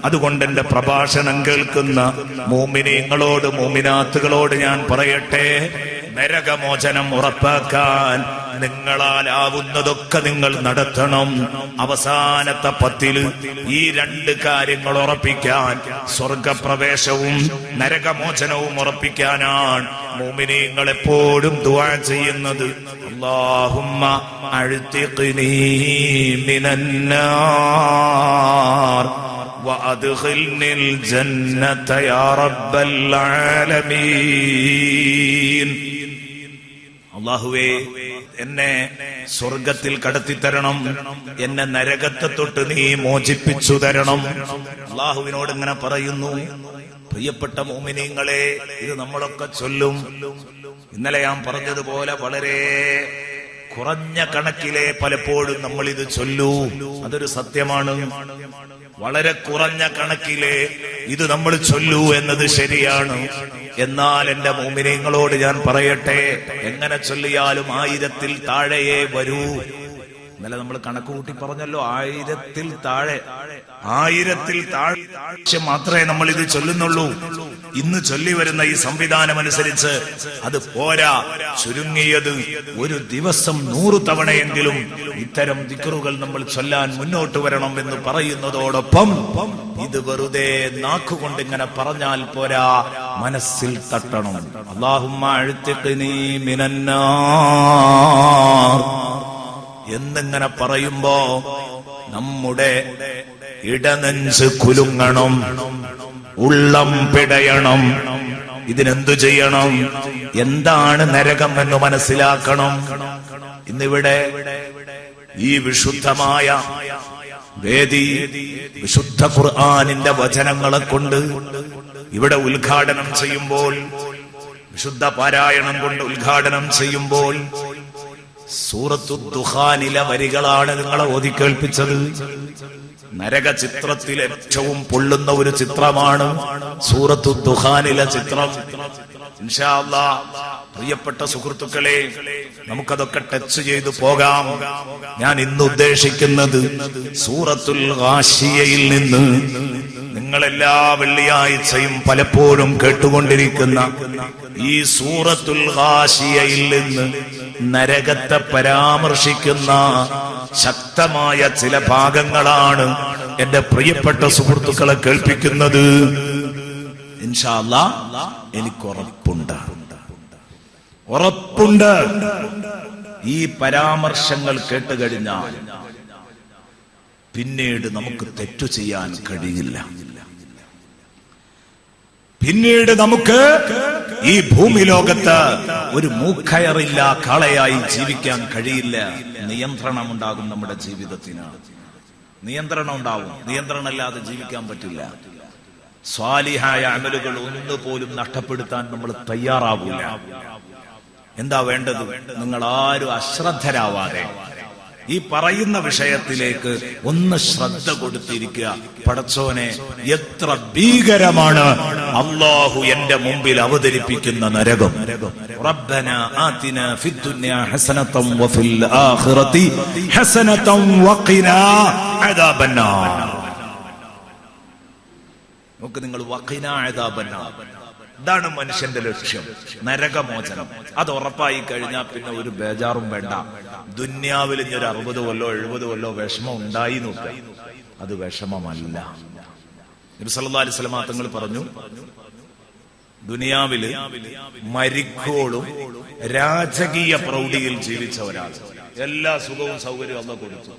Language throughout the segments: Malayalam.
അതുകൊണ്ട് എന്റെ പ്രഭാഷണം കേൾക്കുന്ന മുഅ്മിനീങ്ങളോട് മുഅ്മിനാത്തുകളോട് ഞാൻ പറയട്ടെ, നരകമോചനം ഉറപ്പാക്കാൻ നിങ്ങളാലാവുന്നതൊക്കെ നിങ്ങൾ നടത്തണം. അവസാനത്തെ 10 ഈ 2 കാര്യങ്ങൾ ഉറപ്പിക്കാൻ, സ്വർഗപ്രവേശവും നരകമോചനവും ഉറപ്പിക്കാനാണ് മുഅ്മിനീങ്ങൾ എപ്പോഴും ദുആ ചെയ്യുന്നത്. അല്ലാഹുമ്മ അഅ്തിഖ്നീ മിനന്നാർ വഅദ്ഖിൽനിൽ ജന്നത യാ റബ്ബൽ ആലമീൻ. അല്ലാഹുവേ, എന്നെ സ്വർഗത്തിൽ കടത്തിത്തരണം, എന്നെ നരകത്തെ തൊട്ട് നീ മോചിപ്പിച്ചു തരണം. അല്ലാഹുവിനോട് ഇങ്ങനെ പറയുന്നു. പ്രിയപ്പെട്ട മുഅ്മിനീങ്ങളെ, ഇത് നമ്മളൊക്കെ ചൊല്ലും. ഇന്നലെ ഞാൻ പറഞ്ഞതുപോലെ വളരെ കുറഞ്ഞ കണക്കിലെ പലപ്പോഴും നമ്മൾ ഇത് ചൊല്ലൂ. അതൊരു സത്യമാണ്. വളരെ കുറഞ്ഞ കണക്കിലെ ഇത് നമ്മൾ ചൊല്ലൂ എന്നത് ശരിയാണ്. എന്നാൽ എന്റെ മുഅ്മിനീങ്ങളോട് ഞാൻ പറയട്ടെ, എങ്ങനെ ചൊല്ലിയാലും 1000-ൽ താഴെയേ വരൂ. ഇന്നലെ നമ്മൾ കണക്ക് കൂട്ടി പറഞ്ഞല്ലോ, 1000-ൽ താഴെ മാത്രമേ നമ്മൾ ഇത് ചൊല്ലുന്നുള്ളൂ. ഇന്ന് ചൊല്ലി വരുന്ന ഈ സംവിധാനം അനുസരിച്ച് അത് പോരാ. ചുരുങ്ങിയത് ഒരു ദിവസം 100 തവണയെങ്കിലും ഇത്തരം ദിക്റുകൾ നമ്മൾ ചൊല്ലാൻ മുന്നോട്ട് വരണം എന്ന് പറയുന്നതോടൊപ്പം ഇത് വെറുതെ നാക്കുകൊണ്ട് ഇങ്ങനെ പറഞ്ഞാൽ പോരാ, മനസ്സിൽ തട്ടണം. അല്ലാഹുമ്മ അഅ്തിഖ്നീ മിനന്നാർ എന്നിങ്ങനെ പറയുമ്പോ നമ്മുടെ ഇടനെഞ്ച് കുലുങ്ങണം, ഉള്ളം പിടയണം. ഇതിനെന്തു ചെയ്യണം? എന്താണ് നരകം എന്ന് മനസ്സിലാക്കണം. ഇന്നിവിടെ ഈ വിശുദ്ധമായ വേദി വിശുദ്ധ ഖുർആനിന്റെ വചനങ്ങളെ കൊണ്ട് ഇവിടെ ഉദ്ഘാടനം ചെയ്യുമ്പോൾ, വിശുദ്ധ പാരായണം കൊണ്ട് ഉദ്ഘാടനം ചെയ്യുമ്പോൾ സൂറത്തു ദുഖാനിലെ വരികളാണ് നിങ്ങളെ ഓതി കേൾപ്പിച്ചത്. നരക ചിത്രത്തിൽ ഏറ്റവും പൊള്ളുന്ന ഒരു ചിത്രമാണ് സൂറത്തു ദുഖാനിലെ ചിത്രം. ഇൻഷാ അല്ലാഹ് പ്രിയപ്പെട്ട സുഹൃത്തുക്കളെ, നമുക്കതൊക്കെ ടച്ച് ചെയ്തു പോകാം. ഞാൻ ഇന്ന് ഉദ്ദേശിക്കുന്നത് സൂറത്തുൽ ഗാശിയയിൽ നിന്ന് നിങ്ങളെല്ലാ വെള്ളിയാഴ്ചയും പലപ്പോഴും കേട്ടുകൊണ്ടിരിക്കുന്ന ഈ സൂറത്തുൽ ഗാശിയയിൽ നിന്ന് നരകത്തെ പരാമർശിക്കുന്ന ശക്തമായ ചില ഭാഗങ്ങളാണ് എന്റെ പ്രിയപ്പെട്ട സുഹൃത്തുക്കളെ കേൾപ്പിക്കുന്നത്. ഇൻഷാ അല്ലാഹ് എനിക്ക് ഉറപ്പുണ്ട് ഈ പരാമർശങ്ങൾ കേട്ടുകഴിഞ്ഞാൽ പിന്നീട് നമുക്ക് തെറ്റു ചെയ്യാൻ കഴിയില്ല. പിന്നീട് നമുക്ക് ഈ ഭൂമി ലോകത്ത് ഒരു മൂക്കയറില്ല കാളയായി ജീവിക്കാൻ കഴിയില്ല. നിയന്ത്രണം ഉണ്ടാകും. നമ്മുടെ ജീവിതത്തിന് നിയന്ത്രണം ഉണ്ടാവും. നിയന്ത്രണമില്ലാതെ ജീവിക്കാൻ പറ്റില്ല. സ്വാലിഹായ അമലുകൾ ഒന്നുപോലും നഷ്ടപ്പെടുത്താൻ നമ്മൾ തയ്യാറാവില്ല. എന്താ വേണ്ടത്? നിങ്ങൾ ആരും അശ്രദ്ധരാവാതെ ഈ പറയുന്ന വിഷയത്തിലേക്ക് ഒന്ന് ശ്രദ്ധ കൊടുത്തിരിക്കുക. പടച്ചോനെ, എത്ര ഭീകരമാണ് അല്ലാഹു എന്റെ മുമ്പിൽ അവതരിപ്പിക്കുന്ന നരകം. റബ്ബനാ ആതിനാ ഫിദ്ദുനിയാ ഹസനതൻ വഫിൽ ആഖിറതി ഹസനതൻ വഖിനാ അദാബന്നാർ. നോക്ക് നിങ്ങൾ, വഖിനാ അദാബന്നാർ. ഇതാണ് മനുഷ്യന്റെ ലക്ഷ്യം, നരകമോചനം. അത് ഉറപ്പായി കഴിഞ്ഞാൽ പിന്നെ ഒരു ബേജാറും വേണ്ട. ദുന്യാവിൽ ഇനി ഒരു 60 കൊല്ലോ 70 കൊല്ലോ വിഷമം ഉണ്ടായി നോക്കുക, അത് വിഷമമല്ല. നബി സല്ലല്ലാഹു അലൈഹി വസല്ലം തങ്ങൾ പറഞ്ഞു, ദുനിയാവില് മരിക്കോളും രാജകീയ പ്രൗഢിയിൽ ജീവിച്ച ഒരാൾ, എല്ലാ സുഖവും സൗകര്യവും അല്ലാഹു കൊടുത്തു.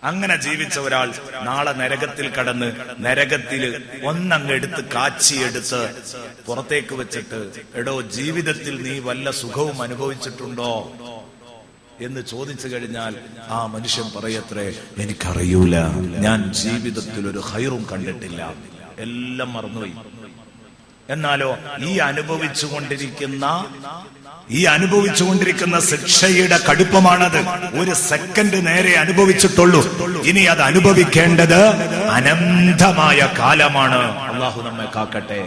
അങ്ങനെ ജീവിച്ച ഒരാൾ നാളെ നരകത്തിൽ കടന്ന് നരകത്തില് ഒന്നങ്ങ് എടുത്ത് കാച്ചിയെടുത്ത് പുറത്തേക്ക് വെച്ചിട്ട്, എടോ ജീവിതത്തിൽ നീ വല്ല സുഖവും അനുഭവിച്ചിട്ടുണ്ടോ എന്ന് ചോദിച്ചു കഴിഞ്ഞാൽ ആ മനുഷ്യൻ പറയത്രേ, എനിക്കറിയൂല, ഞാൻ ജീവിതത്തിൽ ഒരു ഖൈറും കണ്ടിട്ടില്ല, എല്ലാം മറന്നുപോയി. എന്നാലോ ഈ അനുഭവിച്ചുകൊണ്ടിരിക്കുന്ന ശിക്ഷയുടെ കടുപ്പമാണത്. ഒരു സെക്കൻഡ് നേരെ അനുഭവിച്ചിട്ടുള്ളൂ. ഇനി അത് അനുഭവിക്കേണ്ടത് അനന്തമായ കാലമാണ്. അല്ലാഹു നമ്മെ കാക്കട്ടെ.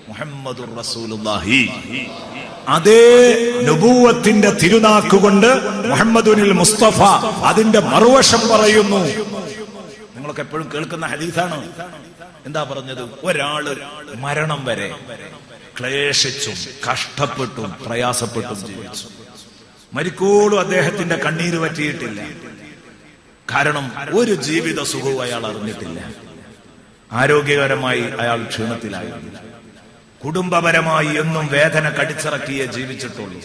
മുഹമ്മദുർ റസൂലുള്ളാഹി അതേ നബുവത്തിന്റെ തിരുനാക്കുകൊണ്ട് മുഹമ്മദുൽ മുസ്തഫ അതിന്റെ മറുവശം പറയുന്നു. നിങ്ങൾ നമ്മളൊക്കെ എപ്പോഴും കേൾക്കുന്ന ഹദീസാണ്. എന്താ പറഞ്ഞത്? ഒരാള് മരണം വരെ ക്ലേശിച്ചും കഷ്ടപ്പെട്ടും പ്രയാസപ്പെട്ടും ജീവിച്ചു. മരിക്കോളും അദ്ദേഹത്തിന്റെ കണ്ണീര് പറ്റിയിട്ടില്ല. കാരണം ഒരു ജീവിത സുഖവും അയാൾ അറിഞ്ഞിട്ടില്ല. ആരോഗ്യകരമായി അയാൾ ക്ഷീണത്തിലായിരുന്നു. കുടുംബപരമായി എന്നും വേദന കടിച്ചിറക്കിയേ ജീവിച്ചിട്ടുള്ളൂ.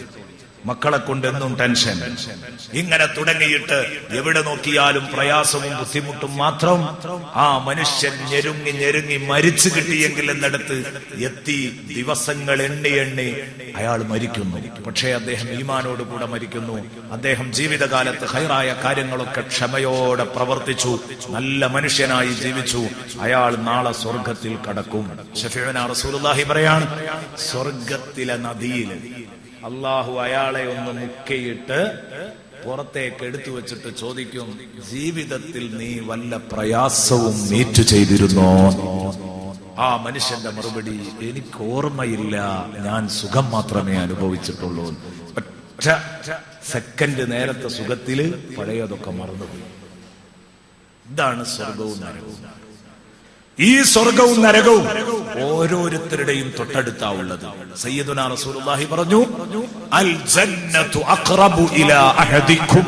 മക്കളെ കൊണ്ട് എന്നും ടെൻഷൻ. ഇങ്ങനെ തുടങ്ങിയിട്ട് എവിടെ നോക്കിയാലും പ്രയാസവും ബുദ്ധിമുട്ടും മാത്രം. ആ മനുഷ്യൻ ഞെരുങ്ങി ഞെരുങ്ങി മരിച്ചു കിട്ടിയെങ്കിൽ എന്നിടത്ത് എത്തി. ദിവസങ്ങൾ എണ്ണി എണ്ണി അയാൾ മരിക്കുന്നു. പക്ഷേ അദ്ദേഹം ഈമാനോട് കൂടെ മരിക്കുന്നു. അദ്ദേഹം ജീവിതകാലത്ത് ഹൈറായ കാര്യങ്ങളൊക്കെ ക്ഷമയോടെ പ്രവർത്തിച്ചു, നല്ല മനുഷ്യനായി ജീവിച്ചു. അയാൾ നാളെ സ്വർഗത്തിൽ കടക്കും. ശഫീഉനാ റസൂലുള്ളാഹി പറയാണ്, സ്വർഗത്തിലെ നദിയിൽ അള്ളാഹു അയാളെ ഒന്ന് മുക്കയിട്ട് പുറത്തേക്ക് എടുത്തു വെച്ചിട്ട് ചോദിക്കും, ജീവിതത്തിൽ നീ വല്ല പ്രയാസവും മീറ്റ് ചെയ്തിരുന്നോ? ആ മനുഷ്യന്റെ മറുപടി, എനിക്ക് ഓർമ്മയില്ല, ഞാൻ സുഖം മാത്രമേ അനുഭവിച്ചിട്ടുള്ളൂ. പക്ഷെ സെക്കൻഡ് നേരത്തെ സുഖത്തില് പഴയതൊക്കെ മറന്നുപോയി. ഇതാണ് സ്വർഗവും നരകവും. ഈ സ്വർഗവും നരകവും ഓരോരുത്തരുടെയും തൊട്ടടുത്താവുള്ളത്. സയ്യിദുനാ റസൂലുള്ളാഹി പറഞ്ഞു, അൽ ജന്നത്തു അഖ്റബു ഇലാ അഹദികും.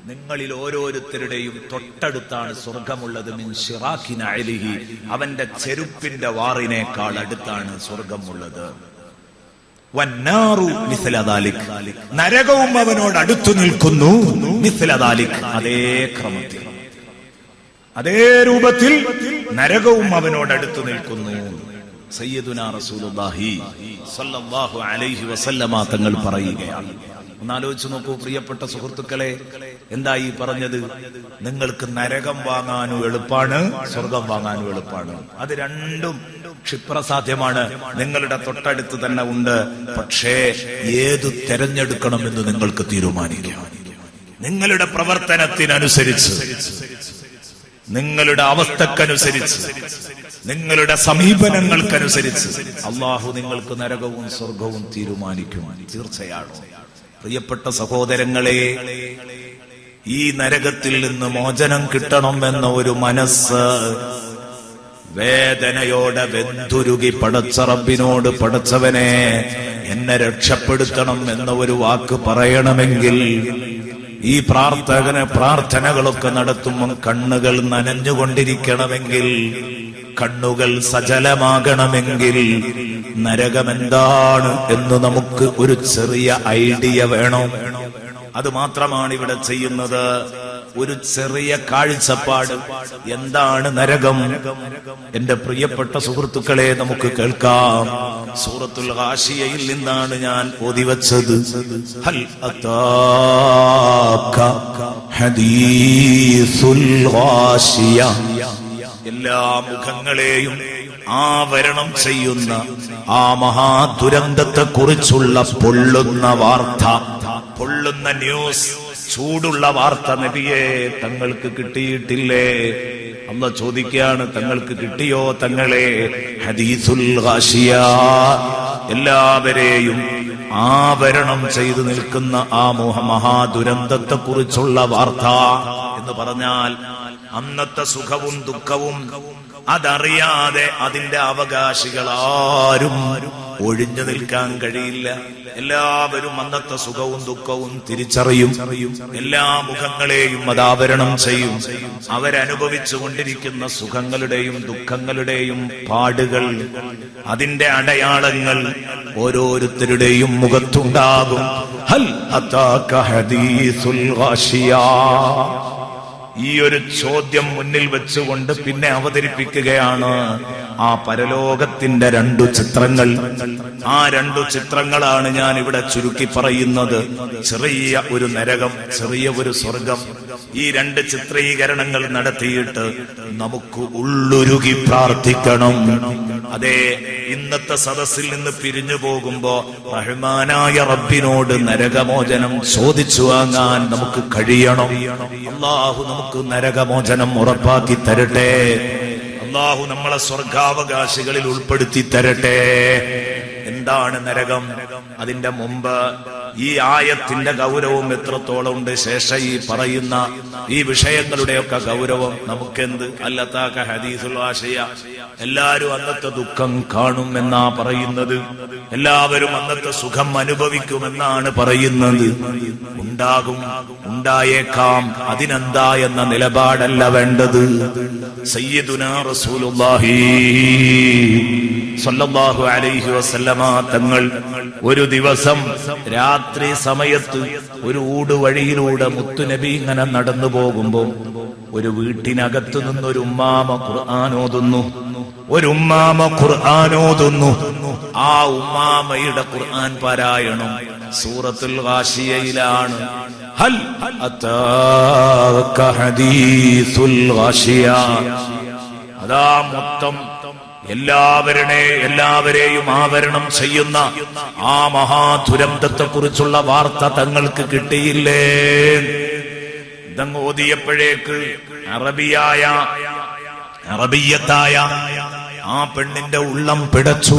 നിങ്ങളിൽ ഓരോരുത്തരുടെയും തൊട്ടടുത്താണ് സ്വർഗമുള്ളത്. മിൻ ശിറാഖി നഅലിഹി, അവന്റെ ചെരുപ്പിന്റെ വാറിനേക്കാൾ അടുത്താണ് സ്വർഗമുള്ളത്. വന്നാറു മിസ്ല ദാലിക്, നരകവും അവനോട് അടുത്തു നിൽക്കുന്നു. മിസ്ല ദാലിക്, അതേ ക്രമത്തിൽ അതേ രൂപത്തിൽ നരകവും അവനോടടുത്തു നിൽക്കുന്നു. സയ്യിദുനാ റസൂലുള്ളാഹി സ്വല്ലല്ലാഹു അലൈഹി വസല്ലമ തങ്ങൾ പറയുകയാണ്. ഒന്നാലോചിച്ച് നോക്കൂ പ്രിയപ്പെട്ട സുഹൃത്തുക്കളെ, എന്താ ഈ പറഞ്ഞത്? നിങ്ങൾക്ക് നരകം വാങ്ങാനും എളുപ്പാണ്, സ്വർഗം വാങ്ങാനും എളുപ്പാണ്. അത് രണ്ടും ക്ഷിപ്രസാധ്യമാണ്, നിങ്ങളുടെ തൊട്ടടുത്ത് തന്നെ ഉണ്ട്. പക്ഷേ ഏതു തെരഞ്ഞെടുക്കണമെന്ന് നിങ്ങൾക്ക് തീരുമാനിക്കാം. നിങ്ങളുടെ പ്രവർത്തനത്തിനനുസരിച്ച്, നിങ്ങളുടെ അവസ്ഥക്കനുസരിച്ച്, നിങ്ങളുടെ സമീപനങ്ങൾക്കനുസരിച്ച് അള്ളാഹു നിങ്ങൾക്ക് നരകവും സ്വർഗവും തീരുമാനിക്കും. തീർച്ചയാണ്. പ്രിയപ്പെട്ട സഹോദരങ്ങളെ, ഈ നരകത്തിൽ നിന്ന് മോചനം കിട്ടണം എന്ന ഒരു മനസ്സ് വേദനയോടെ വെന്തുരുകി പടച്ച റബ്ബിനോട്, പടച്ചവനെ എന്നെ രക്ഷപ്പെടുത്തണം എന്ന ഒരു വാക്ക് പറയണമെങ്കിൽ, ഈ പ്രാർത്ഥനകളൊക്കെ നടത്തുമ്പോൾ കണ്ണുകൾ നനഞ്ഞുകൊണ്ടിരിക്കണമെങ്കിൽ, കണ്ണുകൾ സജലമാകണമെങ്കിൽ നരകമെന്താണ് എന്ന് നമുക്ക് ഒരു ചെറിയ ഐഡിയ വേണം. അത് മാത്രമാണ് ഇവിടെ ചെയ്യുന്നത്. ഒരു ചെറിയ കാഴ്ചപ്പാട്. എന്താണ് നരകം? എന്റെ പ്രിയപ്പെട്ട സുഹൃത്തുക്കളെ, നമുക്ക് കേൾക്കാം. സൂറത്തുൽ ഗാശിയയിൽ നിന്നാണ് ഞാൻ ഓതിവച്ചത്. ഹൽ അതാക ഹദീസുൽ ഗാശിയ. എല്ലാ മുഖങ്ങളെയും ആവരണം ചെയ്യുന്ന ആ മഹാദുരന്തത്തെ കുറിച്ചുള്ള പൊള്ളുന്ന വാർത്ത, പൊള്ളുന്ന ന്യൂസ്, ചൂടുള്ള വാർത്ത നബിയെ തങ്ങൾക്ക് കിട്ടിയിട്ടില്ലേ? അല്ലാഹു ചോദിക്കുകയാണ്, തങ്ങൾക്ക് കിട്ടിയോ തങ്ങളെ? ഹദീസുൽ ഗാശിയ, എല്ലാവരെയും ആവരണം ചെയ്തു നിൽക്കുന്ന ആ മഹാദുരന്തത്തെ കുറിച്ചുള്ള വാർത്ത എന്ന് പറഞ്ഞാൽ, അന്നത്തെ സുഖവും ദുഃഖവും അതറിയാതെ അതിന്റെ അവകാശികളാരും ഒഴിഞ്ഞു നിൽക്കാൻ കഴിയില്ല. എല്ലാവരും അന്നത്തെ സുഖവും ദുഃഖവും തിരിച്ചറിയും. എല്ലാ മുഖങ്ങളെയും അതാവരണം ചെയ്യും. അവരനുഭവിച്ചു കൊണ്ടിരിക്കുന്ന സുഖങ്ങളുടെയും ദുഃഖങ്ങളുടെയും പാടുകൾ, അതിന്റെ അടയാളങ്ങൾ ഓരോരുത്തരുടെയും മുഖത്തുണ്ടാകും. ഹൽ അതാക ഹദീസുൽ ഗാശിയ. ഈ ഒരു ചോദ്യം മുന്നിൽ വെച്ചുകൊണ്ട് പിന്നെ അവതരിപ്പിക്കുകയാണ് ആ പരലോകത്തിന്റെ 2 ചിത്രങ്ങൾ. ആ 2 ചിത്രങ്ങളാണ് ഞാൻ ഇവിടെ ചുരുക്കി പറയുന്നത്. ചെറിയ ഒരു നരകം, ചെറിയ ഒരു സ്വർഗം. ഈ 2 ചിത്രീകരണങ്ങൾ നടത്തിയിട്ട് നമുക്ക് ഉള്ളുരുകി പ്രാർത്ഥിക്കണം. അതെ, ഇന്നത്തെ സദസ്സിൽ നിന്ന് പിരിഞ്ഞു പോകുമ്പോ റഹ്മാനായ റബ്ബിനോട് നരകമോചനം ചോദിച്ചു വാങ്ങാൻ നമുക്ക് കഴിയണം. അല്ലാഹു നമുക്ക് നരകമോചനം ഉറപ്പാക്കി തരട്ടെ. അല്ലാഹു നമ്മളെ സ്വർഗാവകാശികളിൽ ഉൾപ്പെടുത്തി തരട്ടെ. എന്താണ് നരകം? അതിന്റെ മുമ്പ് ഈ ആയത്തിന്റെ ഗൗരവം എത്രത്തോളം ഉണ്ട്, ശേഷം ഈ പറയുന്ന ഈ വിഷയങ്ങളുടെയൊക്കെ ഗൗരവം നമുക്കെന്ത്. അല്ലത്താക്ക ഹദീസുൽ ആശയ. എല്ലാവരും അന്നത്തെ ദുഃഖം കാണുമെന്നാ പറയുന്നത്, എല്ലാവരും അന്നത്തെ സുഖം അനുഭവിക്കുമെന്നാണ് പറയുന്നത്. ഉണ്ടാകും, ഉണ്ടായേക്കാം, അതിനെന്താ എന്ന നിലപാടല്ല വേണ്ടത്. സയ്യിദുനാ റസൂലുള്ളാഹി സ്വല്ലല്ലാഹു അലൈഹി വസല്ലമ തങ്ങൾ ഒരു ദിവസം രാത്രി സമയത്ത് ഒരു ഊടുവഴിയിലൂടെ മുത്തുനബി ഇങ്ങനെ നടന്നു പോകുമ്പോൾ ഒരു വീട്ടിനകത്തു നിന്നൊരു ഉമ്മാമ ഖുർആനോതുന്നു. ഒരു ഉമ്മാമ ഖുർആനോതുന്നു. ആ ഉമ്മാമയുടെ ഖുർആൻ പാരായണം സൂറത്തുൽ ഗാശിയയിലാണ്. ഹൽ അതാക ഹദീസുൽ ഗാശിയ. അതാ മൊത്തം എല്ലാവരെയും ആവരണം ചെയ്യുന്ന ആ മഹാദുരന്തത്തെ കുറിച്ചുള്ള വാർത്ത തങ്ങൾക്ക് കിട്ടിയില്ലേ? ഇതങ്ങ് ഓതിയപ്പോഴേക്ക് അറബിയത്തായ ആ പെണ്ണിന്റെ ഉള്ളം പിടച്ചു.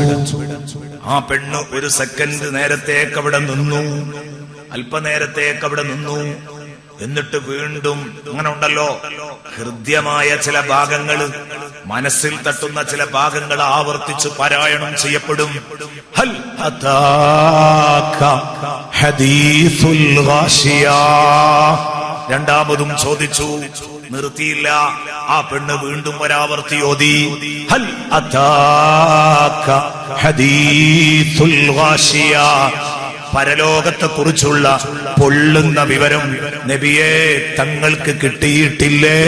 ആ പെണ്ണ് ഒരു സെക്കൻഡ് നേരത്തേക്ക് അവിടെ നിന്നു, അല്പനേരത്തേക്ക് അവിടെ നിന്നു. എന്നിട്ട് വീണ്ടും അങ്ങനെ ഉണ്ടല്ലോ, ഹൃദ്യമായ ചില ഭാഗങ്ങൾ, മനസ്സിൽ തട്ടുന്ന ചില ഭാഗങ്ങൾ ആവർത്തിച്ച് പാരായണം ചെയ്യപ്പെടും. ഹൽ അതാക ഹദീസുൽ ഗാശിയ. രണ്ടാമതും ചോദിച്ചു, നിർത്തിയില്ല. ആ പെണ്ണ് വീണ്ടും ഒരാവർത്തി ഓതി, ഹൽ അതാക ഹദീസുൽ ഗാശിയ. പരലോകത്തെ കുറിച്ചുള്ള പൊള്ളുന്ന വിവരം നബിയെ തങ്ങൾക്ക് കിട്ടിയിട്ടില്ലേ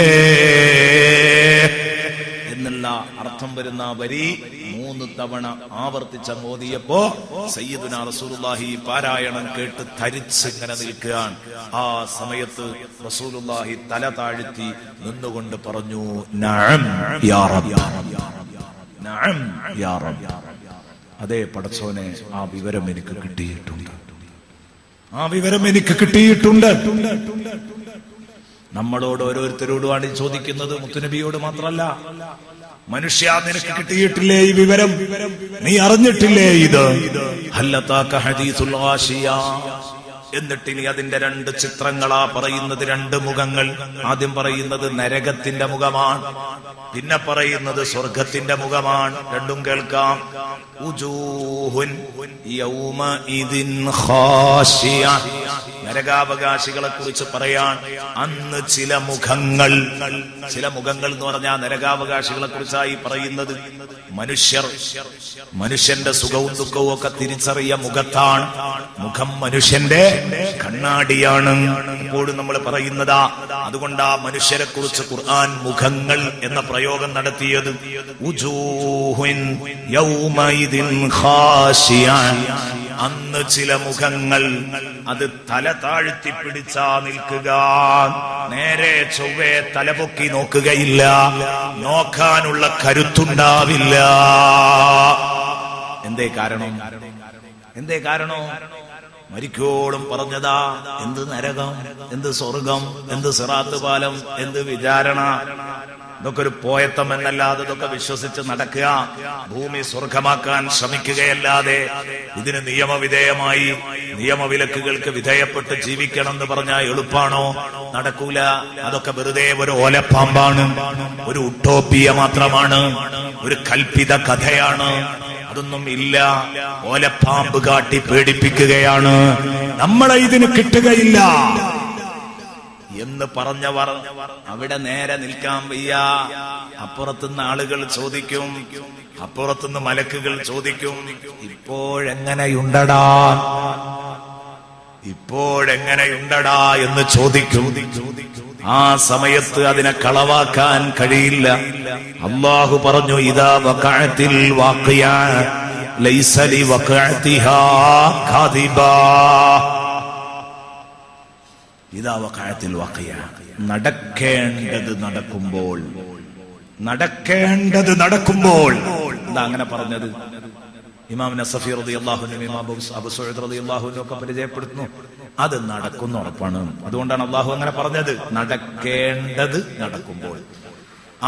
എന്നുള്ള അർത്ഥം വരുന്ന വരി 3 തവണ ആവർത്തിച്ച മോദിയപ്പോ സയ്യിദുനാ റസൂലുള്ളാഹി പാരായണം കേട്ട് തരിച്ചിങ്ങനെ നിൽക്കുകയാണ്. ആ സമയത്ത് റസൂലുള്ളാഹി തല താഴ്ത്തി നിന്നുകൊണ്ട് പറഞ്ഞു, നഅം യാ റബ്ബ്, നഅം യാ റബ്ബ്. അതേ പടച്ചോനെ, ആ വിവരം എനിക്ക് കിട്ടിയിട്ടുണ്ട്, ആ വിവരം എനിക്ക് കിട്ടിയിട്ടുണ്ട്. നമ്മളോട് ഓരോരുത്തരോടുമാണ് ചോദിക്കുന്നത്, മുത്തുനബിയോട് മാത്രമല്ല. മനുഷ്യ, നിനക്ക് കിട്ടിയിട്ടില്ലേ ഈ വിവരം? നീ അറിഞ്ഞിട്ടില്ലേ ഇത്? ഹല്ലതാക ഹദീസുൽ ഗാശിയ. എന്നിട്ട് ഇനി അതിന്റെ 2 ചിത്രങ്ങളാ പറയുന്നത്, 2 മുഖങ്ങൾ. ആദ്യം പറയുന്നത് നരകത്തിന്റെ മുഖമാണ്, പിന്നെ പറയുന്നത് സ്വർഗത്തിന്റെ മുഖമാണ്. രണ്ടും കേൾക്കാം. ഉജൂഹുൻ യൗമഇദിൻ ഖാശിയ. നരകാവകാശികളെ കുറിച്ച് പറയാൻ അന്ന് ചില മുഖങ്ങൾ എന്ന് പറഞ്ഞാൽ നരകാവകാശികളെ കുറിച്ചായി പറയുന്നത്. മനുഷ്യന്റെ സുഖവും ദുഃഖവും ഒക്കെ തിരിച്ചറിയ മുഖത്താണ്. മുഖം മനുഷ്യന്റെ കണ്ണാടിയാണ് എപ്പോഴും നമ്മൾ പറയുന്നതാ. അതുകൊണ്ടാ മനുഷ്യരെ കുറിച്ച് ഖുർആൻ മുഖങ്ങൾ എന്ന പ്രയോഗം നടത്തിയത്. ഉജൂഹുൻ യൗമഇദിൻ ഖാശിയ. അന്ന് ചില മുഖങ്ങൾ അത് തല താഴ്ത്തി പിടിച്ചാ നിൽക്കുക, നേരെ ചൊവ്വേ തലപൊക്കി നോക്കുകയില്ല, നോക്കാനുള്ള കരുത്തുണ്ടാവില്ല. എന്തേ കാരണം? മരിക്കോളം പറഞ്ഞതാ. എന്ത് നരകം, എന്ത് സ്വർഗം, എന്ത് സിറാത്ത് പാലം, എന്ത് വിചാരണ. ഇതൊക്കെ ഒരു പോയത്തം എന്നല്ലാതെ ഇതൊക്കെ വിശ്വസിച്ച് നടക്കുക, ഭൂമി സ്വർഗമാക്കാൻ ശ്രമിക്കുകയല്ലാതെ ഇതിന് നിയമവിധേയമായി നിയമവിലക്കുകൾക്ക് വിധേയപ്പെട്ട് ജീവിക്കണം എന്ന് പറഞ്ഞാൽ എളുപ്പാണോ? നടക്കൂല. അതൊക്കെ വെറുതെ ഒരു ഓലപ്പാമ്പാണ്, ഒരു ഉട്ടോപ്പിയ മാത്രമാണ്, ഒരു കൽപ്പിത കഥയാണ്. അതൊന്നും ഇല്ല. ഓലപ്പാമ്പ് കാട്ടി പേടിപ്പിക്കുകയാണ്. നമ്മളെ ഇതിന് കിട്ടുകയില്ല എന്ന് പറഞ്ഞവർ അവിടെ നേരെ നിൽക്കാൻ വയ്യ. അപ്പുറത്തുനിന്ന് ആളുകൾ ചോദിക്കും, അപ്പുറത്തുനിന്ന് മലക്കുകൾ ചോദിക്കും, ഇപ്പോഴെങ്ങനെയുണ്ടടാ എന്ന് ചോദിക്കും. ആ സമയത്ത് അതിനെ കളവാക്കാൻ കഴിയില്ല. അല്ലാഹു പറഞ്ഞു, ഇദാ വഖഅത്തിൽ വാഖിയ ലൈസ ലിവഖഅതിഹാ കാദിബാ. ഇദാ വഖഅത്തിൽ വാഖിയ, നടക്കേണ്ടത് നടക്കുമ്പോൾ. എന്താ അങ്ങനെ പറഞ്ഞത്? ഇമാം നസഫി റളിയല്ലാഹു അൻഹു, ഇമാം അബൂ സഈദ് റളിയല്ലാഹു അൻഹു ഒക്കെ പരിചയപ്പെടുത്തുന്നു. അത് നടക്കുന്ന ഉറപ്പാണ്. അതുകൊണ്ടാണ് അള്ളാഹു അങ്ങനെ പറഞ്ഞത്, നടക്കേണ്ടത് നടക്കുമ്പോൾ.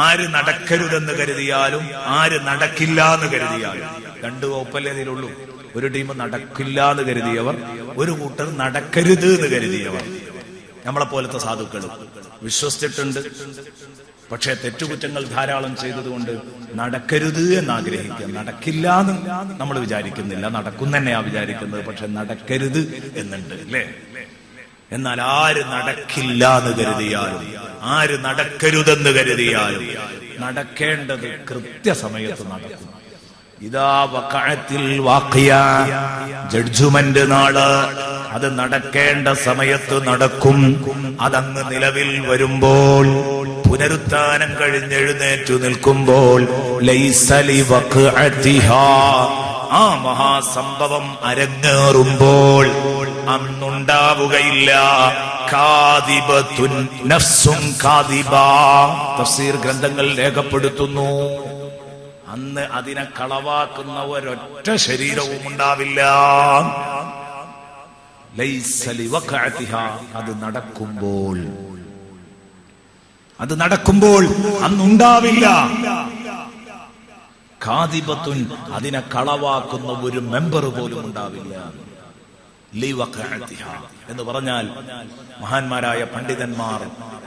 ആര് നടക്കരുതെന്ന് കരുതിയാലും ആര് നടക്കില്ല എന്ന് കരുതിയാലും 2 വകുപ്പല്ലേ ഇതിലുള്ളൂ. ഒരു ടീം നടക്കില്ല എന്ന് കരുതിയവർ, ഒരു കൂട്ടർ നടക്കരുത് എന്ന് കരുതിയവർ. നമ്മളെ പോലത്തെ സാധുക്കൾ വിശ്വസിച്ചിട്ടുണ്ട്, പക്ഷെ തെറ്റുകുറ്റങ്ങൾ ധാരാളം ചെയ്തതുകൊണ്ട് നടക്കരുത് എന്ന് ആഗ്രഹിക്കുക. നടക്കില്ല എന്ന് നമ്മൾ വിചാരിക്കുന്നില്ല, നടക്കും തന്നെയാ വിചാരിക്കുന്നത്, പക്ഷെ നടക്കരുത് എന്നുണ്ട് അല്ലേ? എന്നാൽ ആര് നടക്കില്ല എന്ന് കരുതിയാലും, ആര് നടക്കരുതെന്ന് കരുതിയാലും നടക്കേണ്ടത് കൃത്യസമയത്ത് നടക്കും. ഇതാ വഖഅത്തിൽ വാഖിയ, ജഡ്ജ്മെന്റ് നാള്, അത് നടക്കേണ്ട സമയത്ത് നടക്കും. അതങ്ങ് നിലവിൽ വരുമ്പോൾ, പുനരുത്ഥാനം കഴിഞ്ഞെഴുന്നേറ്റു നിൽക്കുമ്പോൾ, ലൈസ ലി വഖഅതിഹാ, ആ മഹാസംഭവം അരങ്ങേറുമ്പോൾ അന്നുണ്ടാവുകയില്ല കാദിബത്തുൻ നഫ്സുൻ കാദിബ. തഫ്സീർ ഗ്രന്ഥങ്ങൾ രേഖപ്പെടുത്തുന്നു, അന്ന് അതിനെ കളവാക്കുന്ന ഒരൊറ്റ ശരീരവും ഉണ്ടാവില്ല. ലൈസ ലി വഖഅതിഹാ, അത് നടക്കുമ്പോൾ, അത് നടക്കുമ്പോൾ അന്നുണ്ടാവില്ല കാദിബത്തുൻ, അതിനെ കളവാക്കുന്ന ഒരു മെമ്പർ പോലും ഉണ്ടാവില്ല. ലി വഖഅതിഹാ എന്ന് പറഞ്ഞാൽ മഹാന്മാരായ പണ്ഡിതന്മാർ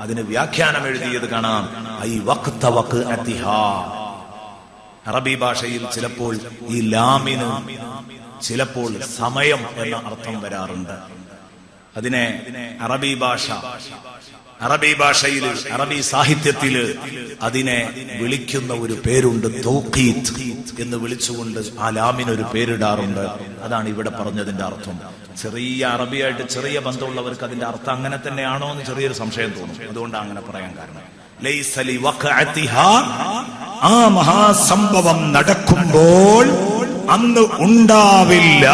അതിന് വ്യാഖ്യാനം എഴുതിയത് കാണാം. ഐ വഖ്ത വഖഅതിഹാ. അറബി ഭാഷയിൽ ചിലപ്പോൾ ഈ ലാമിന് ചിലപ്പോൾ സമയം എന്ന അർത്ഥം വരാറുണ്ട്. അതിനെ അറബി ഭാഷയിൽ, അറബി സാഹിത്യത്തില് അതിനെ വിളിക്കുന്ന ഒരു പേരുണ്ട്, തൗഖീത്ത് എന്ന് വിളിച്ചുകൊണ്ട് ആ ലാമിനൊരു പേരിടാറുണ്ട്. അതാണ് ഇവിടെ പറഞ്ഞതിന്റെ അർത്ഥം. ചെറിയ അറബിയായിട്ട് ചെറിയ ബന്ധമുള്ളവർക്ക് അതിന്റെ അർത്ഥം അങ്ങനെ തന്നെയാണോ എന്ന് ചെറിയൊരു സംശയം തോന്നും. അതുകൊണ്ടാണ് അങ്ങനെ പറയാൻ കാരണം. ലൈസ ലി വഖഅതിഹാ, ആ മഹാസംഭവം നടക്കുമ്പോൾ അന്ന് ഉണ്ടാവില്ല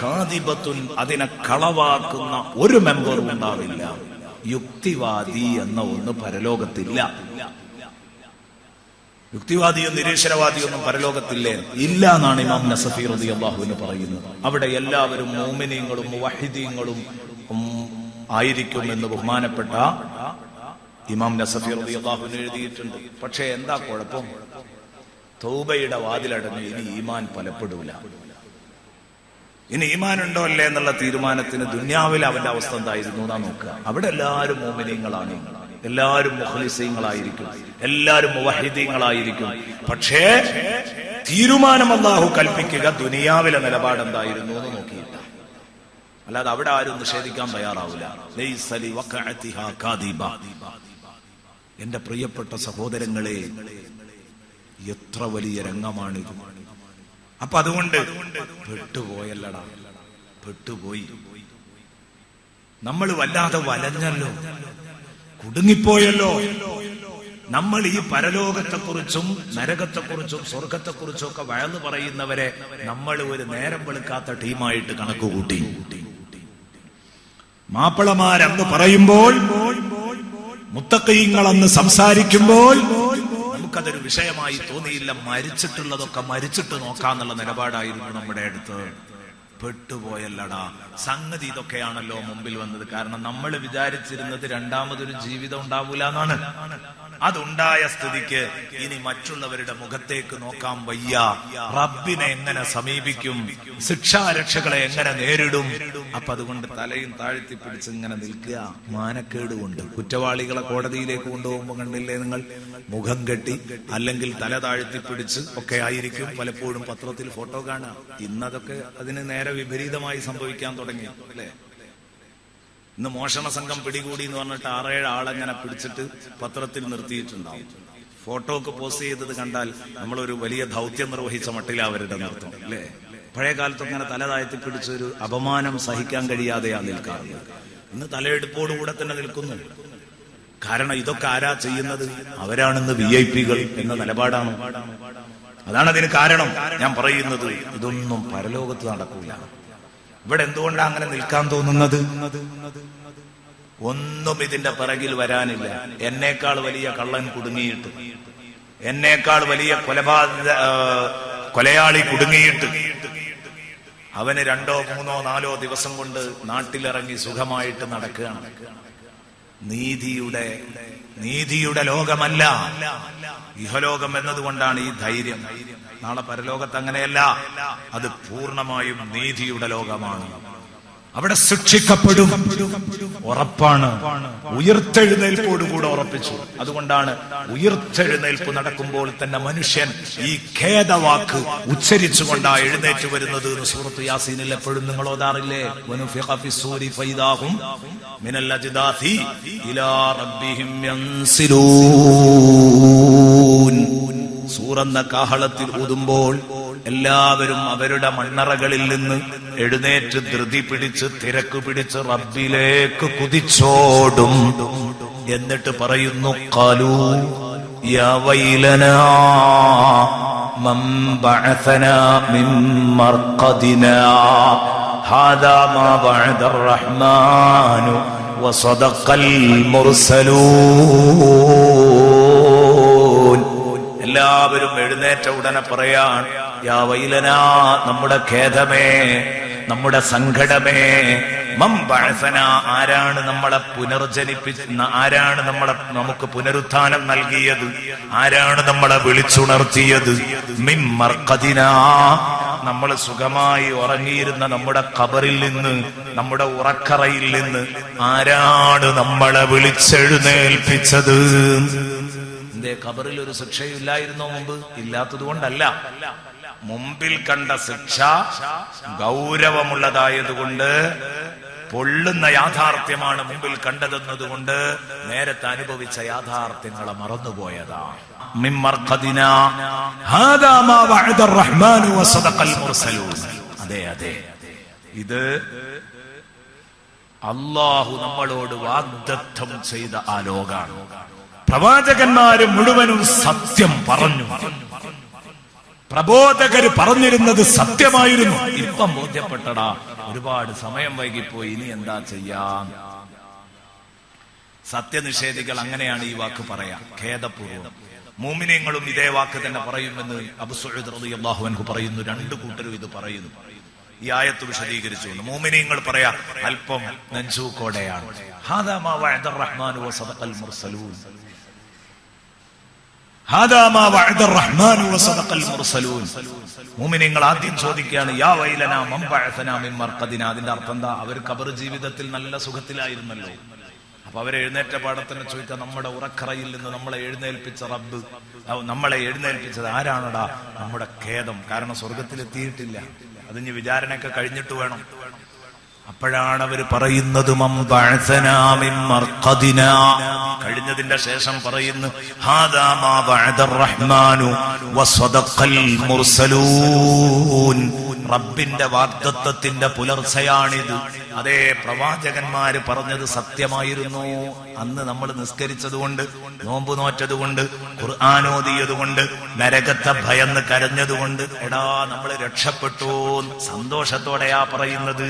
കാദിബത്തുൻ, അതിനെ കളവാക്കുന്ന ഒരു മെമ്പറും ഉണ്ടാവില്ല. യുക്തിവാദി എന്ന ഒന്ന് പരലോകത്തില്ല. യുക്തിവാദിയും നിരീശ്വരവാദിയൊന്നും പരലോകത്തില്ലേ? ഇല്ല എന്നാണ് ഇമാം നസഫി റളിയല്ലാഹു അൻഹു പറയുന്നത്. അവിടെ എല്ലാവരും മുഅ്മിനീങ്ങളും മുവഹിദീങ്ങളും ആയിരിക്കും എന്ന് ബഹുമാനപ്പെട്ട ഇമാം നസഫി റളിയല്ലാഹു അൻഹു എഴുതിയിട്ടുണ്ട്. പക്ഷേ എന്താ കുഴപ്പം? തൗബയുടെ വാതിലടഞ്ഞ് ഇനി ഈമാൻ ഫലപ്പെടൂല. ഇനി ഈമാൻ ഉണ്ടോ അല്ലേ എന്നുള്ള തീരുമാനത്തിന് ദുന്യാവിൽ അവന്റെ അവസ്ഥ എന്തായിരുന്നു എന്നാ നോക്കുക. അവിടെ എല്ലാവരും മുഅ്മിനീങ്ങളാണ്, എല്ലാവരും മുഖ്ലിസീങ്ങളായിരിക്കും, എല്ലാവരും മുവഹിദീങ്ങളായിരിക്കും. പക്ഷേ തീരുമാനം അല്ലാഹു കൽപ്പിക്കുക ദുനിയാവിലെ നിലപാട് എന്തായിരുന്നു എന്ന് നോക്കിയില്ല. അല്ലാതെ അവിടെ ആരും നിഷേധിക്കാൻ തയ്യാറാവില്ല. ലൈസ ലി വഖഅതിഹാ കാദിബ. എന്റെ പ്രിയപ്പെട്ട സഹോദരങ്ങളെ, എത്ര വലിയ രംഗമാണിത്. അപ്പൊ അതുകൊണ്ട് പെട്ടുപോയല്ലടാ, പെട്ടുപോയി. നമ്മൾ വല്ലാതെ വലഞ്ഞല്ലോ, കുടുങ്ങിപ്പോയല്ലോ. നമ്മൾ ഈ പരലോകത്തെക്കുറിച്ചും നരകത്തെക്കുറിച്ചും സ്വർഗത്തെക്കുറിച്ചും ഒക്കെ വഴന്നു പറയുന്നവരെ നമ്മൾ ഒരു നേരം വെളുക്കാത്ത ടീമായിട്ട് കണക്കുകൂട്ടി. മാപ്പിളമാരന്ന് പറയുമ്പോൾ, മുത്തഖീങ്ങളെന്ന് സംസാരിക്കുമ്പോൾ നമുക്കതൊരു വിഷയമായി തോന്നിയില്ല. മരിച്ചിട്ടുള്ളതൊക്കെ മരിച്ചിട്ട് നോക്കാന്നുള്ള നിലപാടായിരുന്നു നമ്മുടെ അടുത്ത്. പെട്ടുപോയല്ലടാ. സംഗതി ഇതൊക്കെയാണല്ലോ മുമ്പിൽ വന്നത്. കാരണം നമ്മൾ വിചാരിച്ചിരുന്നത് രണ്ടാമതൊരു ജീവിതം ഉണ്ടാവൂല എന്നാണ്. അതുണ്ടായ സ്ഥിതിക്ക് ഇനി മറ്റുള്ളവരുടെ മുഖത്തേക്ക് നോക്കാൻ വയ്യ. റബ്ബിനെ എങ്ങനെ സമീപിക്കും? ശിക്ഷാരക്ഷകളെ എങ്ങനെ നേരിടും? അപ്പൊ അതുകൊണ്ട് തലയും താഴ്ത്തി പിടിച്ച് ഇങ്ങനെ നിൽക്കുക. മാനക്കേട് കൊണ്ട് കുറ്റവാളികളെ കോടതിയിലേക്ക് കൊണ്ടുപോകുമ്പോൾ കണ്ടില്ലേ നിങ്ങൾ? മുഖം കെട്ടി അല്ലെങ്കിൽ തല താഴ്ത്തി പിടിച്ച് ഒക്കെ ആയിരിക്കും പലപ്പോഴും പത്രത്തിൽ ഫോട്ടോ കാണാം. ഇന്നതൊക്കെ അതിന് നേരെ വിപരീതമായി സംഭവിക്കാൻ തുടങ്ങി അല്ലേ? ഇന്ന് മോഷണ സംഘം പിടികൂടി എന്ന് പറഞ്ഞിട്ട് 6-7 ആളെങ്ങനെ പിടിച്ചിട്ട് പത്രത്തിൽ നിർത്തിയിട്ടുണ്ടാവും. ഫോട്ടോക്ക് പോസ്റ്റ് ചെയ്തത് കണ്ടാൽ നമ്മളൊരു വലിയ ദൗത്യം നിർവഹിച്ച മട്ടിൽ അവരുടെ നിർത്തും അല്ലേ? പഴയ കാലത്തൊക്കെ അങ്ങനെ തല താഴ്ത്തി പിടിച്ചൊരു അപമാനം സഹിക്കാൻ കഴിയാതെയാ നിൽക്കാറുള്ളത്. ഇന്ന് തലയെടുപ്പോടുകൂടെ തന്നെ നിൽക്കുന്നു. കാരണം ഇതൊക്കെ ആരാ ചെയ്യുന്നത്? അവരാണെന്ന് VIP-കൾ എന്ന നിലപാടാണ്. അതാണ് അതിന് കാരണം. ഞാൻ പറയുന്നത് ഇതൊന്നും പരലോകത്ത് നടക്കൂല. ഇവിടെ എന്തുകൊണ്ടാണ് അങ്ങനെ നിൽക്കാൻ തോന്നുന്നത്? ഒന്നും ഇതിന്റെ പിറകിൽ വരാനില്ല. എന്നേക്കാൾ വലിയ കള്ളൻ കുടുങ്ങിയിട്ട്, എന്നേക്കാൾ വലിയ കൊലയാളി കുടുങ്ങിയിട്ട് അവന് 2, 3, 4 ദിവസം കൊണ്ട് നാട്ടിലിറങ്ങി സുഖമായിട്ട് നടക്കുകയാണ്. നീതിയുടെ നീതിയുടെ ലോകമല്ല. ഇഹലോകം എന്നതുകൊണ്ടാണ് ഈ ധൈര്യം. നാളെ പരലോകത്ത് അങ്ങനെയല്ല, അത് പൂർണ്ണമായും നീതിയുടെ ലോകമാണ്. അവിടെ ശിക്ഷിക്കപ്പെടും, ഉറപ്പാണ്. ഉയർത്തെഴുന്നേൽപ്പോടുകൂടെ ഉറപ്പിച്ചു. അതുകൊണ്ടാണ് ഉയർത്തെഴുന്നേൽപ്പ് നടക്കുമ്പോൾ തന്നെ മനുഷ്യൻ ഈ ഖേദവാക്ക് ഉച്ചരിച്ചുകൊണ്ടാ എഴുന്നേറ്റ് വരുന്നത് എന്ന് സൂറത്ത് യാസീനിൽ എപ്പോഴും നിങ്ങൾ ഓതാറില്ലേ? വനുഫിഖ ഫിസ്സൂരി ഫൈദാഹും മിനൽ അജ്ദാഥി ഇലാ റബ്ബിഹിം യൻസിലൂൻ. സൂറന്ന കാഹളത്തിൽ ഊതുമ്പോൾ എല്ലാവരും അവരുടെ മണ്ണറകളിൽ നിന്ന് എഴുന്നേറ്റ് ധൃതി പിടിച്ച് തിരക്ക് പിടിച്ച് റബ്ബിലേക്ക് കുതിച്ചോടും. എന്നിട്ട് പറയുന്നു, ഖാലൂ യാ വൈലനാ മൻ ബഅസനാ മിൻ മർഖദിനാ ഹാദാ മാ വഅദർ റഹ്മാനു വസദഖൽ മുർസലൂൻ. എല്ലാവരും എഴുന്നേറ്റ ഉടനെ പറയാൻ, യാ വൈലനാ, നമ്മുടെ ഖേദമേ, നമ്മുടെ സങ്കടമേ, മൻ ബഅസനാ, ആരാണ് നമ്മളെ പുനർജനിപ്പിക്കുന്ന, ആരാണ് നമുക്ക് പുനരുത്ഥാനം നൽകിയത്, ആരാണ് നമ്മളെ വിളിച്ചുണർത്തിയത്, മിൻ മർഖദിനാ, നമ്മൾ സുഖമായി ഉറങ്ങിയിരുന്ന നമ്മുടെ ഖബറിൽ നിന്ന്, നമ്മുടെ ഉറക്കറയിൽ നിന്ന് ആരാണ് നമ്മളെ വിളിച്ചെഴുന്നേൽപ്പിച്ചത്? എന്തേ ഖബറിൽ ഒരു ശിക്ഷയില്ലായിരുന്നോ മുമ്പ്? ഇല്ലാത്തത് കൊണ്ടല്ല, മുമ്പിൽ കണ്ട ശിക്ഷ ഗൗരവമുള്ളതായതുകൊണ്ട്, പൊള്ളുന്ന യാഥാർത്ഥ്യമാണ് മുമ്പിൽ കണ്ടതെന്നതുകൊണ്ട് നേരത്തെ അനുഭവിച്ച യാഥാർത്ഥ്യങ്ങളെ മറന്നുപോയതാ. മിൻ മർഖദിനാ ഹാദാ മാ വഅദർ റഹ്മാനു വസദഖൽ മുർസലൂൻ. അതെ അതെ, ഇത് അല്ലാഹു നമ്മളോട് വാഗ്ദത്തം ചെയ്ത ആ ലോകാണ്. പ്രവാചകന്മാര് മുഴുവനും സത്യം പറഞ്ഞു. പ്രബോധകര് പറഞ്ഞിരുന്നത് സത്യമായിരുന്നു. ഇപ്പം ബോധ്യപ്പെട്ടടാ, ഒരുപാട് സമയം വൈകിപ്പോയി, ഇനി എന്താ ചെയ്യാം? സത്യനിഷേധികൾ അങ്ങനെയാണ് ഈ വാക്ക് പറയാ, ഖേദപൂർവ്വം. മുഅ്മിനീങ്ങളും ഇതേ വാക്ക് തന്നെ പറയുമെന്ന് അബൂ സഈദ് റളിയല്ലാഹു അൻഹു പറയുന്നു. രണ്ടു കൂട്ടരും ഇത് പറയുന്നു. ഈ ആയത്ത് വിശദീകരിച്ചുകൊണ്ട് മുഅ്മിനീങ്ങൾ പറയാ അല്പം നെഞ്ചൂക്കോടെയാണ്, ഹാദാ മാ വഅദർ റഹ്മാനു വസദഖൽ മുർസലൂൻ. മുഅ്മിനീങ്ങൾ ആദ്യം ചോദിക്കുകയാണ്, യാ വൈലനാ മൻ ബഅസനാ മിൻ മർഖദിനാ. അതിന്റെ അർത്ഥം എന്താ? അവർ ഖബർ ജീവിതത്തിൽ നല്ല സുഖത്തിലായിരുന്നല്ലോ. അപ്പൊ അവരെ എഴുന്നേറ്റ പാടത്തന്നെ ചോദിക്കുക, നമ്മുടെ ഉറക്കറയിൽ നിന്ന് നമ്മളെ എഴുന്നേൽപ്പിച്ച റബ്ബ്, നമ്മളെ എഴുന്നേൽപ്പിച്ചത് ആരാണടാ? നമ്മുടെ ഖേദം, കാരണം സ്വർഗത്തിലെത്തിയിട്ടില്ല, അതിന് വിചാരണയൊക്കെ കഴിഞ്ഞിട്ട് വേണം. അപ്പോഴാണ് അവർ പറയുന്നത്, മൻ ബഅസനാ മിൻ മർഖദിനാ. കഴിഞ്ഞതിന്റെ ശേഷം പറയുന്നു, ഹാദാ മാ വഅദർ റഹ്മാനു വസദഖൽ മുർസലൂൻ. റബ്ബിന്റെ വാഗ്ദത്തത്തിന്റെ പുലർച്ചയാണിത്. അതേ, പ്രവാചകന്മാര് പറഞ്ഞത് സത്യമായിരുന്നു. അന്ന് നമ്മൾ നിസ്കരിച്ചതുകൊണ്ട്, നോമ്പ് നോറ്റതുകൊണ്ട്, ഖുർആൻ ഓതിയതുകൊണ്ട്, നരകത്തെ ഭയന്ന് കരഞ്ഞതുകൊണ്ട് എടാ നമ്മൾ രക്ഷപ്പെട്ടു സന്തോഷത്തോടെയാ പറയുന്നത്.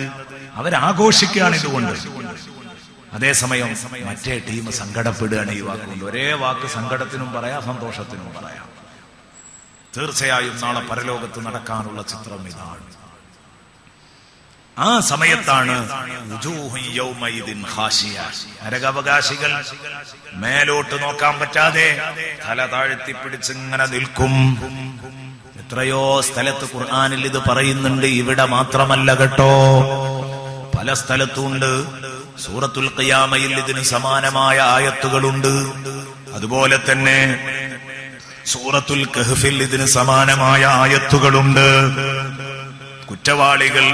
അവരാഘോഷിക്കുകയാണ് ഇതുകൊണ്ട്. അതേസമയം മറ്റേ ടീം സങ്കടപ്പെടുകയാണ് ഈ വാക്കുകൊണ്ട്. ഒരേ വാക്ക് സങ്കടത്തിനും പറയാം, സന്തോഷത്തിനും പറയാം. തീർച്ചയായും നാളെ പരലോകത്ത് നടക്കാനുള്ള ചിത്രം ഇതാണ്. ആ സമയത്താണ് നരകാവകാശികൾ മേലോട്ട് നോക്കാൻ പറ്റാതെ തല താഴ്ത്തിപ്പിടിച്ചിങ്ങനെ നിൽക്കും. എത്രയോ സ്ഥലത്ത് ഖുർആനിൽ ഇത് പറയുന്നുണ്ട്. ഇവിടെ മാത്രമല്ല കേട്ടോ, പല സ്ഥലത്തുണ്ട്. സൂറത്തുൽ ഖിയാമയിൽ ഇതിന് സമാനമായ ആയത്തുകളുണ്ട്. അതുപോലെ തന്നെ സൂറത്തുൽ കഹ്ഫിൽ ഇതിന് സമാനമായ ആയത്തുകളുണ്ട്. കുറ്റവാളികൾ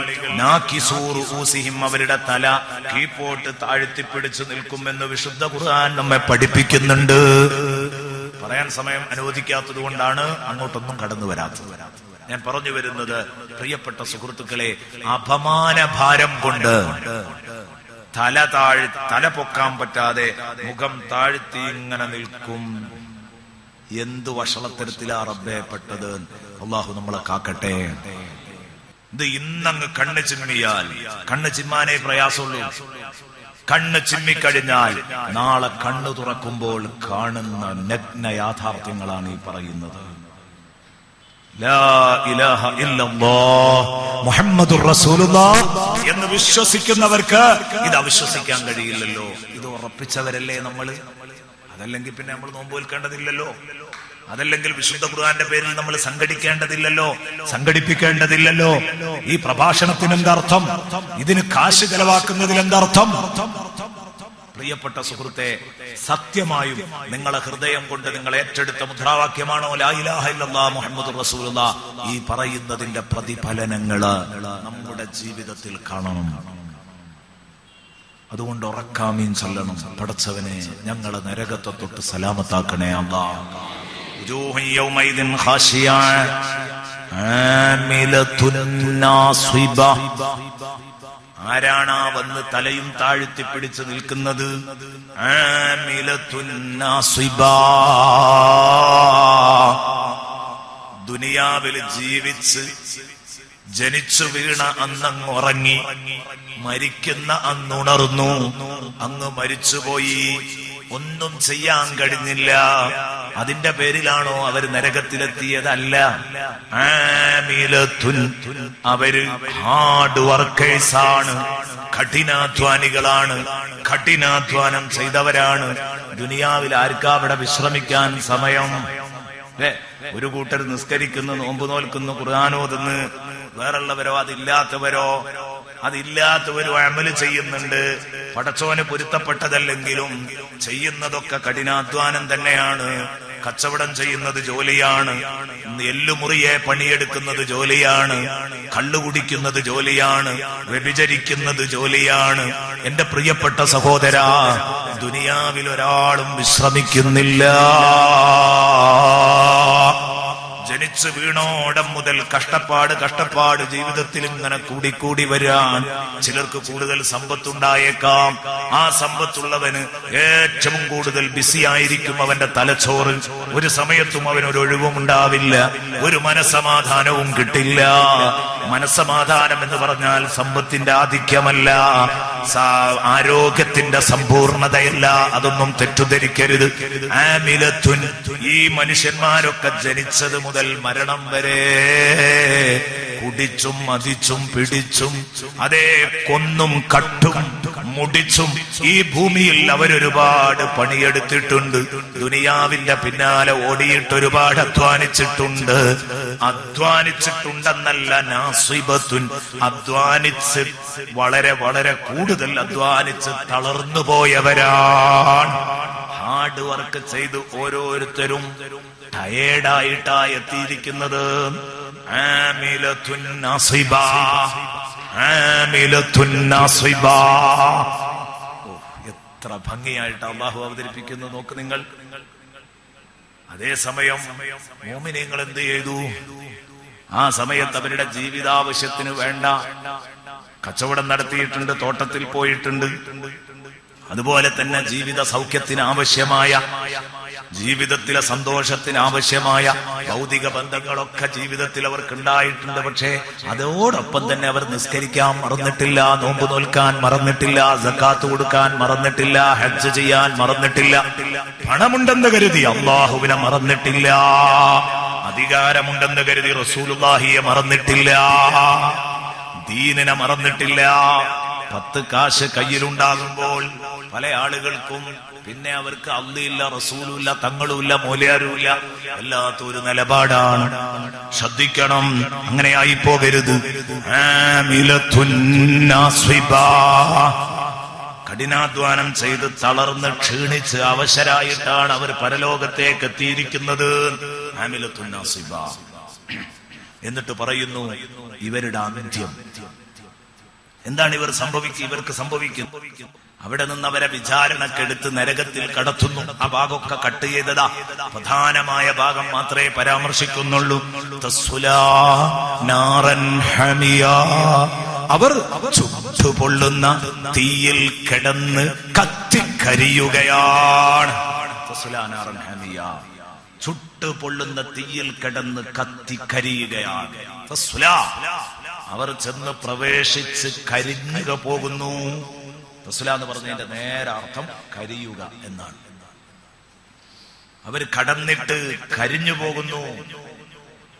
അവരുടെ തല കീഴ്പോട്ട് താഴ്ത്തിപ്പിടിച്ചു നിൽക്കുമെന്ന് വിശുദ്ധ ഖുർആൻ നമ്മെ പഠിപ്പിക്കുന്നുണ്ട്. പറയാൻ സമയം അനുവദിക്കാത്തത് കൊണ്ടാണ് അങ്ങോട്ടൊന്നും കടന്നു വരാത്തത്. ഞാൻ പറഞ്ഞു വരുന്നത്, പ്രിയപ്പെട്ട സുഹൃത്തുക്കളെ, അപമാനഭാരം കൊണ്ട് തല പൊക്കാൻ പറ്റാതെ മുഖം താഴ്ത്തി ഇങ്ങനെ നിൽക്കും. എന്തു വഷളത്തരത്തിലാ റബ്ബേ പെട്ടത്. അള്ളാഹു നമ്മളെ കാക്കട്ടെ. ഇത് ഇന്നങ്ങ് കണ്ണ് ചിമ്മിയാൽ, കണ്ണ് ചിമ്മാനേ പ്രയാസമുള്ളൂ. കണ്ണ് ചിമ്മിക്കഴിഞ്ഞാൽ നാളെ കണ്ണു തുറക്കുമ്പോൾ കാണുന്ന നഗ്ന യാഥാർത്ഥ്യങ്ങളാണ് ഈ പറയുന്നത്. ലാ ഇലാഹ ഇല്ലല്ലാഹ് മുഹമ്മദുർ റസൂലുള്ളാഹ് എന്ന് വിശ്വസിക്കുന്നവർക്ക് ഇത് അവിശ്വസിക്കാൻ കഴിയില്ലല്ലോ. ഇത് ഉറപ്പിച്ചവരല്ലേ നമ്മള്. അതല്ലെങ്കിൽ പിന്നെ നമ്മൾ നോമ്പ് വെൽക്കേണ്ടതില്ലല്ലോ. അതല്ലെങ്കിൽ വിശുദ്ധ ഖുർആന്റെ പേരിൽ നമ്മൾ സംഘടിക്കേണ്ടതില്ലല്ലോ, സംഘടിപ്പിക്കേണ്ടതില്ലല്ലോ. ഈ പ്രഭാഷണത്തിന് എന്തർത്ഥം? ഇതിന് കാശ് ചെലവാക്കുന്നതിൽ എന്തർത്ഥം? പ്രിയപ്പെട്ട സുഹൃത്തെ, സത്യമായും നിങ്ങളെ ഹൃദയം കൊണ്ട് നിങ്ങൾ ഏറ്റെടുത്ത മുദ്രാവാക്യമാണോ ലാ ഇലാഹ ഇല്ലല്ലാഹ് മുഹമ്മദുർ റസൂലുള്ളാഹ്? ഈ പറയുന്നതിന്റെ പ്രതിഫലനങ്ങള് നമ്മുടെ ജീവിതത്തിൽ കാണണം. അതുകൊണ്ട് ഉറക്കാമീൻ ചൊല്ലണം. പടച്ചവനെ, ഞങ്ങളെ നരകത്തെ തൊട്ട് സലാമത്താക്കണേ അല്ലാഹ്. വജൂഹു യൗമൈദിൻ ഖാശിയ ആമിലത്തുൻ നാസിബ. ആരാണ് വന്ന് തലയും താഴ്ത്തി പിടിച്ചു നിൽക്കുന്നത്? ആമിലത്തുൻ നാസിബ. ദുനിയാവിൽ ജീവിച്ച് ജനിച്ചു വീണ അന്നങ്ങ് ഉറങ്ങി, മരിക്കുന്ന അന്നുണർന്നു, അങ്ങ് മരിച്ചുപോയി, ഒന്നും ചെയ്യാൻ കഴിഞ്ഞില്ല. അതിന്റെ പേരിലാണോ അവർ നരകത്തിലെത്തിയതല്ല. ആമിലത്തുൻ, അവര് ഹാർഡ് വർക്കേഴ്സാണ്, കഠിനാധ്വാനികളാണ്, കഠിനാധ്വാനം ചെയ്തവരാണ്. ദുനിയാവിൽ ആർക്കാ അവിടെ വിശ്രമിക്കാൻ സമയം? ഒരു കൂട്ടർ നിസ്കരിക്കുന്നു, നോമ്പ് നോൽക്കുന്നു, ഖുർആനോതുന്നു. വേറുള്ളവരോ അതില്ലാത്തവരും അമല് ചെയ്യുന്നുണ്ട്. പടച്ചോന് പൊരുത്തപ്പെട്ടതല്ലെങ്കിലും ചെയ്യുന്നതൊക്കെ കഠിനാധ്വാനം തന്നെയാണ്. കച്ചവടം ചെയ്യുന്നത് ജോലിയാണ്, എല്ലുമുറിയെ പണിയെടുക്കുന്നത് ജോലിയാണ്, കള്ളുകുടിക്കുന്നത് ജോലിയാണ്, വ്യഭിചരിക്കുന്നത് ജോലിയാണ്. എന്റെ പ്രിയപ്പെട്ട സഹോദരാ, ദുനിയാവിൽ ഒരാളും വിശ്രമിക്കുന്നില്ല. ജനിച്ചു വീണോടം മുതൽ കഷ്ടപ്പാട് ജീവിതത്തിൽ ഇങ്ങനെ കൂടിക്കൂടി വരാൻ. ചിലർക്ക് കൂടുതൽ സമ്പത്തുണ്ടായേക്കാം. ആ സമ്പത്തുള്ളവന് ഏറ്റവും കൂടുതൽ ബിസി ആയിരിക്കും അവന്റെ തലച്ചോറ്. ഒരു സമയത്തും അവനൊരു ഒഴിവും ഉണ്ടാവില്ല, ഒരു മനസ്സമാധാനവും കിട്ടില്ല. മനസ്സമാധാനം എന്ന് പറഞ്ഞാൽ സമ്പത്തിന്റെ ആധിക്യമല്ല, ആരോഗ്യത്തിന്റെ സമ്പൂർണതയല്ല. അതൊന്നും തെറ്റിദ്ധരിക്കരുത്. ആമിലത്തുൻ, ഈ മനുഷ്യന്മാരൊക്കെ ജനിച്ചത് മുതൽ മരണം വരെ കുടിച്ചും മതിച്ചും പിടിച്ചും, അതേ കൊന്നും കട്ടും മുടിച്ചും ഈ ഭൂമിയിൽ അവരൊരുപാട് പണിയെടുത്തിട്ടുണ്ട്. ദുനിയാവിന്റെ പിന്നാലെ ഓടിയിട്ട് ഒരുപാട് അധ്വാനിച്ചിട്ടുണ്ടെന്നല്ല, നാസിബത്തുൻ, അധ്വാനിച്ച് വളരെ വളരെ കൂടുതൽ അധ്വാനിച്ച് തളർന്നു പോയവരാണ്. ഹാർഡ് വർക്ക് ചെയ്ത് ഓരോരുത്തരും ടയേർഡായിട്ടാ എത്തിയിരിക്കുന്നത്. ആമിലത്തുൻ നാസിബ, ആമിലത്തുൻ നാസിബ. എത്ര ഭംഗിയായിട്ട് അല്ലാഹു അവതരിപ്പിക്കുന്നു നോക്ക് നിങ്ങൾ. അതേസമയം മുഅ്മിനീങ്ങൾ എന്ത് ചെയ്തു? ആ സമയത്ത് അവരുടെ ജീവിതാവശ്യത്തിന് വേണ്ട കച്ചവടം നടത്തിയിട്ടുണ്ട്, തോട്ടത്തിൽ പോയിട്ടുണ്ട്. അതുപോലെ തന്നെ ജീവിത സൗഖ്യത്തിന് ആവശ്യമായ, ജീവിതത്തിലെ സന്തോഷത്തിന് ആവശ്യമായ ഭൗതിക ബന്ധങ്ങളൊക്കെ ജീവിതത്തിൽ അവർക്ക് ഉണ്ടായിട്ടുണ്ട്. പക്ഷേ അതോടൊപ്പം തന്നെ അവർ നിസ്കരിക്കാൻ മറന്നിട്ടില്ല, നോമ്പ് നോൽക്കാൻ മറന്നിട്ടില്ല, സക്കാത്ത് കൊടുക്കാൻ മറന്നിട്ടില്ല, ഹജ്ജ് ചെയ്യാൻ മറന്നിട്ടില്ല. പണമുണ്ടെന്ന് കരുതി അല്ലാഹുവിനെ മറന്നിട്ടില്ല, അധികാരമുണ്ടെന്ന് കരുതി റസൂലുള്ളാഹിയെ മറന്നിട്ടില്ല, ദീനിനെ മറന്നിട്ടില്ല. 10 കാശ് കയ്യിലുണ്ടാകുമ്പോൾ പല ആളുകൾക്കും പിന്നെ അവർക്ക് അള്ളയില്ല, റസൂലുമില്ല, തങ്ങളുമില്ല, മൗലിയാരുമില്ല, വല്ലാത്തൊരു നിലപാടാണ്. ശ്രദ്ധിക്കണം, അങ്ങനെയായി പോകരുത്. കഠിനാധ്വാനം ചെയ്ത് തളർന്ന് ക്ഷീണിച്ച് അവശരായിട്ടാണ് അവർ പരലോകത്തേക്ക് എത്തിയിരിക്കുന്നത്. ആമിലത്തുൻ നാസിബ. എന്നിട്ട് പറയുന്നു ഇവരുടെ അന്ത്യം എന്താണ്? ഇവർക്ക് സംഭവിക്കും. അവിടെ നിന്ന് അവരെ വിചാരണക്കെടുത്ത് നരകത്തിൽ കടത്തുന്നു. ആ ഭാഗമൊക്കെ കട്ട് ചെയ്തതാ, പ്രധാനമായ ഭാഗം മാത്രമേ പരാമർശിക്കുന്നുള്ളൂ. തസ്സുലാ നാറൻ ഹമിയാ. അവർ ചുട്ടുപൊള്ളുന്ന തീയിൽ കിടന്ന് കത്തിക്കരിയുകയാണ്. തസ്സുലാ നാറൻ ഹമിയാ, ചുട്ടുപൊള്ളുന്ന തീയിൽ കിടന്ന് കത്തിക്കരിയുകയാണ്. തസ്സുലാ, അവർ ചെന്ന് പ്രവേശിച്ച് കരിഞ്ഞുക പോകുന്നു. തസ്ല എന്ന് പറഞ്ഞതിന്റെ നേരെ അർത്ഥം കരിയുക എന്നാണ്. അവർ കടന്നിട്ട് കരിഞ്ഞു പോകുന്നു,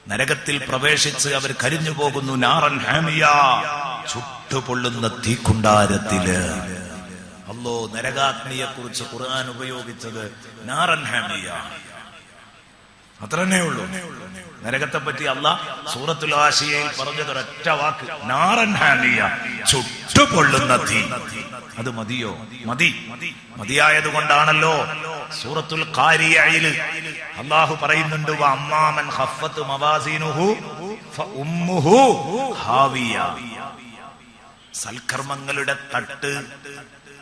നരകത്തിൽ പ്രവേശിച്ച് അവർ കരിഞ്ഞു പോകുന്നു. നാറൻ ഹാമിയ, ചുട്ടുപൊള്ളുന്ന തീക്കുണ്ടാരത്തില്. അല്ലോ, നരകാഗ്നിയെ കുറിച്ച് ഖുർആൻ ഉപയോഗിച്ചത് നാറൻ ഹാമിയ, അത്ര തന്നെ ഉള്ളൂ. നരകത്തെ പറ്റി അല്ലാഹ് സൂറത്തുൽ ആശിയയിൽ പറഞ്ഞതൊരൊറ്റ വാക്ക്, നാറൻ ഹാമിയ, ചുട്ടുപൊള്ളുന്ന തീ. അത് മതിയോ? മതിയായത് കൊണ്ടാണല്ലോ സൂറത്തുൽ ഖാരിയയിൽ അല്ലാഹു പറയുന്നുണ്ട്, വഅമ്മാമൻ ഖഫ്ഫത്ത് മവാസീനുഹു ഫഉമ്മുഹു ഹാവിയ. സൽക്കർമ്മങ്ങളുടെ തട്ട്,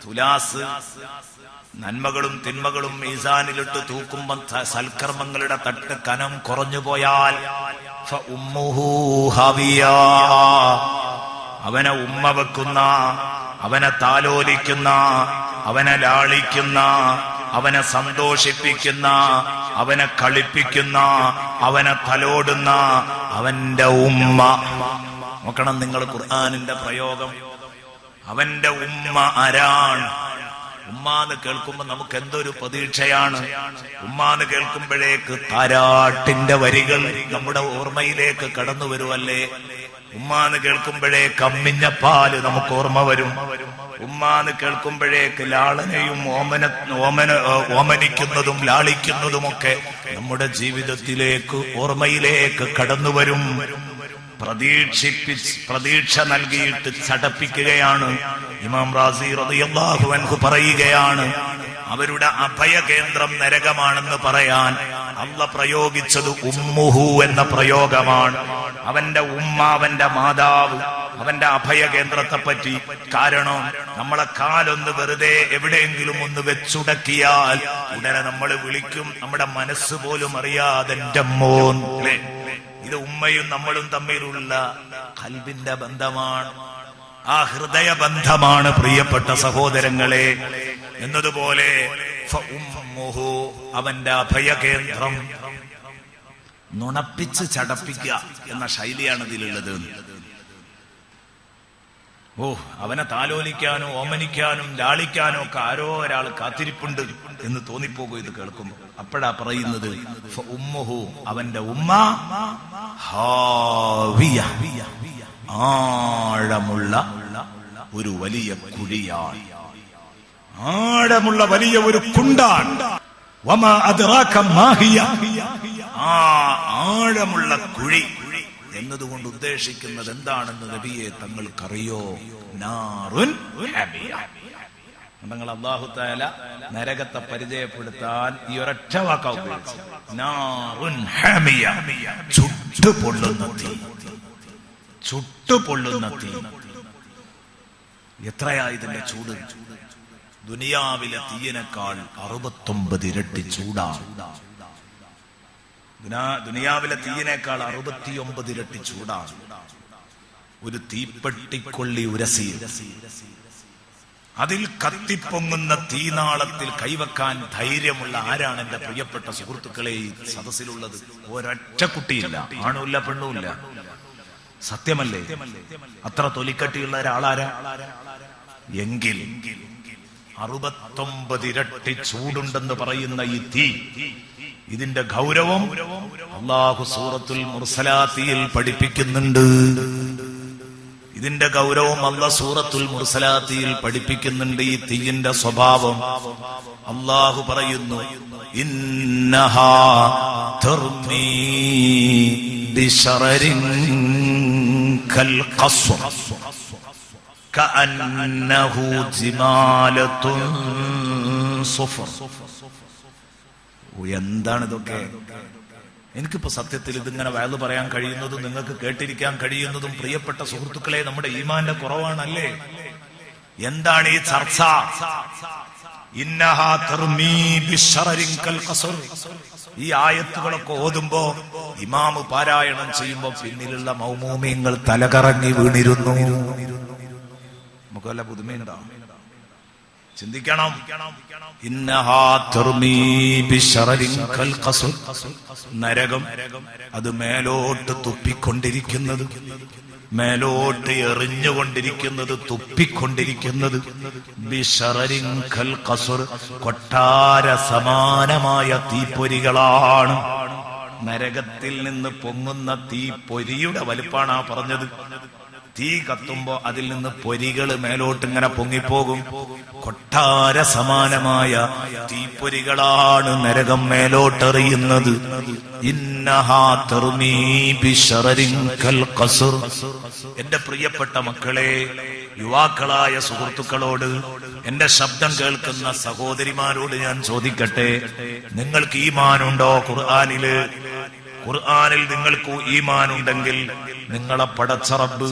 തുലാസ്, നന്മകളും തിന്മകളും മീസാനിലിട്ട് തൂക്കുമ്പം സൽക്കർമ്മങ്ങളുടെ തട്ട് കനം കുറഞ്ഞു പോയാൽ ഫഉമ്മുഹു ഹാവിയ, അവനെ ഉമ്മ വെക്കുന്ന, അവനെ താലോലിക്കുന്ന, അവനെ ലാളിക്കുന്ന, അവനെ സന്തോഷിപ്പിക്കുന്ന, അവനെ കളിപ്പിക്കുന്ന, അവനെ തലോടുന്ന അവന്റെ ഉമ്മ. നോക്കണം നിങ്ങൾ ഖുർആനിന്റെ പ്രയോഗം. അവന്റെ ഉമ്മ ആരാണ്? ഉമ്മാന്ന് കേൾക്കുമ്പോ നമുക്ക് എന്തൊരു പ്രതീക്ഷയാണ്. ഉമ്മാന്ന് കേൾക്കുമ്പോഴേക്ക് താരാട്ടിന്റെ വരികൾ നമ്മുടെ ഓർമ്മയിലേക്ക് കടന്നു വരുമല്ലേ. ഉമ്മാന്ന് കേൾക്കുമ്പോഴേക്ക് അമ്മിഞ്ഞ പാല് നമുക്ക് ഓർമ്മ വരും. ഉമ്മാന്ന് കേൾക്കുമ്പോഴേക്ക് ലാളനയും ഓമനിക്കുന്നതും ലാളിക്കുന്നതുമൊക്കെ നമ്മുടെ ജീവിതത്തിലേക്ക്, ഓർമ്മയിലേക്ക് കടന്നു വരും. പ്രതീക്ഷ നൽകിയിട്ട് ചടപ്പിക്കുകയാണ്. ഇമാം റാസി റളിയല്ലാഹു അൻഹു പറയുകയാണ്, അവരുടെ അഭയകേന്ദ്രം നരകമാണെന്ന് പറയാൻ അല്ലാഹ് പ്രയോഗിച്ചത് ഉമ്മുഹു എന്ന പ്രയോഗമാണ്. അവന്റെ ഉമ്മ, അവന്റെ മാതാവ്, അവന്റെ അഭയകേന്ദ്രത്തെ പറ്റി. കാരണം നമ്മളെ കാലൊന്ന് വെറുതെ എവിടെയെങ്കിലും ഒന്ന് വെച്ചുടക്കിയാൽ ഉടനെ നമ്മൾ വിളിക്കും, നമ്മുടെ മനസ്സ് പോലും അറിയാതെ എന്റെ മോൻ. അല്ലേ? ഇത് ഉമ്മയും നമ്മളും തമ്മിലുള്ള ഖൽബിന്റെ ബന്ധമാണ്, ആ ഹൃദയ ബന്ധമാണ് പ്രിയപ്പെട്ട സഹോദരങ്ങളെ. എന്നതുപോലെ ഫഉമ്മുഹു, അവന്റെ അഭയകേന്ദ്രം. നുണപ്പിച്ച് ചടപ്പിക്കുക എന്ന ശൈലിയാണ് ഇതിലുള്ളത്. അവനെ താലോലിക്കാനും ഓമനിക്കാനും ലാളിക്കാനും ഒക്കെ ആരോ ഒരാൾ കാത്തിരിപ്പുണ്ട് എന്ന് തോന്നിപ്പോകും ഇത് കേൾക്കുമ്പോ. അപ്പോഴാ പറയുന്നത് ഫഉമ്മുഹു, അവന്റെ ഉമ്മ ഹാവിയ, ആഴമുള്ള ഒരു വലിയ കുഴിയാണ്, ആഴമുള്ള വലിയ ഒരു കുണ്ടാണ്. വമാ അദ്റാക മാ ഹിയ, ആ ആഴമുള്ള കുഴി എന്നതുകൊണ്ട് ഉദ്ദേശിക്കുന്നത് എന്താണെന്ന് നബിയെ തങ്ങൾക്കറിയോ? നാറുൻ ഹമിയ. നിങ്ങൾ അല്ലാഹു തആല നരകത്തെ പരിചയപ്പെടുത്താൻ ഈ ഒരൊറ്റ വാക്കാ ഉപയോഗിച്ചത്, നാറുൻ ഹമിയ, ചുട്ടുപൊള്ളുന്ന തീ. ചുട്ടുപൊള്ളുന്ന തീ. എത്രയാ ഇതിന്റെ ചൂട്? ദുനിയാവിലെ തീയിനേക്കാൾ 69 ഇരട്ടി ചൂടാണ്. ദുനിയാവിലെ തീയിനേക്കാൾ 69 ഇരട്ടി ചൂടാണ്. ഒരു തീപ്പെട്ടിക്കൊള്ളി ഉരസി അതിൽ കത്തിപ്പൊങ്ങുന്ന തീനാളത്തിൽ കൈവക്കാൻ ധൈര്യമുള്ള ആരാണ് എന്റെ പ്രിയപ്പെട്ട സുഹൃത്തുക്കളെ ഈ സദസ്സിലുള്ളത്? ഒരൊറ്റ കുട്ടിയില്ല, ആണുമില്ല പെണ്ണുമില്ല. സത്യമല്ലേ? അത്ര തൊലിക്കട്ടിയുള്ള ഒരാളാരാ? എങ്കിൽ 69 ഇരട്ടി ചൂടുണ്ടെന്ന് പറയുന്ന ഈ തീ, ഇതിന്റെ ഗൗരവം അല്ലാഹു സൂറത്തുൽ മുർസലാത്തിൽ പഠിപ്പിക്കുന്നുണ്ട്. ഇതിന്റെ ഗൗരവം അല്ലാഹു സൂറത്തുൽ മുർസലാത്തിൽ പഠിപ്പിക്കുന്നുണ്ട്. ഈ തീയിന്റെ സ്വഭാവം അല്ലാഹു പറയുന്നു, ഇന്നഹാ തർമീ ബിശറരിൻ കൽ ഖസ്ർ കഅന്നഹു ജിമാലത്തുൻ സുഫർ. എന്താണ് ഇതൊക്കെ? എനിക്കിപ്പോ സത്യത്തിൽ ഇതിങ്ങനെ വയല് പറയാൻ കഴിയുന്നതും നിങ്ങൾക്ക് കേട്ടിരിക്കാൻ കഴിയുന്നതും പ്രിയപ്പെട്ട സുഹൃത്തുക്കളെ നമ്മുടെ ഈമാന്റെ കുറവാണല്ലേ? എന്താണ് ഈ ചർച്ച? ഇന്നഹാ തർമീ ബിശറരിൻ കൽ ഖസ്ർ. ഈ ആയത്തുകളൊക്കെ ഓതുമ്പോ, ഇമാമ് പാരായണം ചെയ്യുമ്പോ പിന്നിലുള്ള മൗമൂമിയങ്ങൾ തലകറങ്ങി വീണിരുന്നു. നമുക്ക് വല്ല പുതുമയുണ്ടാവും, ചിന്തിക്കണം. ഇന്നഹാ തർമീ ബിശറരിൻ കൽ ഖസ്ർ. നരകം അത് മേലോട്ട് തുപ്പിക്കൊണ്ടിരിക്കുന്നത്, മേലോട്ട് എറിഞ്ഞുകൊണ്ടിരിക്കുന്നത്, തുപ്പിക്കൊണ്ടിരിക്കുന്നത്. ബിശറരിൻ കൽ ഖസ്ർ, കൊട്ടാര സമാനമായ തീപ്പൊരികളാണ്. നരകത്തിൽ നിന്ന് പൊങ്ങുന്ന തീപ്പൊരിയുടെ വലുപ്പാണ് ആ പറഞ്ഞത്. തീ കത്തുമ്പോ അതിൽ നിന്ന് പൊരികള് മേലോട്ട് ഇങ്ങനെ പൊങ്ങിപ്പോകും. കൊട്ടാര സമാനമായ തീപ്പൊരികളാണ് നരകം മേലോട്ടെറിയുന്നത്. ഇന്നഹാ തർമീ ബിശറരിൻ കൽ ഖസ്ർ. എന്റെ പ്രിയപ്പെട്ട മക്കളെ, യുവാക്കളായ സുഹൃത്തുക്കളോട്, എന്റെ ശബ്ദം കേൾക്കുന്ന സഹോദരിമാരോട് ഞാൻ ചോദിക്കട്ടെ, നിങ്ങൾക്ക് ഈമാനുണ്ടോ? ഖുർആനിൽ നിങ്ങൾക്ക് ഈമാനുണ്ടെങ്കിൽ നിങ്ങളെ പടച്ച റബ്ബ്,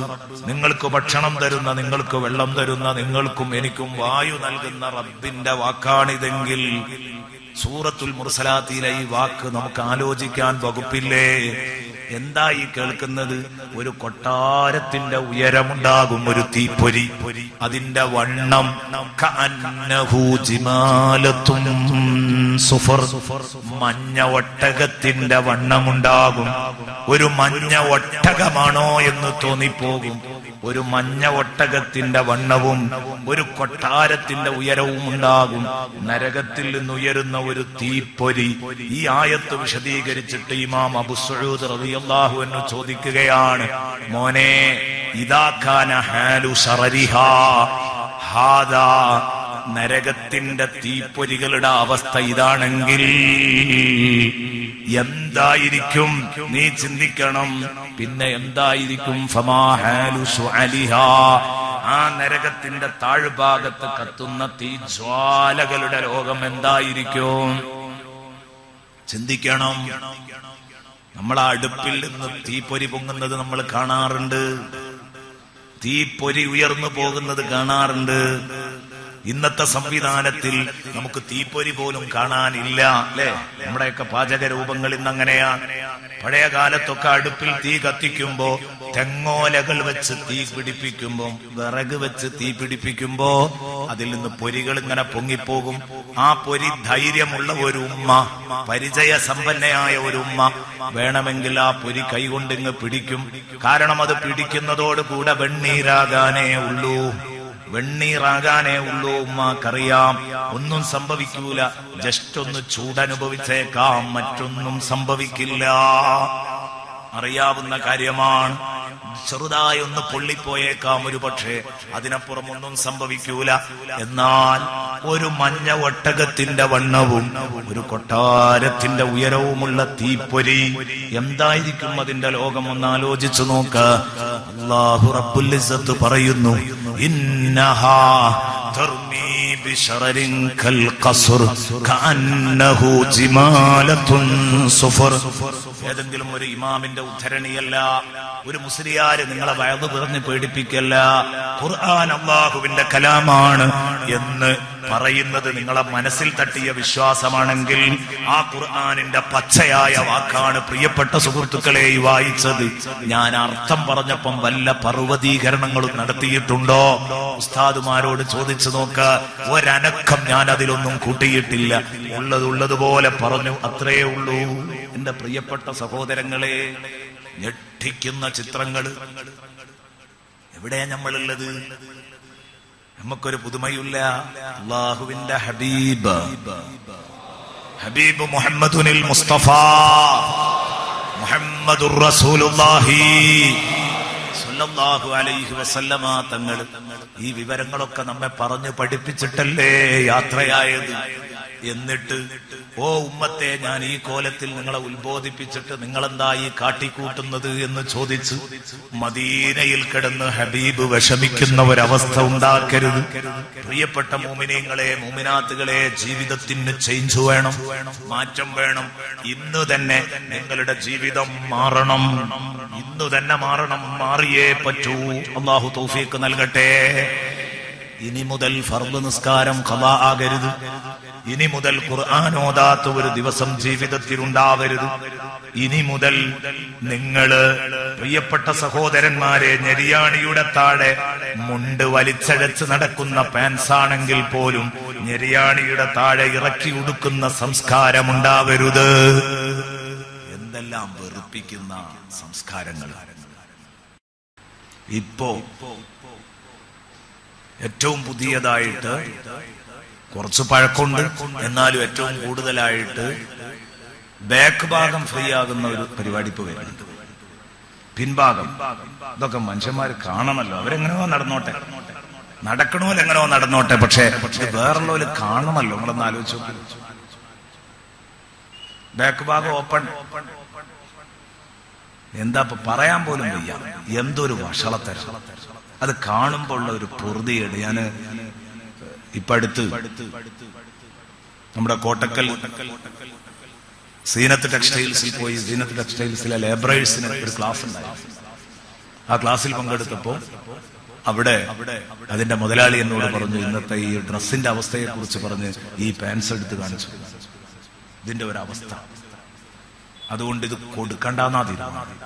നിങ്ങൾക്ക് ഭക്ഷണം തരുന്ന, നിങ്ങൾക്ക് വെള്ളം തരുന്ന, നിങ്ങൾക്കും എനിക്കും വായു നൽകുന്ന റബ്ബിന്റെ വാക്കാണിതെങ്കിൽ സൂറത്തുൽ മുർസലാത്തിലെ ഈ വാക്ക് നമുക്ക് ആലോചിക്കാൻ വകുപ്പില്ലേ? എന്താ ഈ കേൾക്കുന്നത്? ഒരു കൊട്ടാരത്തിന്റെ ഉയരമുണ്ടാകും ഒരു തീപ്പൊരി, അതിന്റെ വണ്ണം കഅന്നഹു ജിമാലത്തുൻ സുഫർ, മഞ്ഞ ഒട്ടകത്തിന്റെ വണ്ണമുണ്ടാകും. ഒരു മഞ്ഞ ഒട്ടകമാണോ എന്ന് തോന്നിപ്പോകും. ഒരു മഞ്ഞ ഒട്ടകത്തിന്റെ വണ്ണവും ഒരു കൊട്ടാരത്തിന്റെ ഉയരവും ഉണ്ടാകും. നരകത്തിൽ നിന്ന് ഉയരുന്ന ഒരു തീപ്പൊരി. ഈ ആയത്ത് വിശദീകരിച്ചിട്ട് ഇമാം അബൂ സഊദ് റളിയല്ലാഹു അൻഹു ചോദിക്കുകയാണ്, മോനെ, ഇദാ കാന ഹാലു ശറരിഹാ ഹാദാ, നരകത്തിന്റെ തീപ്പൊരികളുടെ അവസ്ഥ ഇതാണെങ്കിൽ എന്തായിരിക്കും? നീ ചിന്തിക്കണം. പിന്നെ എന്തായിരിക്കും? ഫമാ ഹാലു ശുഅലിഹാ, ആ നരകത്തിന്റെ താഴ്ഭാഗത്ത് കത്തുന്ന തീജ്വാലകളുടെ ലോകം എന്തായിരിക്കും? ചിന്തിക്കണം. നമ്മളെ അടുപ്പിൽ നിന്ന് തീപ്പൊരി പൊങ്ങുന്നത് നമ്മൾ കാണാറുണ്ട്, തീപ്പൊരി ഉയർന്നു പോകുന്നത് കാണാറുണ്ട്. ഇന്നത്തെ സംവിധാനത്തിൽ നമുക്ക് തീപ്പൊരി പോലും കാണാനില്ല, അല്ലെ? നമ്മുടെയൊക്കെ പാചക രൂപങ്ങൾ ഇന്ന് അങ്ങനെയാ. പഴയ കാലത്തൊക്കെ അടുപ്പിൽ തീ കത്തിക്കുമ്പോ, തെങ്ങോലകൾ വെച്ച് തീ പിടിപ്പിക്കുമ്പോ, വിറക് വെച്ച് തീ പിടിപ്പിക്കുമ്പോ അതിൽ നിന്ന് പൊരികൾ ഇങ്ങനെ പൊങ്ങിപ്പോകും. ആ പൊരി ധൈര്യമുള്ള ഒരു ഉമ്മ, പരിചയസമ്പന്നയായ ഒരു ഉമ്മ വേണമെങ്കിൽ ആ പൊരി കൈകൊണ്ട് ഇങ്ങ് പിടിക്കും. കാരണം അത് പിടിക്കുന്നതോടുകൂടെ വെണ്ണീരാകാനേ ഉള്ളൂ, വെണ്ണീറാകാനേ ഉള്ളൂ. ഉമ്മാക്കറിയാം ഒന്നും സംഭവിക്കൂല, ജസ്റ്റ് ഒന്ന് ചൂടനുഭവിച്ചേക്കാം, മറ്റൊന്നും സംഭവിക്കില്ല. അറിയാവുന്ന കാര്യമാണ്. ചെറുതായി ഒന്ന് പൊള്ളിപ്പോയേക്കാം ഒരു പക്ഷേ, അതിനപ്പുറം ഒന്നും സംഭവിക്കൂല. എന്നാൽ ഒരു മഞ്ഞ ഒട്ടകത്തിന്റെ വണ്ണവും ഒരു കൊട്ടാരത്തിന്റെ ഉയരവുമുള്ള തീപ്പൊരി, എന്തായിരിക്കും അതിന്റെ ലോകം? ഒന്ന് ആലോചിച്ചു നോക്ക. അല്ലാഹു റബ്ബുൽ ഇസ്സത്ത് പറയുന്നു, ഇന്നഹാ തർമീ ബിശറരിൻ കൽ ഖസ്ർ കഅന്നഹു ജിമാലത്തുൻ സുഫർ. ഏതെങ്കിലും ഒരു ഇമാമിന്റെ ഉദ്ധരണിയല്ല, ഒരു മുസ്ലിയാര് നിങ്ങളെ വയറ് പറഞ്ഞ് പേടിപ്പിക്കല്ല. ഖുർആൻ അല്ലാഹുവിന്റെ കലാമാണ് എന്ന് പറയുന്നത് നിങ്ങളെ മനസ്സിൽ തട്ടിയ വിശ്വാസമാണെങ്കിൽ ആ ഖുർആനിന്റെ പച്ചയായ വാക്കാണ് പ്രിയപ്പെട്ട സുഹൃത്തുക്കളെ ഈ വായിച്ചത്. ഞാൻ അർത്ഥം പറഞ്ഞപ്പം വല്ല പർവ്വതീകരണങ്ങളും നടത്തിയിട്ടുണ്ടോ? ഉസ്താദുമാരോട് ചോദിച്ചു നോക്ക. ഒരനക്കം ഞാൻ അതിലൊന്നും കൂട്ടിയിട്ടില്ല, ഉള്ളതുപോലെ പറഞ്ഞു, അത്രേ ഉള്ളൂ. എന്റെ പ്രിയപ്പെട്ട സഹോദരങ്ങളെ, ഞെട്ടിക്കുന്ന ചിത്രങ്ങൾ എവിടെയാ നമ്മളുള്ളത്? നമുക്കൊരു പുതുമയില്ല. അല്ലാഹുവിന്റെ ഹബീബ് മുഹമ്മദുനിൽ മുസ്തഫ മുഹമ്മദുർ റസൂലുള്ളാഹി സ്വല്ലല്ലാഹു അലൈഹി വസല്ലമ തങ്ങൾ ഈ വിവരങ്ങളൊക്കെ നമ്മെ പറഞ്ഞു പഠിപ്പിച്ചിട്ടല്ലേ യാത്രയായത്. എന്നിട്ട് ഓ ഉമ്മത്തെ, ഞാൻ ഈ കോലത്തിൽ നിങ്ങളെ ഉത്ബോധിപ്പിച്ചിട്ട് നിങ്ങളെന്താ ഈ കാട്ടിക്കൂട്ടുന്നത് എന്ന് ചോദിച്ചു മദീനയിൽ കിടന്ന് ഹബീബ് വിഷമിക്കുന്ന ഒരവസ്ഥ ഉണ്ടാക്കരുത്. പ്രിയപ്പെട്ട മുഅ്മിനീങ്ങളെ, മുഅ്മിനാത്തുകളെ, ജീവിതത്തിന് ചേഞ്ച് വേണം, മാറ്റം വേണം. ഇന്ന് തന്നെ നിങ്ങളുടെ ജീവിതം മാറണം, ഇന്ന് തന്നെ മാറണം, മാറിയേ പറ്റൂ. അല്ലാഹു തൗഫീഖ് നൽകട്ടെ. ഇനി മുതൽ ഫർദ് നിസ്കാരം ഖളാ ആകരുത്. ഇനി മുതൽ ഖുർആൻ ഓതാത്ത ഒരു ദിവസം ജീവിതത്തിൽ ഉണ്ടാവരുത്. ഇനി മുതൽ നിങ്ങള് പ്രിയപ്പെട്ട സഹോദരന്മാരെ, ഞെരിയാണിയുടെ താഴെ മുണ്ട് വലിച്ചഴച്ച് നടക്കുന്ന പാൻസാണെങ്കിൽ പോലും ഞെരിയാണിയുടെ താഴെ ഇറക്കി ഉടുക്കുന്ന സംസ്കാരം ഉണ്ടാവരുത്. എന്തെല്ലാം വെറുപ്പിക്കുന്ന സംസ്കാരങ്ങൾ. ഇപ്പോ ഏറ്റവും പുതിയതായിട്ട്, കുറച്ച് പഴക്കമുണ്ട് എന്നാലും ഏറ്റവും കൂടുതലായിട്ട് ബാക്ക് ഭാഗം ഫ്രീ ആകുന്ന ഒരു പരിപാടി ഇപ്പൊ വരുന്നുണ്ട്. പിൻഭാഗം. ഇതൊക്കെ മനുഷ്യന്മാർ കാണണമല്ലോ. അവരെങ്ങനെയോ നടന്നോട്ടെ, നടക്കണോലെങ്ങനെയോ നടന്നോട്ടെ, പക്ഷെ വേറുള്ളവര് കാണണമല്ലോ. നമ്മളൊന്ന് ആലോചിച്ച് നോക്കി. ബാക്ക് ഭാഗം ഓപ്പൺ. എന്താ പറയാൻ പോലും വയ്യ. എന്തൊരു വഷളത്തരം. അത് കാണുമ്പോൾ ഉള്ള ഒരു പൊറുതിയേട്. ഞാന് ഇപ്പൊ അടുത്ത് നമ്മുടെ കോട്ടക്കൽ സീനത്ത് ടെക്സ്റ്റൈൽസിൽ പോയി. സീനത്ത് ടെക്സ്റ്റൈൽസിലെ ലേബറേഴ്സിന് ഒരു ക്ലാസ് ഉണ്ടായിരുന്നു. ആ ക്ലാസ്സിൽ പങ്കെടുത്തപ്പോ അവിടെ അതിന്റെ മുതലാളി എന്നോട് പറഞ്ഞു, ഇന്നത്തെ ഈ ഡ്രസ്സിന്റെ അവസ്ഥയെ കുറിച്ച് പറഞ്ഞ് ഈ പാൻസ് എടുത്ത് കാണിച്ചു. ഇതിന്റെ ഒരവസ്ഥ, അതുകൊണ്ട് ഇത് കൊടുക്കണ്ടെന്നാ തീരുമാനം.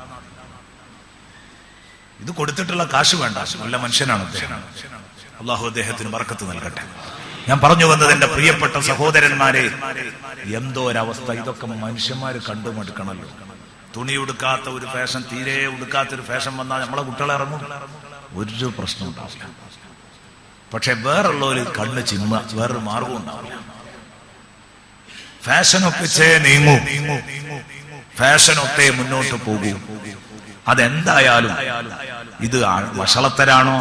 ഇത് കൊടുത്തിട്ടുള്ള കാശ് വേണ്ട. നല്ല മനുഷ്യനാണ് അദ്ദേഹം. അള്ളാഹു അദ്ദേഹത്തിന് ബർക്കത്ത് നൽകട്ടെ. ഞാൻ പറഞ്ഞു വന്നത്, എന്റെ പ്രിയപ്പെട്ട സഹോദരന്മാരെ, എന്തോ ഒരവസ്ഥ. ഇതൊക്കെ മനുഷ്യന്മാര് കണ്ടു മടുക്കണല്ലോ. തുണി ഉടുക്കാത്ത ഒരു ഫാഷൻ, തീരെ ഉടുക്കാത്തൊരു ഫാഷൻ വന്നാൽ നമ്മളെ കുട്ടികളെ ഇറങ്ങും, ഒരു പ്രശ്നം ഉണ്ടാവില്ല. പക്ഷെ വേറുള്ളവര് കണ്ണ് ചിമ്മ, വേറൊരു മാർഗം ഉണ്ടാവില്ല. ഫാഷൻ ഒപ്പിച്ചേ നീങ്ങൂ, ഫാഷൻ ഒത്തേ മുന്നോട്ട് പോകൂ. അതെന്തായാലും ഇത് വഷളത്തരാണോ,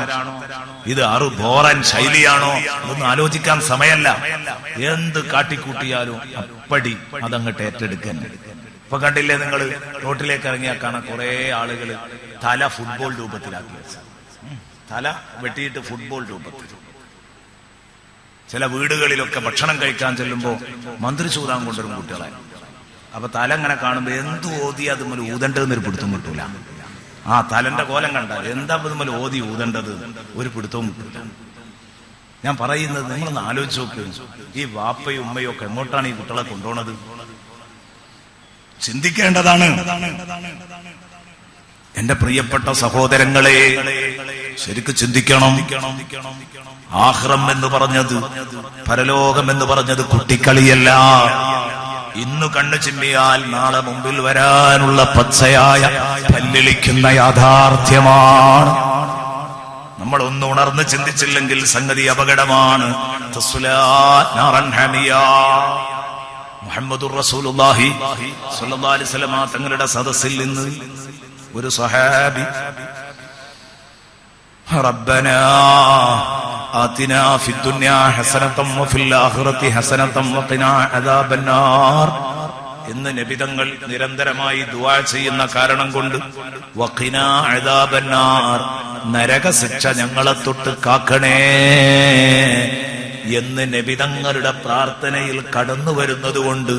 ഇത് ബോറൻ ശൈലിയാണോ, ഇതൊന്നും ആലോചിക്കാൻ സമയമല്ല. എന്ത് കാട്ടിക്കൂട്ടിയാലും അപ്പടി അതങ്ങോട്ട് ഏറ്റെടുക്കാൻ. ഇപ്പൊ കണ്ടില്ലേ നിങ്ങൾ, റോട്ടിലേക്ക് ഇറങ്ങിയാൽ കാണാൻ കുറെ ആളുകൾ തല ഫുട്ബോൾ രൂപത്തിലാക്കി വെച്ച, തല വെട്ടിയിട്ട് ഫുട്ബോൾ രൂപത്തിൽ. ചില വീടുകളിലൊക്കെ ഭക്ഷണം കഴിക്കാൻ ചെല്ലുമ്പോ മന്ത്രി ചൂതാൻ കൊണ്ടുവരും കുട്ടികളെ. അപ്പൊ തല ഇങ്ങനെ കാണുമ്പോ എന്ത് ഓതി അത് മുതൽ ഊതേണ്ടതെന്നൊരു പിടുത്തം കിട്ടൂല. ആ തലന്റെ കോലം കണ്ടാൽ എന്താ മുതൽ ഓതി ഊതേണ്ടത്, ഒരു പിടുത്തവും കിട്ടൂല. ഞാൻ പറയുന്നത്, നിങ്ങളൊന്ന് ആലോചിച്ച് നോക്ക്. ഈ വാപ്പയും ഉമ്മയും ഒക്കെ എങ്ങോട്ടാണ് ഈ കുട്ടികളെ കൊണ്ടുപോണത്? ചിന്തിക്കേണ്ടതാണ്. എന്റെ പ്രിയപ്പെട്ട സഹോദരങ്ങളെ, ശരിക്ക് ചിന്തിക്കണം. ആഖിറം എന്ന് പറഞ്ഞത്, പരലോകം എന്ന് പറഞ്ഞത് കുട്ടിക്കളിയല്ല. ഇന്ന് കണ്ണു ചിമ്മിയാൽ നാളെ മുമ്പിൽ വരാനുള്ള പച്ചയായ പല്ലിളിക്കുന്ന യാഥാർത്ഥ്യമാണ്. നമ്മൾ ഒന്ന് ഉണർന്ന് ചിന്തിച്ചില്ലെങ്കിൽ സംഗതി അപകടമാണ്. മുഹമ്മദുർ റസൂലുള്ളാഹി സ്വല്ലല്ലാഹു അലൈഹി വസല്ലം തങ്ങളുടെ സദസ്സിൽ നിന്ന് ഒരു സഹാബി, റബ്ബനാ ആതിനാ ഫിദ്ദുനിയാ ഹസനതൻ വഫിൽ ആഖിറതി ഹസനതൻ വഖിനാ അദാബന്നാർ എന്ന് നബിതങ്ങൾ നിരന്തരമായി ദുആ ചെയ്യുന്ന കാരണം കൊണ്ട് വഖിനാ അദാബന്നാർ, നരകശിക്ഷ ഞങ്ങളെ തൊട്ട് കാക്കണേ എന്ന് നബിതങ്ങളുടെ പ്രാർത്ഥനയിൽ കടന്നു വരുന്നത് കൊണ്ട്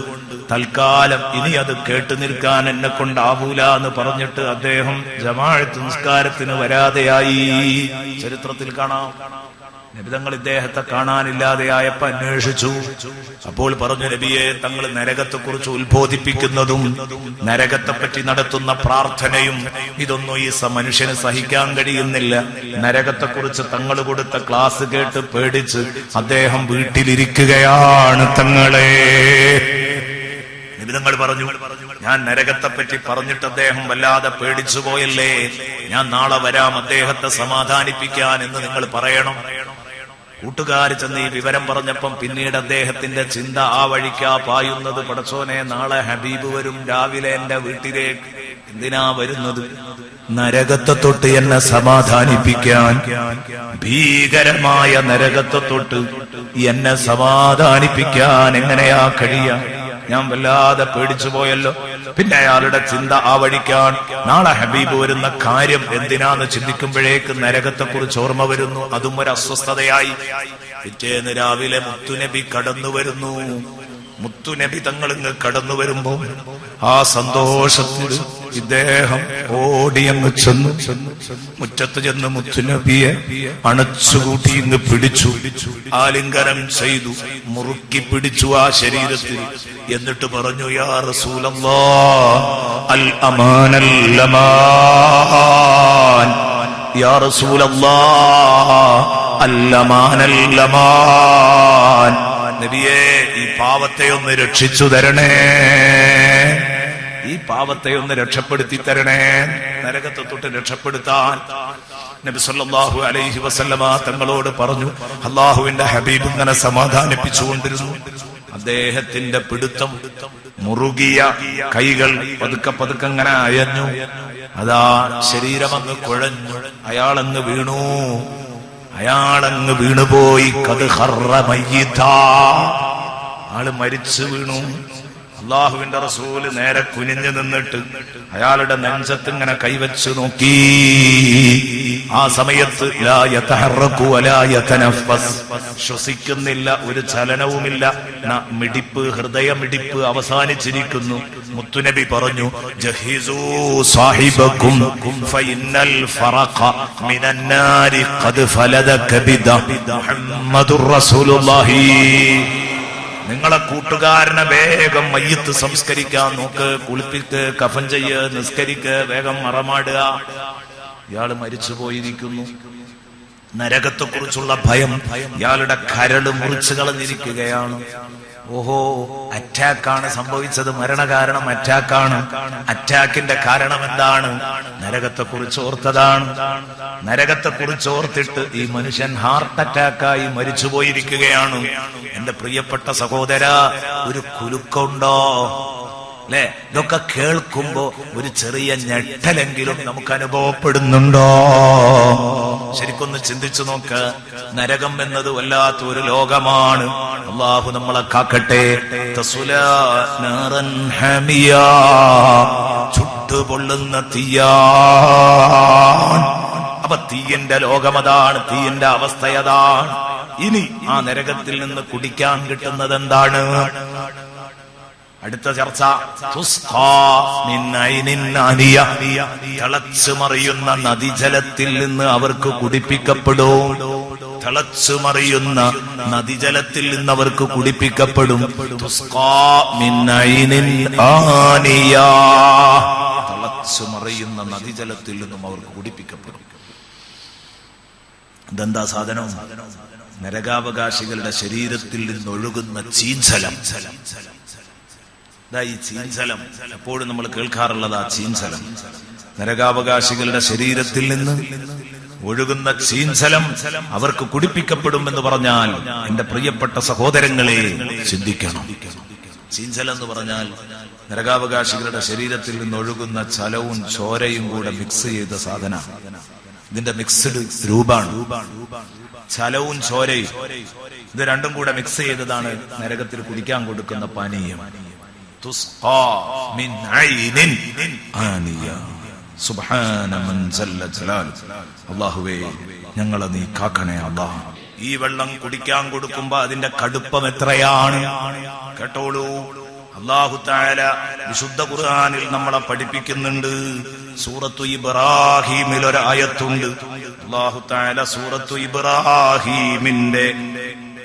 തൽക്കാലം ഇനി അത് കേട്ടു നിൽക്കാൻ എന്നെ കൊണ്ടാവൂല എന്ന് പറഞ്ഞിട്ട് അദ്ദേഹം ജമാഅത്ത് നിസ്കാരത്തിന് വരാതെയായി. ചരിത്രത്തിൽ കാണാം. നബിതങ്ങൾ ഇദ്ദേഹത്തെ കാണാനില്ലാതെയായപ്പോ അന്വേഷിച്ചു. അപ്പോൾ പറഞ്ഞു, നബിയെ, തങ്ങൾ നരകത്തെ കുറിച്ച് ഉത്ബോധിപ്പിക്കുന്നതും നരകത്തെ പറ്റി നടത്തുന്ന പ്രാർത്ഥനയും ഇതൊന്നും ഈ മനുഷ്യന് സഹിക്കാൻ കഴിയുന്നില്ല. നരകത്തെ കുറിച്ച് തങ്ങൾ കൊടുത്ത ക്ലാസ് കേട്ട് പേടിച്ച് അദ്ദേഹം വീട്ടിലിരിക്കുകയാണ്. തങ്ങളെ നബിതങ്ങൾ പറഞ്ഞു, ഞാൻ നരകത്തെ പറ്റി പറഞ്ഞിട്ട് അദ്ദേഹം വല്ലാതെ പേടിച്ചു പോയല്ലേ, ഞാൻ നാളെ വരാം അദ്ദേഹത്തെ സമാധാനിപ്പിക്കാൻ എന്ന് നിങ്ങൾ പറയണം. കൂട്ടുകാർ ചെന്ന് ഈ വിവരം പറഞ്ഞപ്പം പിന്നീട് അദ്ദേഹത്തിന്റെ ചിന്ത ആ വഴിക്കാ പായുന്നത്. പടച്ചോനെ, നാളെ ഹബീബ് വരും രാവിലെ എന്റെ വീട്ടിലേക്ക്. എന്തിനാ വരുന്നത്? നരകത്തെ തൊട്ട് എന്നെ സമാധാനിപ്പിക്കാൻ. ഭീകരമായ നരകത്തെ തൊട്ട് എന്നെ സമാധാനിപ്പിക്കാൻ എങ്ങനെയാ കഴിയാ? ഞാൻ വല്ലാതെ പേടിച്ചു പോയല്ലോ. പിന്നെ അയാളുടെ ചിന്ത ആ വഴിക്കാൻ. നാളെ ഹബീബ് വരുന്ന കാര്യം എന്തിനാന്ന് ചിന്തിക്കുമ്പോഴേക്ക് നരകത്തെ കുറിച്ച് ഓർമ്മ വരുന്നു. അതും ഒരു അസ്വസ്ഥതയായി. പിറ്റേന്ന് രാവിലെ മുത്തുനബി കടന്നു വരുന്നു. മുത്തുനബി തങ്ങൾ ഇങ്ങ് കടന്നു വരുമ്പോ ആ സന്തോഷത്തിൽ ഇദ്ദേഹം ഓടിയങ്ങ് ചെന്നു. മുറ്റത്ത് ചെന്ന് മുത്തുനബിയെ അണച്ചുകൂട്ടി ഇങ്ങ് പിടിച്ചു, ആലിംഗനം ചെയ്തു, മുറുക്കി പിടിച്ചു ആ ശരീരത്തിൽ. എന്നിട്ട് പറഞ്ഞു, യാ റസൂലല്ലാഹ്, അൽ അമാനൽ അമാൻ, യാ റസൂലല്ലാഹ്, അൽ അമാനൽ അമാൻ. നബിയെ, ഈ പാവത്തെ ഒന്ന് രക്ഷിച്ചു തരണേ, ഈ പാവത്തെ ഒന്ന് രക്ഷപ്പെടുത്തി തരണേ. നരകത്തെ തൊട്ട് രക്ഷപ്പെടുത്താൻ നബി സല്ലല്ലാഹു അലൈഹി വസല്ലമ തങ്ങളോട് പറഞ്ഞു. അള്ളാഹുവിന്റെ ഹബീബ് ഇങ്ങനെ സമാധാനിപ്പിച്ചുകൊണ്ടിരുന്നു. അദ്ദേഹത്തിന്റെ പിടുത്തം മുറുകിയ കൈകൾ പതുക്കെ പതുക്കെ അങ്ങനെ അയഞ്ഞു. അതാ ശരീരമങ്ങ് കുഴഞ്ഞു. അയാളങ്ങ് വീണുപോയി. ഖദ് ഖറ മയ്യിതാ, ആള് മരിച്ചു വീണു. അല്ലാഹുവിന്റെ റസൂല് നേരെ കുനിഞ്ഞു നിന്നിട്ട് അയാളുടെ നെഞ്ചത്ത് ഇങ്ങനെ കൈവച്ചു നോക്കി. ആ സമയത്ത് ലാ യതഹറകു വലാ യതനഫസ്, ശ്വസിക്കുന്നില്ല, ഒരു ചലനവുമില്ല. മിടിപ്പ്, ഹൃദയമിടിപ്പ് അവസാനിച്ചിരിക്കുന്നു. മുത്തുനബി പറഞ്ഞു, ജഹിസൂ സാഹിബകും ഫഇന്നൽ ഫറഖ മിനൻ നാരി ഖദ് ഫലദ കബിദ മുഹമ്മദുർ റസൂലുള്ളാഹി. നിങ്ങളെ കൂട്ടുകാരനെ വേഗം മയ്യത്ത് സംസ്കരിക്കാൻ നോക്ക്, കുളിപ്പിക്ക്, കഫൻ ചെയ്യ്, നിസ്കരിക്ക്, വേഗം മറമാടുക. ഇയാള് മരിച്ചു പോയിരിക്കുന്നു. നരകത്തെക്കുറിച്ചുള്ള ഭയം ഇയാളുടെ കരട് മുറിച്ചു കളഞ്ഞിരിക്കുകയാണ്. ഓഹോ, അറ്റാക്കാണ് സംഭവിച്ചത്. മരണകാരണം അറ്റാക്കാണ്. അറ്റാക്കിന്റെ കാരണം എന്താണ്? നരകത്തെക്കുറിച്ച് ഓർത്തതാണ്. നരകത്തെക്കുറിച്ച് ഓർത്തിട്ട് ഈ മനുഷ്യൻ ഹാർട്ട് അറ്റാക്കായി മരിച്ചു പോയിരിക്കുകയാണ്. എന്റെ പ്രിയപ്പെട്ട സഹോദര, ഒരു കുലുക്കമുണ്ടോ? അല്ലെ? ഇതൊക്കെ കേൾക്കുമ്പോ ഒരു ചെറിയ ഞെട്ടലെങ്കിലും നമുക്ക് അനുഭവപ്പെടുന്നുണ്ടോ? ശരിക്കൊന്ന് ചിന്തിച്ചു നോക്ക്. നരകം എന്നത് വല്ലാത്തൊരു ലോകമാണ്. അല്ലാഹു നമ്മളെ കാക്കട്ടെ. തസ്ലാ നാറൻ ഹമിയാ, ചുട്ടുപൊള്ളുന്ന തീയാണ്. അപ്പൊ തീയന്റെ ലോകമതാണ്, തീയന്റെ അവസ്ഥയതാണ്. ഇനി ആ നരകത്തിൽ നിന്ന് കുടിക്കാൻ കിട്ടുന്നത് എന്താണ്? അടുത്ത ചർച്ച, തിളച്ചു മറിയുന്ന നദീജലത്തിൽ നിന്ന് അവർക്ക് കുടിപ്പിക്കപ്പെടും. തിളച്ചു മറിയുന്ന നദീജലത്തിൽ നിന്ന് അവർക്ക് കുടിപ്പിക്കപ്പെടും. തിളച്ചു മറിയുന്ന നദീജലത്തിൽ നിന്നും അവർക്ക് കുടിപ്പിക്കപ്പെടും. ഇതെന്താ സാധനം? നരകാവകാശികളുടെ ശരീരത്തിൽ നിന്നൊഴുകുന്ന ചീഞ്ചലം. ഈ ചീഞ്ചലം എപ്പോഴും നമ്മൾ കേൾക്കാറുള്ളതാ. ചീഞ്ചലം, നരകാവകാശികളുടെ ശരീരത്തിൽ നിന്ന് ഒഴുകുന്ന ചീഞ്ചലം അവർക്ക് കുടിപ്പിക്കപ്പെടുമെന്ന് പറഞ്ഞാൽ എന്റെ പ്രിയപ്പെട്ട സഹോദരങ്ങളെ ചിന്തിക്കണം. ചീഞ്ചലം എന്ന് പറഞ്ഞാൽ നരകാവകാശികളുടെ ശരീരത്തിൽ നിന്ന് ഒഴുകുന്ന ചലവും ചോരയും കൂടെ മിക്സ് ചെയ്ത സാധന. ഇതിന്റെ മിക്സ്ഡ് രൂപാണ്. ചലവും ചോരയും ഇത് രണ്ടും കൂടെ മിക്സ് ചെയ്തതാണ് നരകത്തിൽ കുടിക്കാൻ കൊടുക്കുന്ന പാനീയം. അല്ലാഹുവേ, ഞങ്ങളെ നീ കാക്കണേ അല്ലാഹ്. ഈ വെള്ളം കുടിക്കാൻ കൊടുക്കുമ്പോ അതിന്റെ കടുപ്പം എത്രയാണ് കേട്ടോളൂ. അല്ലാഹു തആല വിശുദ്ധ ഖുർആനിൽ നമ്മളെ പഠിപ്പിക്കുന്നുണ്ട്. സൂറത്തു ഇബ്രാഹീമിൽ ഒരു ആയത്തുണ്ട്. അല്ലാഹു തആല സൂറത്തു ഇബ്രാഹീമിന്റെ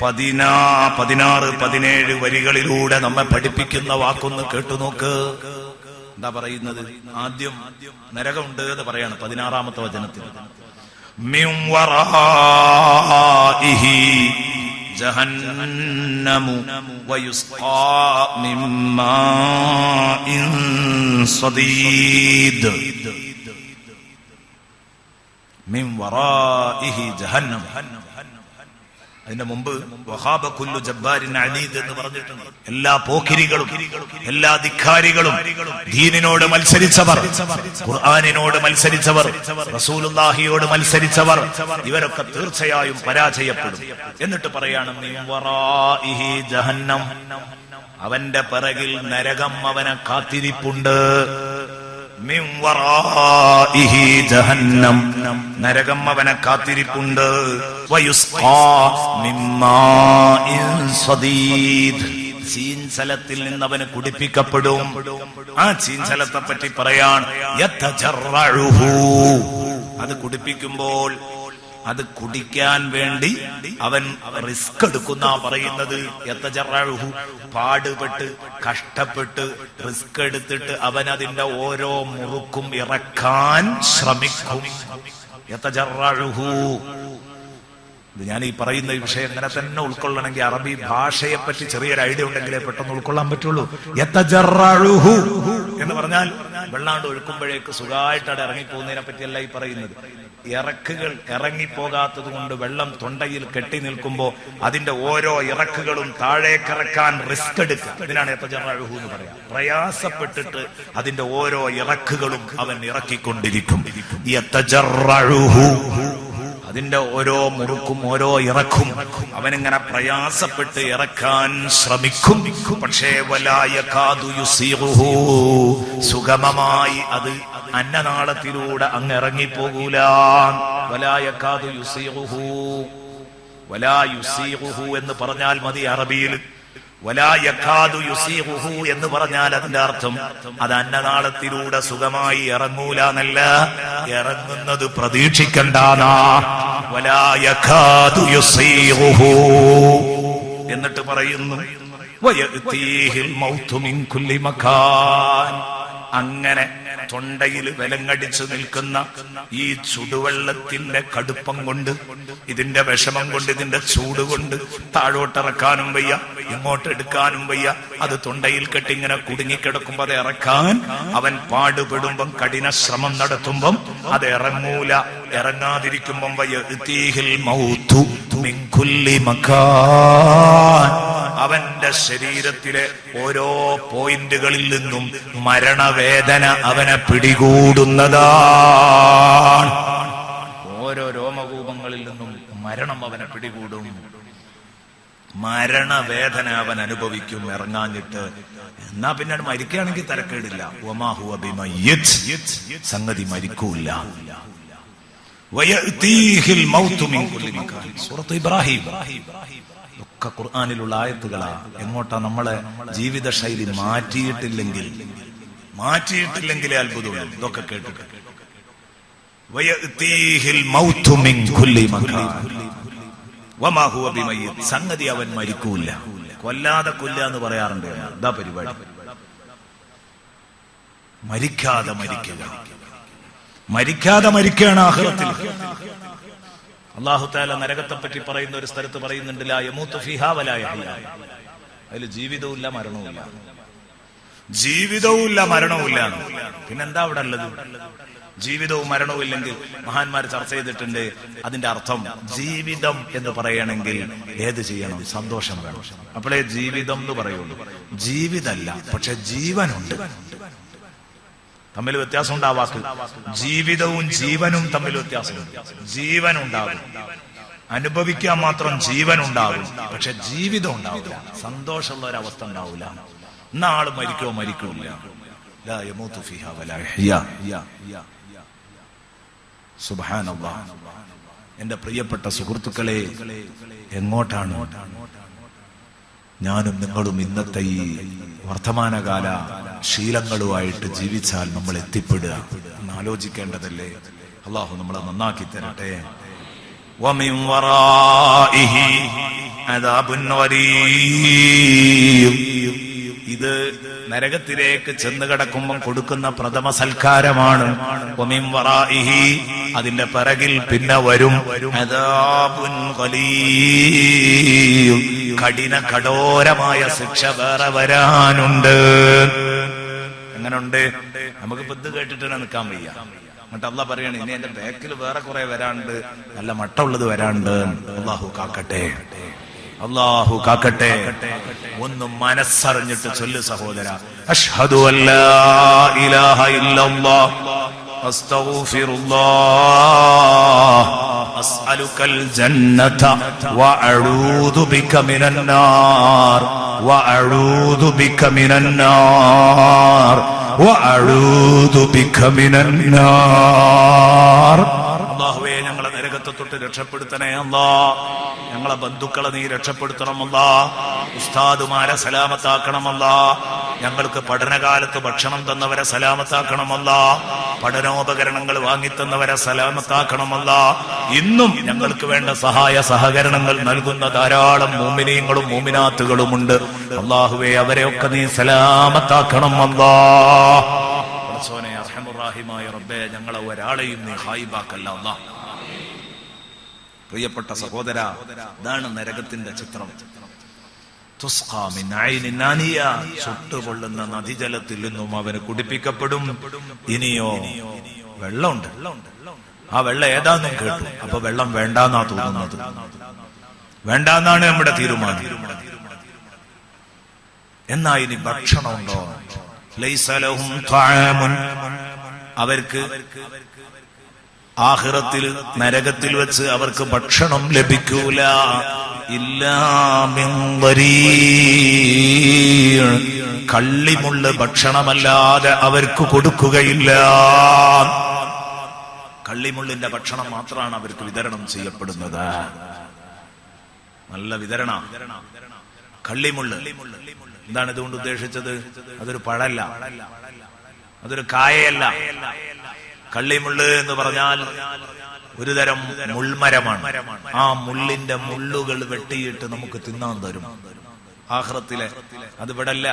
16-17 വരികളിലൂടെ നമ്മെ പഠിപ്പിക്കുന്ന വാക്കൊന്ന് കേട്ടുനോക്ക്. എന്താ പറയുന്നത്? ആദ്യം നരകമുണ്ട് എന്ന് പറയാണ് 16-ാമത്തെ വചനത്തിൽ. മിൻ വറാഇഹി ജഹന്നമു വയുസ്ഖാ മിൻ മാഇൻ സദീദ്. മിൻ വറാഇഹി ജഹന്നം. അതിന്റെ മുമ്പ് വഹാബ കുല്ലു ജബ്ബാരിൻ അനീദ് എന്ന് പറഞ്ഞിട്ടുണ്ട്. എല്ലാ പോക്കിരികളും, എല്ലാ ധിക്കാരികളും, ദീനിനോട് മത്സരിച്ചവർ, ഖുർആനിനോട് മത്സരിച്ചവർ, റസൂലുള്ളാഹിയോട് മത്സരിച്ചവർ, ഇവരൊക്കെ തീർച്ചയായും പരാജയപ്പെടും. എന്നിട്ട് പറയാണ് മിൻ വറാഇഹി ജഹന്നം, അവന്റെ പിറകിൽ നരകം അവനെ കാത്തിരിപ്പുണ്ട്. മിൻ വറാഇഹി ജഹന്നം, നരകം അവനെ കാത്തിരിപ്പുണ്ട്. വയുസ്ഖാ മിൻ മാഇൻ സദീദ്, ചീഞ്ചലത്തിൽ നിന്ന് അവന് കുടിപ്പിക്കപ്പെടും. ആ ചീഞ്ചലത്തെ പറ്റി പറയാൻ യതജറഉഹു, അത് കുടിപ്പിക്കുമ്പോൾ അത് കുടിക്കാൻ വേണ്ടി അവൻ റിസ്ക് എടുക്കുന്ന പറയുന്നത്. യതജറഉഹു, പാടുപെട്ട് കഷ്ടപ്പെട്ട് റിസ്ക് എടുത്തിട്ട് അവൻ അതിന്റെ ഓരോ മുറുക്കും ഇറക്കാൻ ശ്രമിക്കും. യതജറഉഹു. ഞാൻ ഈ പറയുന്ന ഈ വിഷയം എങ്ങനെ തന്നെ ഉൾക്കൊള്ളണമെങ്കിൽ അറബി ഭാഷയെ പറ്റി ചെറിയൊരു ഐഡിയ ഉണ്ടെങ്കിലേ പെട്ടെന്ന് ഉൾക്കൊള്ളാൻ പറ്റുള്ളൂ. യതജറഉഹു എന്ന് പറഞ്ഞാൽ വെള്ളാണ്ട് ഒഴുക്കുമ്പോഴേക്ക് സുഖമായിട്ട് അവിടെ ഇറങ്ങിപ്പോകുന്നതിനെ പറ്റിയല്ല ഈ പറയുന്നത്. ഇറക്കുകൾ ഇറങ്ങിപ്പോകാത്തത് കൊണ്ട് വെള്ളം തൊണ്ടയിൽ കെട്ടി നിൽക്കുമ്പോൾ അതിന്റെ ഓരോ ഇറക്കുകളും താഴേക്കിറക്കാൻ റിസ്ക് എടുക്കുക. ഇതിനാണ് യതജറഉഹു എന്ന് പറയാം. പ്രയാസപ്പെട്ടിട്ട് അതിന്റെ ഓരോ ഇറക്കുകളും അവൻ ഇറക്കിക്കൊണ്ടിരിക്കും. യതജറഉഹു, അതിന്റെ ഓരോ മുറുക്കും ഓരോ ഇറക്കും അവനിങ്ങനെ പ്രയാസപ്പെട്ട് ഇറക്കാൻ ശ്രമിക്കും. പക്ഷേ വലാ യകാദു യുസീറുഹു, സുഗമമായി അത് അന്നനാളത്തിലൂടെ അങ്ങ് ഇറങ്ങിപ്പോകൂല. വലാ യകാദു യുസീറുഹു, വലാ യുസീറുഹു എന്ന് പറഞ്ഞാൽ മതി അറബിയിൽ. വലാ യകാദു യുസീറുഹു എന്ന് പറഞ്ഞാൽ അതിന്റെ അർത്ഥം അത് അന്നനാളത്തിലൂടെ സുഖമായി ഇറങ്ങൂല എന്നല്ല, ഇറങ്ങുന്നത് പ്രതീക്ഷിക്കണ്ടാന്നാ. വലാ യകാദു യുസീറുഹു എന്നിട്ട് പറയുന്നു വയഅതീഹിൽ മൗതു മിൻ കുല്ലി മകാൻ. അങ്ങനെ തൊണ്ടയിൽ വിലങ്ങടിച്ചു നിൽക്കുന്ന ഈ ചുടുവെള്ളത്തിന്റെ കടുപ്പം കൊണ്ട്, ഇതിന്റെ വിഷമം കൊണ്ട്, ഇതിന്റെ ചൂട് കൊണ്ട് താഴോട്ടിറക്കാനും വയ്യ, ഇങ്ങോട്ട് എടുക്കാനും വയ്യ. അത് തൊണ്ടയിൽ കെട്ടിങ്ങനെ കുടുങ്ങിക്കിടക്കുമ്പോ അത് ഇറക്കാൻ അവൻ പാടുപെടുമ്പം, കഠിന ശ്രമം നടത്തുമ്പം അത് ഇറങ്ങൂല. ഇറങ്ങാതിരിക്കുമ്പം വയഅതീഹിൽ മൗതു മിൻ കുല്ലി മകാൻ, അവന്റെ ശരീരത്തിലെ ഓരോ പോയിന്റുകളിൽ നിന്നും മരണവേദന അവനെ പിടികൂടുന്നതാണ്. ഓരോ രോമകൂപങ്ങളിൽ നിന്നും മരണം അവനെ പിടികൂടും. മരണവേദന അവൻ അനുഭവിക്കും ഇറങ്ങാഞ്ഞിട്ട്. എന്നാ പിന്നെ മരിക്കുകയാണെങ്കിൽ തരക്കേടില്ല. വമാ ഹുവ ബിമയ്യിത്, സംഗതി മരിക്കൂല. വയഅതീഹിൽ മൗതു മിൻ കുല്ലി മകാൻ. സൂറത്ത് ഇബ്രാഹിം ഒക്കെ ഖുർആനിലുള്ള ആയത്തുകളാ. എങ്ങോട്ടാ നമ്മളെ ജീവിത ശൈലി മാറ്റിയിട്ടില്ലെങ്കിലേ അത്ഭുതമുള്ളൂ. ഇതൊക്കെ കേട്ടിട്ട് വയഅതീഹിൽ മൗതു മിൻ കുല്ലി മകാൻ വമാ ഹുവ ബിമയ്യിത്, സംഗതി അവൻ മരിക്കൂല. കൊല്ലാതെ കൊല്ല എന്ന് പറയാറുണ്ട്. എന്താ പരിപാടി? മരിക്കാതെ മരിക്കുകയാണ് ആഖിറത്തിൽ. അല്ലാഹു തആല നരകത്തെ പറ്റി പറയുന്ന ഒരു സ്ഥലത്ത് പറയുന്നുണ്ട്, ലാ യമൂതു ഫീഹാ വലാ യഹ്യാ. അതിൽ ജീവിതവുമില്ല മരണവുമില്ല. പിന്നെന്താ അവിടെ ഉള്ളത്? ജീവിതവും മരണവും ഇല്ലെങ്കിൽ മഹാന്മാർ ചർച്ച ചെയ്തിട്ടുണ്ട്. അതിന്റെ അർത്ഥം ജീവിതം എന്ന് പറയണമെങ്കിൽ ഏത് ചെയ്യണം? സന്തോഷം വേണം. അപ്പോഴേ ജീവിതം എന്ന് പറയുള്ളൂ. ജീവിതമല്ല, പക്ഷെ ജീവനുണ്ട്. തമ്മിൽ വ്യത്യാസമുണ്ട് ആ വാക്ക്. ജീവിതവും ജീവനും തമ്മിൽ വ്യത്യാസമുണ്ട്. ജീവനുണ്ടാകും, അനുഭവിക്കാൻ മാത്രം ജീവനുണ്ടാകും, പക്ഷെ ജീവിതം ഉണ്ടാവില്ല, സന്തോഷമുള്ള ഒരവസ്ഥ ഉണ്ടാവില്ല. ഇന്ന ആള് മരിക്കൂല. ലാ യമൂതു ഫീഹാ വലാ യഹ്യാ. സുബ്ഹാനല്ലാഹ്. എന്റെ പ്രിയപ്പെട്ട സുഹൃത്തുക്കളെ, എങ്ങോട്ടാണ് ഞാനും നിങ്ങളും ഇന്നത്തെ ഈ വർത്തമാനകാല ശീലങ്ങളുമായിട്ട് ജീവിച്ചാൽ നമ്മൾ എത്തിപ്പെടുക എന്ന് ആലോചിക്കേണ്ടതല്ലേ? അല്ലാഹു നമ്മളെ നന്നാക്കി തരട്ടെ. വമിൻ വറാഇഹി അദാബുൻ ഗലീം. ഇത് നരകത്തിലേക്ക് ചെന്ന് കിടക്കുമ്പോൾ കൊടുക്കുന്ന പ്രഥമ സൽക്കാരമാണ്. വമിൻ വറാഇഹി, അതിന്റെ പിറകിൽ പിന്നെ വരും അദാബുൻ ഗലീം, കഠോരമായ ശിക്ഷ വേറെ വരാനുണ്ട്. എങ്ങനുണ്ട്? നമുക്കിപ്പോ ഇത് കേട്ടിട്ട് നിൽക്കാൻ വയ്യ. എന്നിട്ട് അള്ളാഹ് പറയാണ്, ഇനി എന്റെ ബാക്കിൽ വേറെ കുറെ വരാണ്ട്, നല്ല മട്ടുള്ളത് വരാണ്ട്. അള്ളാഹു കാക്കട്ടെ. ഒന്ന് മനസ്സറിഞ്ഞിട്ട് ചൊല്ലു സഹോദര, അഷ്ഹദു അല്ലാ ഇലാഹ ഇല്ലല്ലാഹ് അസ്തഗ്ഫിറുല്ലാഹ് അസ്അലുകൽ ജന്നത വഅഊദു ബിക മിനൻ നാർ വഅഊദു ബിക മിനൻ നാർ വഅഊദു ബിക മിനൻ നാർ. അല്ലാഹുവേ, ഞങ്ങളെ നരകത്തെ തൊട്ട് രക്ഷപ്പെടുത്തണേ അല്ലാ. ഞങ്ങളെ ബന്ധുക്കളെ നീ രക്ഷപ്പെടുത്തണമല്ലാ. ഉസ്താദുമാരെ സലാമത്താക്കണമല്ലാ. ഞങ്ങൾക്ക് പഠനകാലത്ത് ഭക്ഷണം തന്നവരെ സലാമത്താക്കണമല്ലാ. പഠനോപകരണങ്ങൾ വാങ്ങിത്തന്നവരെ സലാമത്താക്കണമല്ലാ. ഇന്നും ഞങ്ങൾക്ക് വേണ്ട സഹായ സഹകരണങ്ങൾ നൽകുന്ന ധാരാളം മുഅ്മിനീങ്ങളും മുഅ്മിനാത്തുകളുമുണ്ട്. അല്ലാഹുവേ, അവരെയൊക്കെ നീ സലാമത്താക്കണമല്ലാ. പടച്ചോനെ, അർഹമുർ റഹീമായ റബ്ബേ, ഞങ്ങളെ ഒരാളെയും നീ ഹായിബാക്കല്ല അല്ലാ. പ്രിയപ്പെട്ട സഹോദര, ഇതാണ് നരകത്തിന്റെ ചിത്രം. തുസ്ഖാ മിൻ ഐനിൻ ആനിയ, ചുട്ടുപൊള്ളുന്ന നദിജലത്തിൽ നിന്നും അവന് കുടിപ്പിക്കപ്പെടും. ഇനിയോ വെള്ളമുണ്ട്. ആ വെള്ളം ഏതാന്നും കേട്ടു. അപ്പൊ വെള്ളം വേണ്ടാന്നാ തോന്നുന്നത്, വേണ്ടാന്നാണ് നമ്മുടെ തീരുമാനം. എന്നാ ഇനി ഭക്ഷണമുണ്ടോ? ലൈസ ലഹും ത്വആമുൻ, അവർക്ക് ആഖിറത്തിൽ നരകത്തിൽ വെച്ച് അവർക്ക് ഭക്ഷണം ലഭിക്കൂല. ഇല്ലാ മിൻ ദരീഅ്, കള്ളിമുള്ള ഭക്ഷണമല്ലാതെ അവർക്ക് കൊടുക്കുകയില്ല. കള്ളിമുള്ളിന്റെ ഭക്ഷണം മാത്രമാണ് അവർക്ക് വിതരണം ചെയ്യപ്പെടുന്നത്. നല്ല വിതരണ. കള്ളിമുള്ള് എന്താണ് ഇതുകൊണ്ട് ഉദ്ദേശിച്ചത്? അതൊരു പഴല്ല, അതൊരു കായയല്ല. കള്ളിമുള്ള് എന്ന് പറഞ്ഞാൽ ഒരു തരം മുൾമരമാണ്. ആ മുള്ളിന്റെ മുള്ളുകൾ വെട്ടിയിട്ട് നമുക്ക് തിന്നാൻ തരും ആഖിറത്തിലെ. അത് ഇവിടല്ല.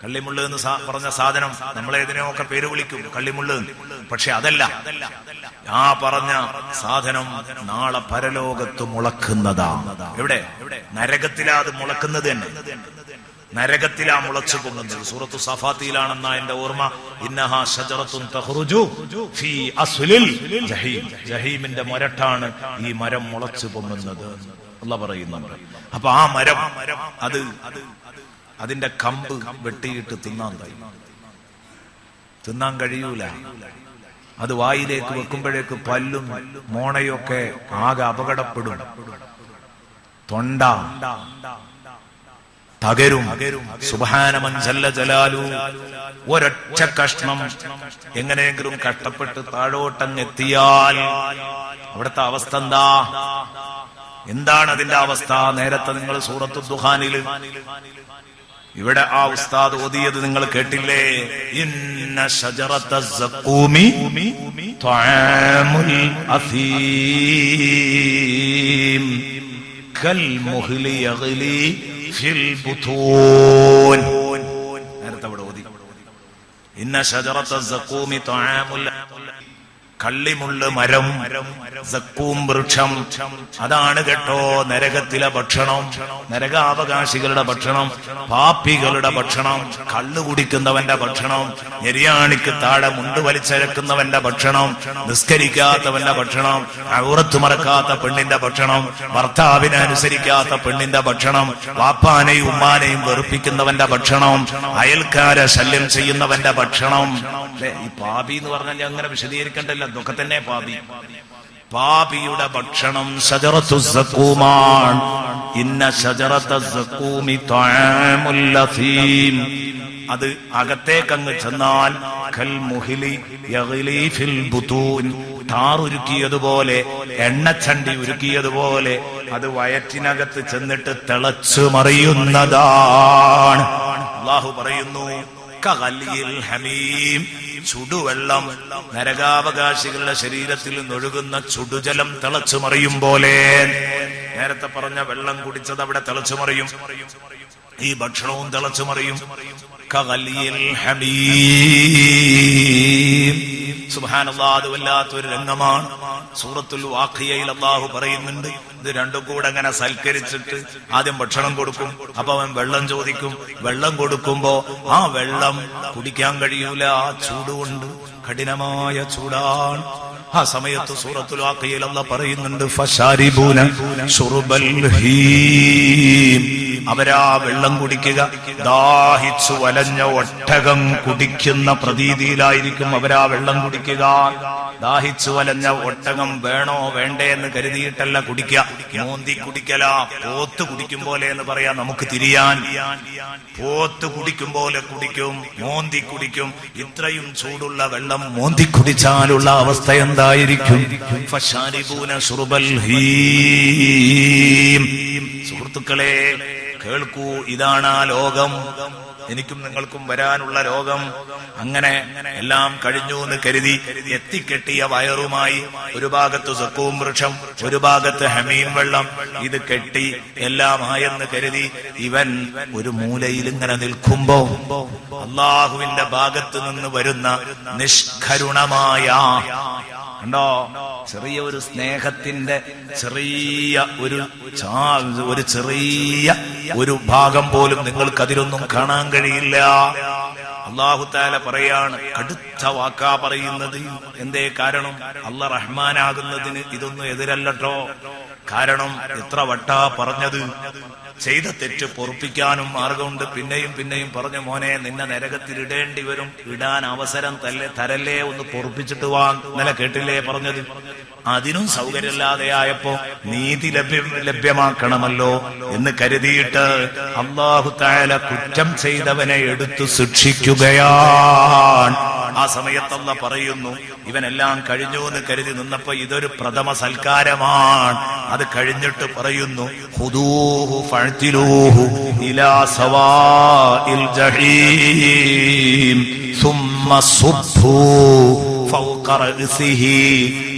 കള്ളിമുള്ള് എന്ന് പറഞ്ഞ സാധനം നമ്മളേതിനെയൊക്കെ പേര് വിളിക്കും കള്ളിമുള്ള്, പക്ഷെ അതല്ല. ആ പറഞ്ഞ സാധനം നാളെ പരലോകത്ത് മുളക്കുന്നതാ. എവിടെ? നരകത്തിലാ അത് മുളക്കുന്നത് തന്നെ. നരകത്തിലാ മുളച്ചു പൊങ്ങുന്നത്. സൂറത്തു സഫാത്തിലാണെന്ന എന്റെ ഓർമ്മ. ഇന്നഹാ ശജറത്തുൻ തഖ്റുജു ഫീ അസ്ലിൽ ജഹീം, ജഹീമിന്റെ മരട്ടാണ് ഈ മരം മുളച്ചു പൊങ്ങുന്നത് അല്ലാഹ് പറയുന്നുണ്ട്. അപ്പൊ ആ മരം അത് അതിന്റെ കമ്പ് വെട്ടിയിട്ട് തിന്നാൻ കഴിയൂല. അത് വായിലേക്ക് വെക്കുമ്പോഴേക്ക് പല്ലും മോണയൊക്കെ ആകെ അപകടപ്പെടും. തൊണ്ട തകരും. സുബ്ഹാന മൻ ജല്ല ജലാലു. ഒരൊറ്റ കഷ്ണം എങ്ങനെയെങ്കിലും കഷ്ടപ്പെട്ട് താഴോട്ടങ്ങെത്തിയാൽ അവിടുത്തെ അവസ്ഥ എന്താ? എന്താണ് അതിന്റെ അവസ്ഥ? നേരത്തെ നിങ്ങൾ സൂറത്തു ദുഖാനിൽ ഇവിടെ ആ ഉസ്താദ് ഓതിയത് നിങ്ങൾ കേട്ടില്ലേ? ഇന്ന ശജറത സഖൂമി ത്വആമുൽ അസീം കൽ മുഹ്ലി യഗ്ലി ഫിൽ ബുതൂൻ. നേരത്തെ ഇവിടെ ഓതി. ഇന്ന ശജറത സഖൂമി ത്വആമുൽ, കള്ളിമുള്ള് മരം, സക്കൂം വൃക്ഷം, അതാണ് കേട്ടോ നരകത്തിലെ ഭക്ഷണം, നരകാവകാശികളുടെ ഭക്ഷണം, പാപ്പികളുടെ ഭക്ഷണം, കള്ളു കുടിക്കുന്നവന്റെ ഭക്ഷണം, ഞെരിയാണിക്ക് താഴെ മുണ്ട് വലിച്ചരക്കുന്നവന്റെ ഭക്ഷണം, നിസ്കരിക്കാത്തവന്റെ ഭക്ഷണം, ഔറത്ത് മറക്കാത്ത പെണ്ണിന്റെ ഭക്ഷണം, ഭർത്താവിനെ അനുസരിക്കാത്ത പെണ്ണിന്റെ ഭക്ഷണം, വാപ്പാനെയും ഉമ്മാനെയും വെറുപ്പിക്കുന്നവന്റെ ഭക്ഷണം, അയൽക്കാരെ ശല്യം ചെയ്യുന്നവന്റെ ഭക്ഷണം. ഈ പാപി എന്ന് പറഞ്ഞാൽ അങ്ങനെ വിശദീകരിക്കണ്ടല്ലോ, അതൊക്കെ തന്നെ പാപി. പാപിയുടെ ഭക്ഷണം ശജറത്തു സഖൂമാണ്. ഇന്ന ശജറത സഖൂമി ത്വആമുൽ അസീം. അത് അകത്തേക്കങ്ങ് ചെന്നാൽ കൽ മുഹ്ലി യഗ്ലി ഫിൽ ബുതൂൻ, താറുരുക്കിയതുപോലെ, എണ്ണച്ചണ്ടി ഉരുക്കിയതുപോലെ അത് വയറ്റിനകത്ത് ചെന്നിട്ട് തിളച്ചു മറിയുന്നതാണ്. അല്ലാഹു പറയുന്നു കഗലിയിൽ ഹമീം, ചുടുവെള്ളം, നരകാവകാശികളുടെ ശരീരത്തിൽ നിന്നൊഴുകുന്ന ചുടുജലം തിളച്ചു മറിയും പോലെ. നേരത്തെ പറഞ്ഞ വെള്ളം കുടിച്ചത് അവിടെ തിളച്ചു മറിയും, ഈ ഭക്ഷണവും തിളച്ചു മറിയും. കഗലിയിൽ ഹമീം. സുബ്ഹാനല്ലാഹ്, അത് വല്ലാത്തൊരു രംഗമാണ്. സൂറത്തുൽ വാഖിയയിൽ അല്ലാഹു പറയുന്നുണ്ട്, ഇത് രണ്ടും കൂടെ അങ്ങനെ സൽക്കരിച്ചിട്ട് ആദ്യം ഭക്ഷണം കൊടുക്കും, അപ്പൊ അവൻ വെള്ളം ചോദിക്കും. വെള്ളം കൊടുക്കുമ്പോ ആ വെള്ളം കുടിക്കാൻ കഴിയൂല, ആ ചൂടുകൊണ്ട്, കഠിനമായ ചൂടാണ്. ആ സമയത്ത് സൂറത്തുൽ വാഖിയയിൽ അല്ലാഹു പറയുന്നുണ്ട്, ഫശാരിബൂന ശുർബൽ ഹീം, അവരാ വെള്ളം കുടിക്കുക ദാഹിച്ചു വലഞ്ഞ ഒട്ടകം കുടിക്കുന്ന പ്രതീതിയിലായിരിക്കും അവരാ വെള്ളം കുടിക്കുക. ദാഹിച്ചു വലഞ്ഞ ഒട്ടകം വേണോ വേണ്ടേ എന്ന് കരുതിയിട്ടല്ല കുടിക്കുക, മോന്തി കുടിക്കല. പോത്ത് കുടിക്കും പോലെ എന്ന് പറയാ നമുക്ക് തിരിയാൻ. പോത്ത് കുടിക്കും പോലെ കുടിക്കും, മോന്തി കുടിക്കും. ഇത്രയും ചൂടുള്ള വെള്ളം മോന്തി കുടിച്ചാലുള്ള അവസ്ഥ എന്തായിരിക്കും? ഫശാരിബൂന ശുർബൽ ഹീം. സുഹൃത്തുക്കളെ കേൾക്കൂ, ഇതാണ് ആ ലോകം, എനിക്കും നിങ്ങൾക്കും വരാനുള്ള ലോകം. അങ്ങനെ എല്ലാം കഴിഞ്ഞു എന്ന് കരുതി എത്തിക്കെട്ടിയ വയറുമായി ഒരു ഭാഗത്ത് സഖൂം വൃക്ഷം, ഒരു ഭാഗത്ത് ഹമീം വെള്ളം, ഇത് കെട്ടി എല്ലാമായെന്ന് കരുതി ഇവൻ ഒരു മൂലയിൽ ഇങ്ങനെ നിൽക്കുമ്പോ അള്ളാഹുവിന്റെ ഭാഗത്ത് നിന്ന് വരുന്ന നിഷ്കരുണമായ കണ്ടോ, ചെറിയ ഒരു സ്നേഹത്തിന്റെ ചെറിയ ഒരു ചെറിയ ഒരു ഭാഗം പോലും നിങ്ങൾക്ക് അതിലൊന്നും കാണാൻ കഴിയില്ല. അല്ലാഹു തആല പറയാണ്, കടുത്ത വാക്കാ പറയുന്നത്. എന്തേ കാരണം? അല്ലാഹ് റഹ്മാനാകുന്നതിന് ഇതൊന്നും എതിരല്ലട്ടോ. കാരണം എത്ര വട്ടാ പറഞ്ഞത്, ചെയ്ത തെറ്റ് പൊറുപ്പിക്കാനും മാർഗമുണ്ട്. പിന്നെയും പിന്നെയും പറഞ്ഞു, മോനെ നിന്നെ നരകത്തിൽ ഇടേണ്ടി വരും, ഇടാൻ അവസരം തരല്ലേ, ഒന്ന് പൊറുപ്പിച്ചിട്ട് വാ. ഇന്നലെ കേട്ടില്ലേ പറഞ്ഞത്? അതിനും സൗകര്യമില്ലാതെയായപ്പോ നീതി ലഭ്യമാക്കണമല്ലോ എന്ന് കരുതിയിട്ട് അല്ലാഹു തആല കുറ്റം ചെയ്തവനെ എടുത്തു ശിക്ഷിക്കുകയാണ്. ആ സമയത്ത് അല്ലാഹ് പറയുന്നു, ഇവനെല്ലാം കഴിഞ്ഞു എന്ന് കരുതി നിന്നപ്പോ ഇതൊരു പ്രഥമ സൽക്കാരമാണ്. അത് കഴിഞ്ഞിട്ട് പറയുന്നു, ഖുദൂഹു ഫഅ്തിലൂഹു ഇലാ സവാഇൽ ജഹീം സുമ്മ സുബ്ബൂ ഫൗഖ റഅസിഹി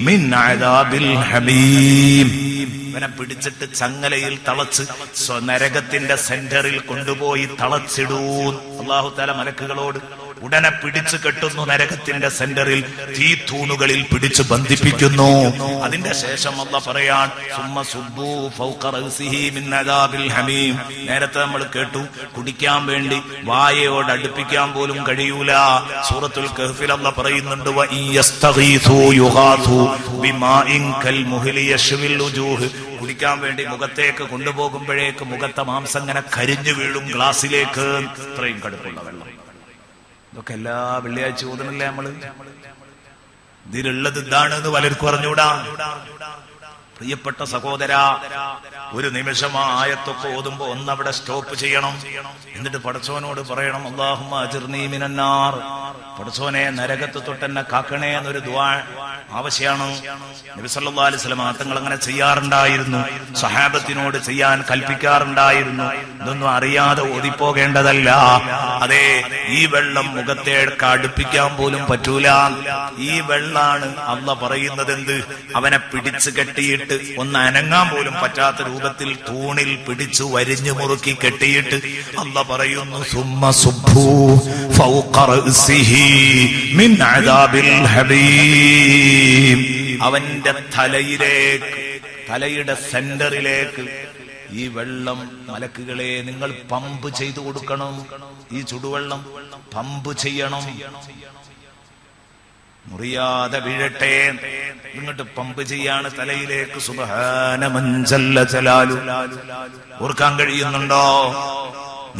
മിൻ അദാബിൽ ഹമീം. ഇവനെ പിടിച്ചിട്ട് ചങ്ങലയിൽ തളച്ച് നരകത്തിന്റെ സെന്ററിൽ കൊണ്ടുപോയി തളച്ചിടൂ. അല്ലാഹു തആല മലക്കുകളോട് ഉടനെ പിടിച്ചു കെട്ടുന്നു. നരകത്തിന്റെ സെന്ററിൽ തീ തൂണുകളിൽ പിടിച്ചു ബന്ധിപ്പിക്കുന്നു. അതിന്റെ ശേഷം അല്ലാഹ് പറയാൻ, സുമ്മ സുബ്ബൂ ഫൗഖ റഅസിഹി മിൻ അദാബിൽ ഹമീം. നേരത്തെ നമ്മൾ കേട്ടു, കുടിക്കാൻ വേണ്ടി വായയോട് അടുപ്പിക്കാൻ പോലും കഴിയൂല. സൂറത്തുൽ കഹ്ഫിൽ അല്ലാഹ് പറയുന്നുണ്ട്, വ യസ്തഗീസു യുഗാസു ബിമാഇൻ കൽ മുഹ്ലി യശ്വിൽ വുജൂഹ്. കുടിക്കാൻ വേണ്ടി മുഖത്തേക്ക് കൊണ്ടുപോകുമ്പോഴേക്ക് മുഖത്തെ മാംസം ഇങ്ങനെ കരിഞ്ഞു വീഴും ഗ്ലാസിലേക്ക്. ഇത്രയും കടുപ്പുള്ള വെള്ളം. ഇതൊക്കെ എല്ലാ വെള്ളിയാഴ്ച ഓതുന്നില്ലേ നമ്മള്? ഇതിലുള്ളത് ഇതാണെന്ന് പലർക്കും അറിഞ്ഞൂടാ. പ്രിയപ്പെട്ട സഹോദര, ഒരു നിമിഷം ആ ആയത്തൊക്കെ ഓതുമ്പോ ഒന്നവിടെ സ്റ്റോപ്പ് ചെയ്യണം. എന്നിട്ട് പടച്ചോനോട് പറയണം, അല്ലാഹുമ്മ അജിർനീ മിനന്നാർ, പടച്ചോനെ നരകത്ത് തൊട്ടെന്നെ കാക്കണേ എന്നൊരു ദുആ ആവശ്യമാണ്. നബി സല്ലല്ലാഹു അലൈഹി വസല്ലം തങ്ങൾ അങ്ങനെ ചെയ്യാറുണ്ടായിരുന്നു. സഹാബത്തിനോട് ചെയ്യാൻ കൽപ്പിക്കാറുണ്ടായിരുന്നു. ഇതൊന്നും അറിയാതെ ഓതിപ്പോകേണ്ടതല്ല. അതെ, ഈ വെള്ളം മുഖത്തേക്ക് അടുപ്പിക്കാൻ പോലും പറ്റൂല. ഈ വെള്ളാണ് അല്ലാഹ് പറയുന്നത് എന്ത്? അവനെ പിടിച്ചു കെട്ടിയിട്ട് ഒന്ന് അനങ്ങാൻ പോലും പറ്റാത്ത രൂപത്തിൽ തൂണിൽ പിടിച്ചു വരിഞ്ഞു മുറുക്കി കെട്ടിയിട്ട് അല്ലാഹ് പറയുന്നു, സുമ്മ സുബ്ബൂ ഫൗഖ റഅസിഹി മിൻ അദാബിൽ ഹബീം. അവന്റെ തലയുടെ സെന്ററിലേക്ക് ഈ വെള്ളം മലക്കുകളെ നിങ്ങൾ പമ്പ് ചെയ്തു കൊടുക്കണം. ഈ ചുടുവെള്ളം പമ്പ് ചെയ്യണം, മുറിയാതെ വീഴട്ടെ. ഇങ്ങോട്ട് പമ്പ് ചെയ്യാണ് തലയിലേക്ക്. സുബ്ഹാന മൻ ജല്ല ജലാലു. ഓർക്കാൻ കഴിയുന്നുണ്ടോ?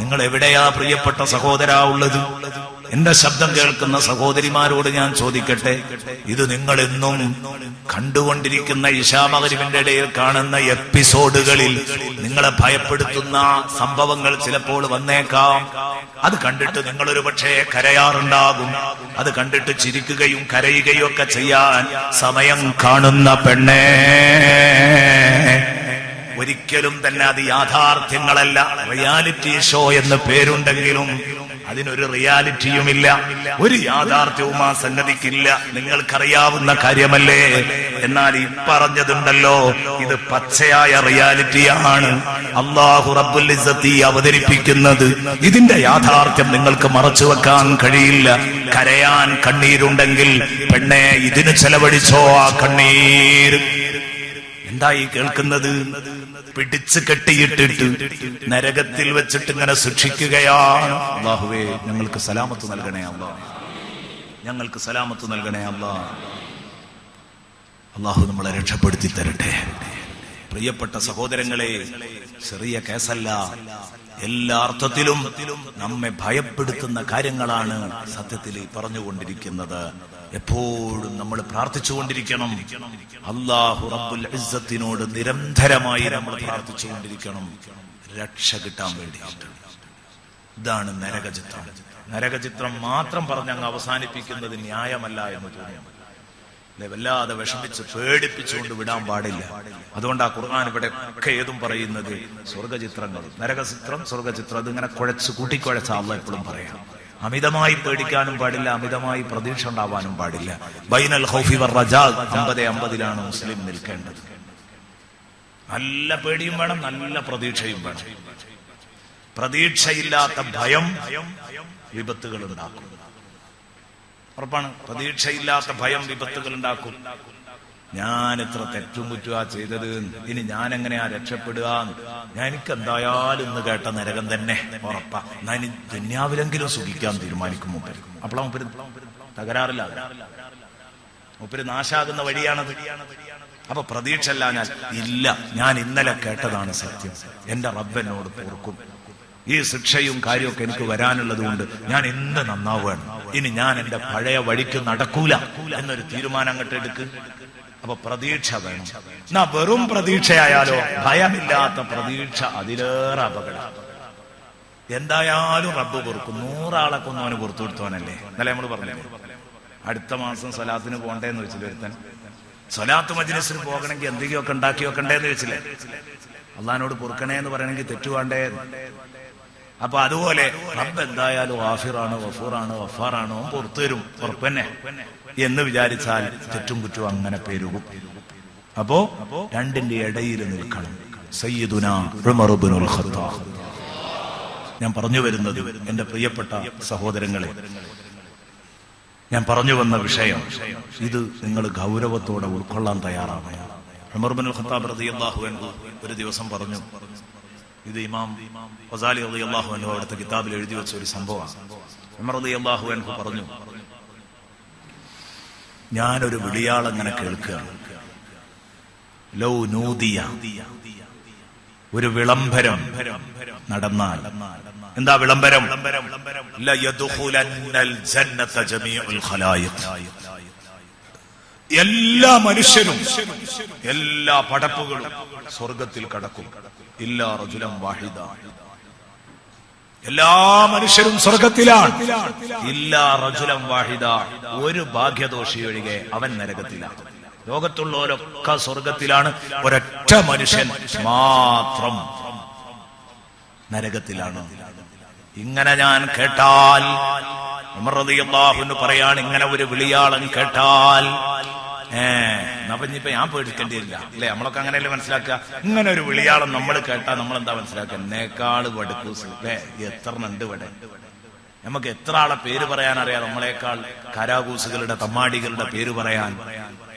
നിങ്ങൾ എവിടെയാ പ്രിയപ്പെട്ട സഹോദരാ ഉള്ളത്? എന്റെ ശബ്ദം കേൾക്കുന്ന സഹോദരിമാരോട് ഞാൻ ചോദിക്കട്ടെ, ഇത് നിങ്ങൾ എന്നും കണ്ടുകൊണ്ടിരിക്കുന്ന ഇശാ മഗ്‌രിബിന്റെ ഇടയിൽ കാണുന്ന എപ്പിസോഡുകളിൽ നിങ്ങളെ ഭയപ്പെടുത്തുന്ന സംഭവങ്ങൾ ചിലപ്പോൾ വന്നേക്കാം. അത് കണ്ടിട്ട് നിങ്ങളൊരു പക്ഷേ കരയാറുണ്ടാകും. അത് കണ്ടിട്ട് ചിരിക്കുകയും കരയുകയും ഒക്കെ ചെയ്യാൻ സമയം കാണുന്ന പെണ്ണേ, ഒരിക്കലും തന്നെ അത് യാഥാർത്ഥ്യങ്ങളല്ല. റിയാലിറ്റി ഷോ എന്ന് പേരുണ്ടെങ്കിലും അതിനൊരു റിയാലിറ്റിയുമില്ല, ഒരു യാഥാർത്ഥ്യവും ആ സംഗതിക്കില്ല. നിങ്ങൾക്കറിയാവുന്ന കാര്യമല്ലേ? എന്നാൽ ഈ പറഞ്ഞതുണ്ടല്ലോ, ഇത് പച്ചയായ റിയാലിറ്റിയാണ്. അല്ലാഹു റബ്ബുൽ ഇസ്സത്തി അവതരിപ്പിക്കുന്നത്. ഇതിന്റെ യാഥാർത്ഥ്യം നിങ്ങൾക്ക് മറച്ചു വെക്കാൻ കഴിയില്ല. കരയാൻ കണ്ണീരുണ്ടെങ്കിൽ പെണ്ണെ ഇതിന് ചെലവഴിച്ചോ ആ കണ്ണീര്. എന്തായി കേൾക്കുന്നത്? പിടിച്ചു കെട്ടിയിട്ടിട്ട് നരകത്തിൽ വെച്ചിട്ട് ഇങ്ങനെ ശിക്ഷിക്കുകയാണ്. അല്ലാഹുവേ, ഞങ്ങൾക്ക് സലാമത്ത് നൽകണേ അല്ലാഹ്, ഞങ്ങൾക്ക് സലാമത്ത് നൽകണേ അല്ലാഹ്. അല്ലാഹു നമ്മളെ രക്ഷപ്പെടുത്തി തരട്ടെ. പ്രിയപ്പെട്ട സഹോദരങ്ങളെ, ചെറിയ കേസല്ല. എല്ലാ അർത്ഥത്തിലും നമ്മെ ഭയപ്പെടുത്തുന്ന കാര്യങ്ങളാണ് സത്യത്തിൽ പറഞ്ഞുകൊണ്ടിരിക്കുന്നത്. എപ്പോഴും നമ്മൾ പ്രാർത്ഥിച്ചുകൊണ്ടിരിക്കണം. അല്ലാഹു റബ്ബുൽ ഇസ്സത്തിനോട് നിരന്തരമായി നമ്മൾ പ്രാർത്ഥിച്ചുകൊണ്ടിരിക്കണം, രക്ഷ കിട്ടാൻ വേണ്ടിയിട്ട്. ഇതാണ് നരകചിത്രം. നരകചിത്രം മാത്രം പറഞ്ഞങ്ങ് അവസാനിപ്പിക്കുന്നത് ന്യായമല്ല എന്ന് തോന്നുന്നു. വല്ലാതെ വിഷമിച്ച് പേടിപ്പിച്ചുകൊണ്ട് വിടാൻ പാടില്ല. അതുകൊണ്ട് ആ ഖുർആൻ ഇവിടെ ഒക്കെ ഏതും പറയുന്നത് സ്വർഗചിത്രങ്ങൾ, നരകചിത്രം, സ്വർഗചിത്രം, അതിങ്ങനെ കുഴച്ച് കൂട്ടിക്കുഴച്ച അല്ലാഹ് എപ്പോഴും പറയാം. അമിതമായി പേടിക്കാനും പാടില്ല, അമിതമായി പ്രതീക്ഷ ഉണ്ടാവാനും പാടില്ല. ബൈനൽ ഖൗഫി വർ റജാ 50-50 മുസ്ലിം നിൽക്കേണ്ടത്. നല്ല പേടിയും വേണം, നല്ല പ്രതീക്ഷയും വേണം. പ്രതീക്ഷയില്ലാത്ത ഭയം വിപത്തുകൾ ഉണ്ടാക്കും. ഉറപ്പാണ്. പ്രതീക്ഷയില്ലാത്ത ഭയം വിപത്തുകൾ ഉണ്ടാക്കും. ഞാൻ ഇത്ര തെറ്റും കുറ്റുവാ ചെയ്തത്, ഇനി ഞാൻ എങ്ങനെയാ രക്ഷപ്പെടുക, എനിക്ക് എന്തായാലും ഇന്ന് കേട്ട നരകം തന്നെ ഉറപ്പാ, എന്നാ ഇനി ദുന്യാവിലെങ്കിലും സുഖിക്കാൻ തീരുമാനിക്കും മൂപ്പര്. അപ്പോഴാ മൂപ്പര് തകരാറില്ല, മൂപ്പര് നാശാകുന്ന വഴിയാണത്. അപ്പൊ പ്രതീക്ഷ അല്ല, ഞാൻ ഇല്ല, ഞാൻ ഇന്നലെ കേട്ടതാണ് സത്യം, എന്റെ റബ്ബനോട് പൊറുക്കും, ഈ ശിക്ഷയും കാര്യമൊക്കെ എനിക്ക് വരാനുള്ളത് കൊണ്ട് ഞാൻ ഇന്ന് നന്നാവുകയാണ്, ഇനി ഞാൻ എന്റെ പഴയ വഴിക്ക് നടക്കൂല എന്നൊരു തീരുമാനം അങ്ങോട്ട് എടുക്ക്. അപ്പൊ പ്രതീക്ഷ വേണം. എന്നാ വെറും പ്രതീക്ഷയായാലോ, ഭയമില്ലാത്ത പ്രതീക്ഷ അതിലേറെ അപകടം. എന്തായാലും റബ്ബ് പൊറുക്കും. 100 ആളെ കൊന്നവന് പുറത്തു കൊടുത്തവനല്ലേ. ഇന്നലെ നമ്മൾ പറഞ്ഞില്ലേ, അടുത്ത മാസം സ്വലാത്തിന് പോകണ്ടേന്ന് വെച്ചില്ല ഒരുത്തൻ. സ്വലാത്ത് മജ്‌ലിസിന് പോകണമെങ്കിൽ എന്തെങ്കിലുമൊക്കെ ഉണ്ടാക്കി വെക്കണ്ടേന്ന് വെച്ചില്ലേ. അള്ളഹാനോട് പൊറുക്കണേ എന്ന് പറയണമെങ്കിൽ തെറ്റുവാണ്ടേ. അപ്പൊ അതുപോലെ റബ്ബ് എന്തായാലും ആഫിറാണ്, ഗഫൂറാണ്, ഗഫാറാണ്, പുറത്തു തരും, ഉറപ്പന്നെ എന്ന് വിചാരിച്ചാൽ തെറ്റും കുറ്റും അങ്ങനെ പെരുകും. അപ്പോ രണ്ടിന്റെ ഇടയിൽ നിൽക്കണം. സയ്യിദുനാ ഉമർ ഇബ്നുൽ ഖത്താബ്. ഞാൻ പറഞ്ഞു വരുന്നത് എന്റെ പ്രിയപ്പെട്ട സഹോദരങ്ങളെ, ഞാൻ പറഞ്ഞു വന്ന വിഷയം ഇത് നിങ്ങൾ ഗൗരവത്തോടെ ഉൾക്കൊള്ളാൻ തയ്യാറാവണം. ഉമർ ഇബ്നുൽ ഖത്താബ് റളിയല്ലാഹു അൻഹു ഒരു ദിവസം പറഞ്ഞു, ഇത് ഇമാം ഗസാലി റളിയല്ലാഹു അൻഹു അവിടുത്തെ കിതാബിൽ എഴുതി വെച്ച ഒരു സംഭവമാണ്. ഉമർ റളിയല്ലാഹു അൻഹു പറഞ്ഞു, ഞാനൊരു വിളിയാളങ്ങനെ കേൾക്കുകയാണ്. ലൗ നൂദിയ, ഒരു വിളംബരം നടന്നാൽ. എന്താ വിളംബരം? ലയദ്ഖുലന്നൽ ജന്നത ജമീഉൽ ഖലായിഖ്, എല്ലാ മനുഷ്യരും എല്ലാ പടപ്പുകളും സ്വർഗത്തിൽ കടക്കും. ഇല്ലാ റജുലൻ വാഹിദ, എല്ലാ മനുഷ്യരും സ്വർഗത്തിലാണ്. ഇല്ലാ റജുലൻ വാഹിദ, ഒരു ഭാഗ്യദോഷി ഒഴികെ അവൻ നരകത്തിലാണ്. ലോകത്തുള്ളവരൊക്കെ സ്വർഗത്തിലാണ്, ഒരൊറ്റ മനുഷ്യൻ മാത്രം നരകത്തിലാണ്. ഇങ്ങനെ ഞാൻ കേട്ടാൽ, ഉമർ റളിയല്ലാഹു അൻഹു പറയാണ്, ഇങ്ങനെ ഒരു വിളിയാളൻ കേട്ടാൽ ഇപ്പൊ ഞാൻ പേടിക്കേണ്ടിയില്ല അല്ലെ? നമ്മളൊക്കെ അങ്ങനെയല്ലേ മനസ്സിലാക്കുക. ഇങ്ങനെ ഒരു വിളിയാളം നമ്മൾ കേട്ടാൽ നമ്മൾ എന്താ മനസ്സിലാക്കുക? എന്നേക്കാള് വടുക്കൂസ് അല്ലെ? എത്ര ഉണ്ട് ഇവിടെ. നമുക്ക് എത്ര ആളെ പേര് പറയാൻ അറിയാം, നമ്മളെക്കാൾ കരാകൂസുകളുടെ തമ്മാടികളുടെ പേര് പറയാൻ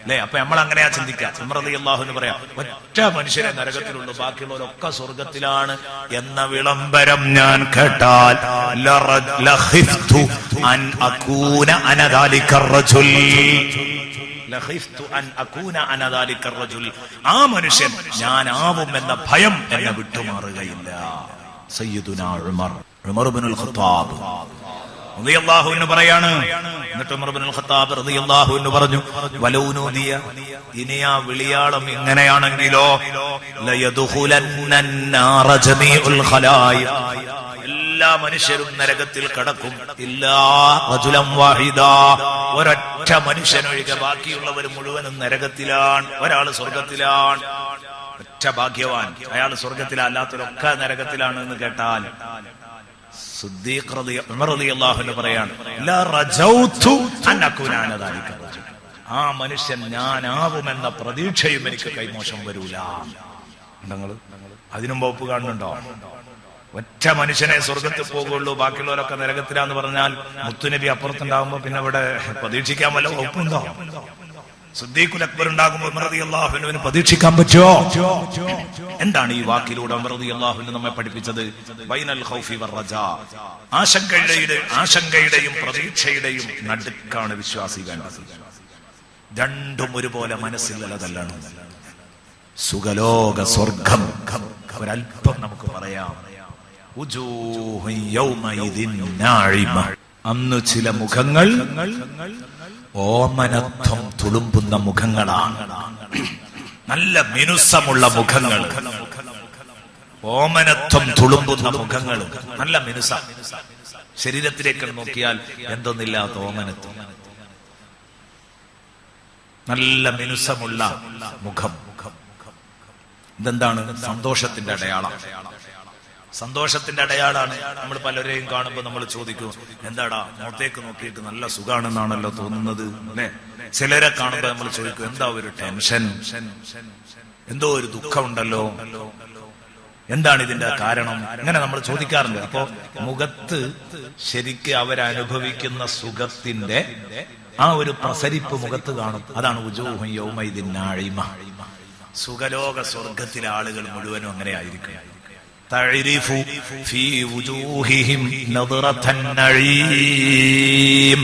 അല്ലെ? അപ്പൊ നമ്മൾ അങ്ങനെയാ ചിന്തിക്കുക. ഉമർ റളിയല്ലാഹു അൻഹു പറയാം, ഒറ്റ മനുഷ്യരെ നരകത്തിലുള്ളൂ, ബാക്കിയുള്ളവരൊക്കെ സ്വർഗത്തിലാണ് എന്ന വിളംബരം ഞാൻ കേട്ടാൽ ലഖിഫ്തു അൻ അകൂന അന ദാലിക റജുൽ, ആ മനുഷ്യൻ ഞാനാവും എന്ന ഭയം എന്നെ വിട്ടുമാറുകയില്ല. സയ്യിദുനാ ഉമർ ഇബ്നുൽ ഖത്താബ് റളിയല്ലാഹു അൻഹു പറയാണ്. എന്നിട്ട് ഉമർ ഇബ്നുൽ ഖത്താബ് റളിയല്ലാഹു അൻഹു പറഞ്ഞു, വലൗ നൂദിയ, ഇനി ആ വിളിയാളം ഇങ്ങനെയാണെങ്കിലോ, ലയദ്ഖുലന്നൻ നാറ ജമീഉൽ ഖലായിഖ്, എല്ലാ മനുഷ്യരും നരകത്തിൽ കടക്കും. ഇല്ലാ റജുലൻ വാഹിദ, ഒരൊറ്റ മനുഷ്യനൊഴികെ ബാക്കിയുള്ളവർ മുഴുവനും നരകത്തിലാണ്. ഒരാള് സ്വർഗത്തിലാണ്, ഒറ്റ ഭാഗ്യവാൻ, അയാൾ സ്വർഗത്തിലല്ലാത്തവരൊക്കെ നരകത്തിലാണ് എന്ന് കേട്ടാൽ സിദ്ദീഖ് ഉമർ റളിയല്ലാഹു അൻഹു പറയാണ്, ലാ റജൗതു അൻ അകൂന അന ദാലിക റജുൽ, ആ മനുഷ്യൻ ഞാനാവുമെന്ന പ്രതീക്ഷയും എനിക്ക് കൈമോശം വരൂല. നിങ്ങൾ അതിനും വകുപ്പ് കാണുന്നുണ്ടോ? ഒറ്റ മനുഷ്യനെ സ്വർഗത്തിൽ പോകുള്ളൂ, ബാക്കിയുള്ളവരൊക്കെ നരകത്തിലാന്ന് പറഞ്ഞാൽ മുത്തുനബി അപ്പുറത്തുണ്ടാകുമ്പോ പിന്നെ ഇവിടെ പ്രതീക്ഷിക്കാൻ വല്ല വകുപ്പുണ്ടോ? സിദ്ദീഖുൽ അക്ബർ ഉണ്ടാകുമ്പോൾ ഉമർ റളിയല്ലാഹു അൻഹുവിന് പ്രതീക്ഷിക്കാൻ പറ്റുമോ? എന്താണ് ഈ വാക്കിലൂടെ ഉമർ റളിയല്ലാഹു അൻഹു നമ്മെ പഠിപ്പിച്ചത്? ബൈനൽ ഖൗഫി വറജാ, ആശങ്കയുടെയും പ്രതീക്ഷയുടെയും നടുക്കാണ് വിശ്വാസി വേണ്ടത്. രണ്ടും ഒരുപോലെ മനസ്സിൽ നിലതല്ലാണ്. സുഖലോക സ്വർഗം ഒരല്പം നമുക്ക് പറയാം. അന്ന് ചില മുഖങ്ങൾ ഓമനത്വം തുളുമ്പുന്ന മുഖങ്ങളാണ്, നല്ല മിനുസമുള്ള മുഖങ്ങൾ, ഓമനത്വം തുളുമ്പുന്ന മുഖങ്ങൾ, നല്ല മിനുസ. ശരീരത്തിലേക്ക് നോക്കിയാൽ എന്തൊന്നില്ലാത്ത ഓമനത്വം, നല്ല മിനുസമുള്ള മുഖം. ഇതെന്താണ്? സന്തോഷത്തിന്റെ അടയാളം. സന്തോഷത്തിന്റെ അടയാളാണ്. നമ്മൾ പലരെയും കാണുമ്പോൾ നമ്മൾ ചോദിക്കും, എന്താടാ മുഖത്തേക്ക് നോക്കിയിട്ട് നല്ല സുഖാണെന്നാണല്ലോ തോന്നുന്നത് അല്ലെ? ചിലരെ കാണുമ്പോൾ നമ്മൾ ചോദിക്കും, എന്താ ഒരു ടെൻഷൻ, എന്തോ ഒരു ദുഃഖമുണ്ടല്ലോ എന്താണ് ഇതിന്റെ കാരണം? ഇങ്ങനെ നമ്മൾ ചോദിക്കാറുണ്ട്. അപ്പോ മുഖത്ത് ശരിക്ക് അവരനുഭവിക്കുന്ന സുഖത്തിന്റെ ആ ഒരു പ്രസരിപ്പ് മുഖത്ത് കാണും. അതാണ് വുജൂഹുൻ യൗമൈദിൻ നാഇമ. സുഖലോക സ്വർഗത്തിലെ ആളുകൾ മുഴുവനും അങ്ങനെ ആയിരിക്കും. തഅരിഫു ഫീ വുജൂഹിഹിം നദ്റതൻ നഈം.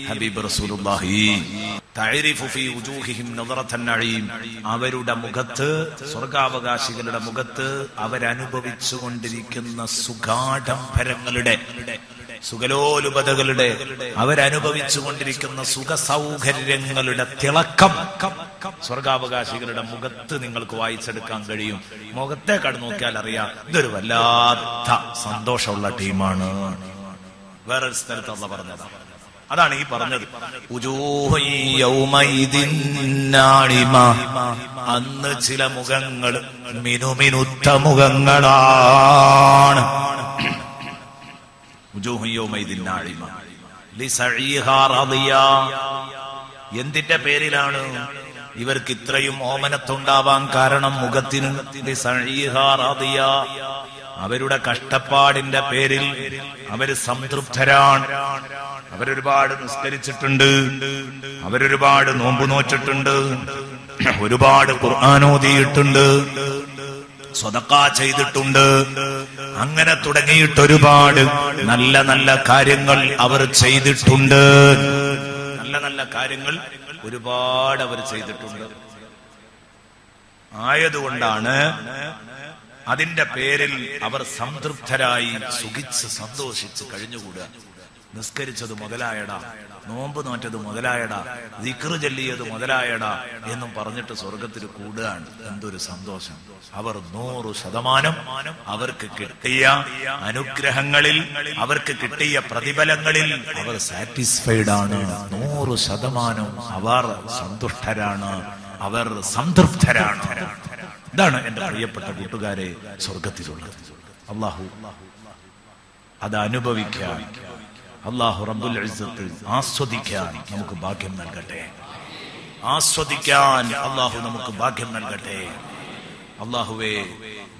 ഹബീബ് റസൂലുള്ളാഹി തഅരിഫു ഫീ വുജൂഹിഹിം നദ്റതൻ നഈം. അവരുടെ മുഖത്ത്, സ്വർഗാവകാശികളുടെ മുഖത്ത് അവരനുഭവിച്ചുകൊണ്ടിരിക്കുന്ന സുഖാഡംബരങ്ങളുടെ, സുഖലോലുപതകളുടെ, അവരനുഭവിച്ചുകൊണ്ടിരിക്കുന്ന സുഖ സൗകര്യങ്ങളുടെ തിളക്കം സ്വർഗാവകാശികളുടെ മുഖത്ത് നിങ്ങൾക്ക് വായിച്ചെടുക്കാൻ കഴിയും. മുഖത്തെ കടന്നു നോക്കിയാൽ അറിയാം ഇതൊരു വല്ലാത്ത സന്തോഷമുള്ള ടീമാണ്. വേറൊരു സ്ഥലത്ത് അല്ലാഹു പറഞ്ഞതാണ്. അതാണ് ഈ പറഞ്ഞത് അന്ന് ചില മുഖങ്ങൾ മിനുമിനുത്ത മുഖങ്ങളാണ്. എന്തിന്റെ പേരിലാണ് ഇവർക്ക് ഇത്രയും ഓമനത്തുണ്ടാവാൻ കാരണം? മുഖത്തിന് അവരുടെ കഷ്ടപ്പാടിന്റെ പേരിൽ അവര് സംതൃപ്തരാണ്. അവരൊരുപാട് നിസ്കരിച്ചിട്ടുണ്ട്, അവരൊരുപാട് നോമ്പ് നോച്ചിട്ടുണ്ട്, ഒരുപാട് ഖുർആൻ ഓതിയിട്ടുണ്ട്, സ്വതക്ക ചെയ്തിട്ടുണ്ട്. അങ്ങനെ തുടങ്ങിയിട്ട് ഒരുപാട് നല്ല നല്ല കാര്യങ്ങൾ അവർ ചെയ്തിട്ടുണ്ട്. നല്ല നല്ല കാര്യങ്ങൾ ഒരുപാട് അവർ ചെയ്തിട്ടുണ്ട്. ആയതുകൊണ്ടാണ് അതിന്റെ പേരിൽ അവർ സംതൃപ്തരായി സുഖിച്ച് സന്തോഷിച്ച് കഴിഞ്ഞുകൂടുക. നിസ്കരിച്ചത് മുതലായടാ, നോമ്പ് നോറ്റത് മുതലായടാ, ദിക്റ് ചൊല്ലിയത് മുതലായടാ എന്നും പറഞ്ഞിട്ട് സ്വർഗത്തിൽ കൂടുകയാണ്. എന്തൊരു സന്തോഷം! അവർ 100% അവർക്ക് കിട്ടിയ അനുഗ്രഹങ്ങളിൽ, അവർക്ക് കിട്ടിയ പ്രതിഫലങ്ങളിൽ അവർ സാറ്റിസ്ഫൈഡ് ആണ്. 100% അവർ സന്തുഷ്ടരാണ്, അവർ സംതൃപ്തരാണ്. ഇതാണ് എന്റെ പ്രിയപ്പെട്ട കൂട്ടുകാരെ സ്വർഗത്തിലുള്ളത്. അല്ലാഹു അത് അനുഭവിക്കാൻ, അല്ലാഹു റബ്ബുൽ ഇസ്സത്ത് ആസ്വദിക്കാൻ നമുക്ക് ഭാഗ്യം നൽകട്ടെ. ആസ്വദിക്കാൻ അല്ലാഹു നമുക്ക് ഭാഗ്യം നൽകട്ടെ. അല്ലാഹുവേ,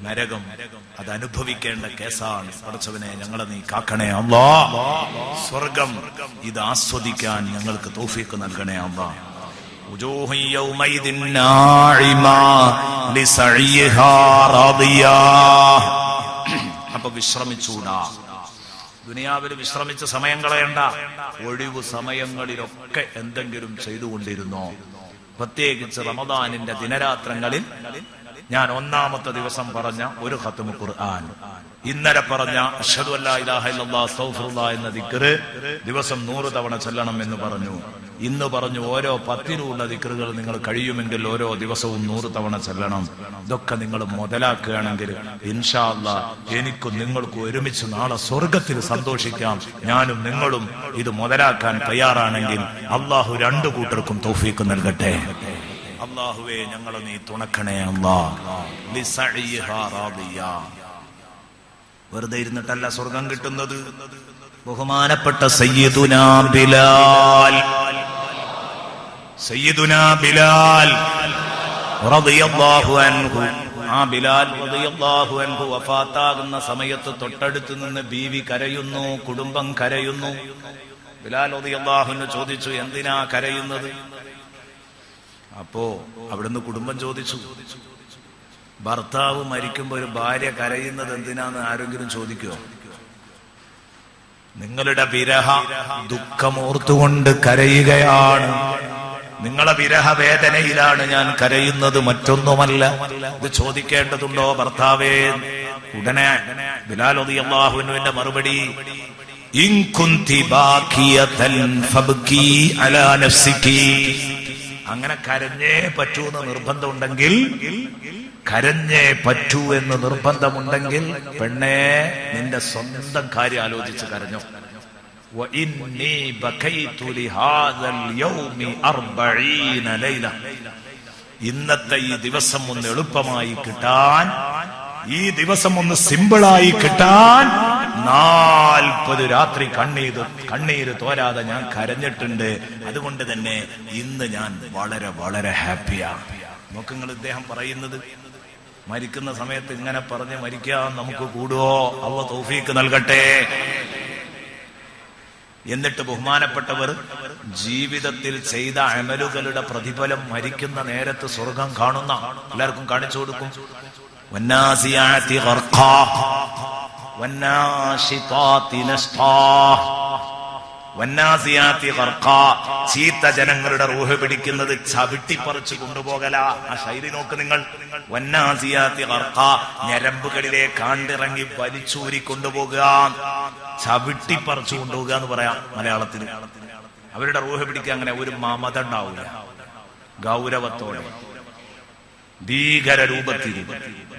നരകം അത് അനുഭവിക്കേണ്ട കേസാണ്. പടച്ചവനെ, ഞങ്ങളെ നീ കാക്കണേ അല്ലാ. സ്വർഗം ഇത് ആസ്വദിക്കാൻ ഞങ്ങൾക്ക് തൗഫീഖ് നൽകണേ അല്ലാ. വുജൂഹു യൗമൈദിൻ നാഇമ ലിസഇഹാ റാദിയാ. അപ്പൊ വിശ്രമിച്ചൂടാ. ദുനിയാവിൽ വിശ്രമിച്ച സമയം കളയണ്ട. ഒഴിവു സമയങ്ങളിലൊക്കെ എന്തെങ്കിലും ചെയ്തുകൊണ്ടിരുന്നോ. പ്രത്യേകിച്ച് റമദാനിന്റെ ദിനരാത്രങ്ങളിൽ ഞാൻ ഒന്നാമത്തെ ദിവസം പറഞ്ഞ ഒരു ഖത്മു ഖുർആൻ, ഇന്നലെ പറഞ്ഞ അശ്ഹദു അല്ലാ ഇലാഹ ഇല്ലല്ലാഹ് അസ്തഗ്ഫിറുല്ലാഹ് എന്ന ദിക്ർ ദിവസം 100 തവണ ചൊല്ലണം എന്ന് പറഞ്ഞു. ഇന്ന് പറഞ്ഞു ഓരോ 10 ദിക്റുകൾ നിങ്ങൾ കഴിയുമെങ്കിൽ ഓരോ ദിവസവും 100 തവണ ചൊല്ലണം. ഇതൊക്കെ നിങ്ങൾ മുതലാക്കുകയാണെങ്കിൽ ഇൻഷാ അല്ലാഹ് എനിക്കും നിങ്ങൾക്കും ഒരുമിച്ച് നാളെ സ്വർഗത്തിൽ സന്തോഷിക്കാം. ഞാനും നിങ്ങളും ഇത് മുതലാക്കാൻ തയ്യാറാണെങ്കിൽ അല്ലാഹു 2 കൂട്ടർക്കും തൗഫീഖ് നൽകട്ടെ. അല്ലാഹുവേ, ഞങ്ങളെ നീ തുണക്കണേ അല്ലാഹ്. ലിസഇഹാ റാദിയാ. വെറുതെ ഇരുന്നിട്ടല്ല സ്വർഗം കിട്ടുന്നത്. ബഹുമാനപ്പെട്ട സയ്യിദുനാ ബിലാൽ, സയ്യിദുനാ ബിലാൽ റളിയല്ലാഹു അൻഹു, ആ ബിലാൽ റളിയല്ലാഹു അൻഹു വഫാത്താകുന്ന സമയത്ത് തൊട്ടടുത്ത് നിന്ന് ബീവി കരയുന്നു, കുടുംബം കരയുന്നു. ബിലാൽ റളിയല്ലാഹു അൻഹു ചോദിച്ചു, എന്തിനാ കരയുന്നത്? അപ്പോ അവിടുന്ന് കുടുംബം ചോദിച്ചു, ഭർത്താവ് മരിക്കുമ്പോ ഒരു ഭാര്യ കരയുന്നത് എന്തിനാന്ന് ആരെങ്കിലും ചോദിക്കുമോ? നിങ്ങളുടെ വിരഹ ദുഃഖമോർത്തുകൊണ്ട് കരയുകയാണ്. നിങ്ങളെ വിരഹ വേദനയിലാണ് ഞാൻ കരയുന്നത്, മറ്റൊന്നുമല്ല. ഇത് ചോദിക്കേണ്ടതുണ്ടോ ഭർത്താവേ? ഉടനെ ബിലാൽ റളിയല്ലാഹു അൻഹുവിന്റെ മറുപടി, ഇൻ കുന്തി ബാഖിയതൻ ഫബ്കി അലാ നഫ്സികി. അങ്ങനെ കരഞ്ഞേ പറ്റൂ എന്ന് നിർബന്ധമുണ്ടെങ്കിൽ, കരഞ്ഞേ പറ്റൂ എന്ന് നിർബന്ധമുണ്ടെങ്കിൽ പെണ്ണേ, നിന്റെ സ്വന്തം കാര്യം ആലോചിച്ച് കരഞ്ഞോ. വഇന്നീ ബകൈതു ലിഹാദൽ യൗമി 40 ലൈല. ഇന്നത്തെ ഈ ദിവസം ഒന്ന് എളുപ്പമായി കിട്ടാൻ, ഈ ദിവസം ഒന്ന് സിമ്പിളായി കിട്ടാൻ 40 രാത്രി കണ്ണീര് തോരാതെ ഞാൻ കരഞ്ഞിട്ടുണ്ട്. അതുകൊണ്ട് തന്നെ ഇന്ന് ഞാൻ വളരെ വളരെ ഹാപ്പിയാണ്. നോക്കുങ്ങൾ ഇദ്ദേഹം പറയുന്നത്, മരിക്കുന്ന സമയത്ത് ഇങ്ങനെ പറഞ്ഞ് മരിക്കാൻ നമുക്ക് കൂടുവോ? അല്ലാഹു തൗഫീക്ക് നൽകട്ടെ. എന്നിട്ട് ബഹുമാനപ്പെട്ടവർ ജീവിതത്തിൽ ചെയ്ത അമലുകളുടെ പ്രതിഫലം മരിക്കുന്ന നേരത്ത് സ്വർഗം കാണുന്ന എല്ലാവർക്കും കാണിച്ചു കൊടുക്കും. വന്നാസിയാതി ഗർഖാ വന്നാശിതാതി നഷ്താ വന്നാസിയാതി ഗർഖാ. ചീത്ത ജനങ്ങളുടെ റൂഹ് പിടിക്കുന്നത് ചവിട്ടിപ്പറിച്ചു കൊണ്ടുപോകല. ആ ശൈലി നോക്ക് നിങ്ങൾ. വന്നാസിയാതി ഗർഖാ, ഞരമ്പുകളിലെ കാണ്ടിറങ്ങി വലിച്ചൂരി കൊണ്ടുപോകുക, ചവിട്ടിപ്പറിച്ചു കൊണ്ടുപോകുക എന്ന് പറയാം മലയാളത്തിൽ. അവരുടെ റൂഹ് പിടിക്കുക അങ്ങനെ ഒരു മമത ഉണ്ടാവില്ല. ഗൗരവത്തോടെ ഭീകര രൂപത്തിൽ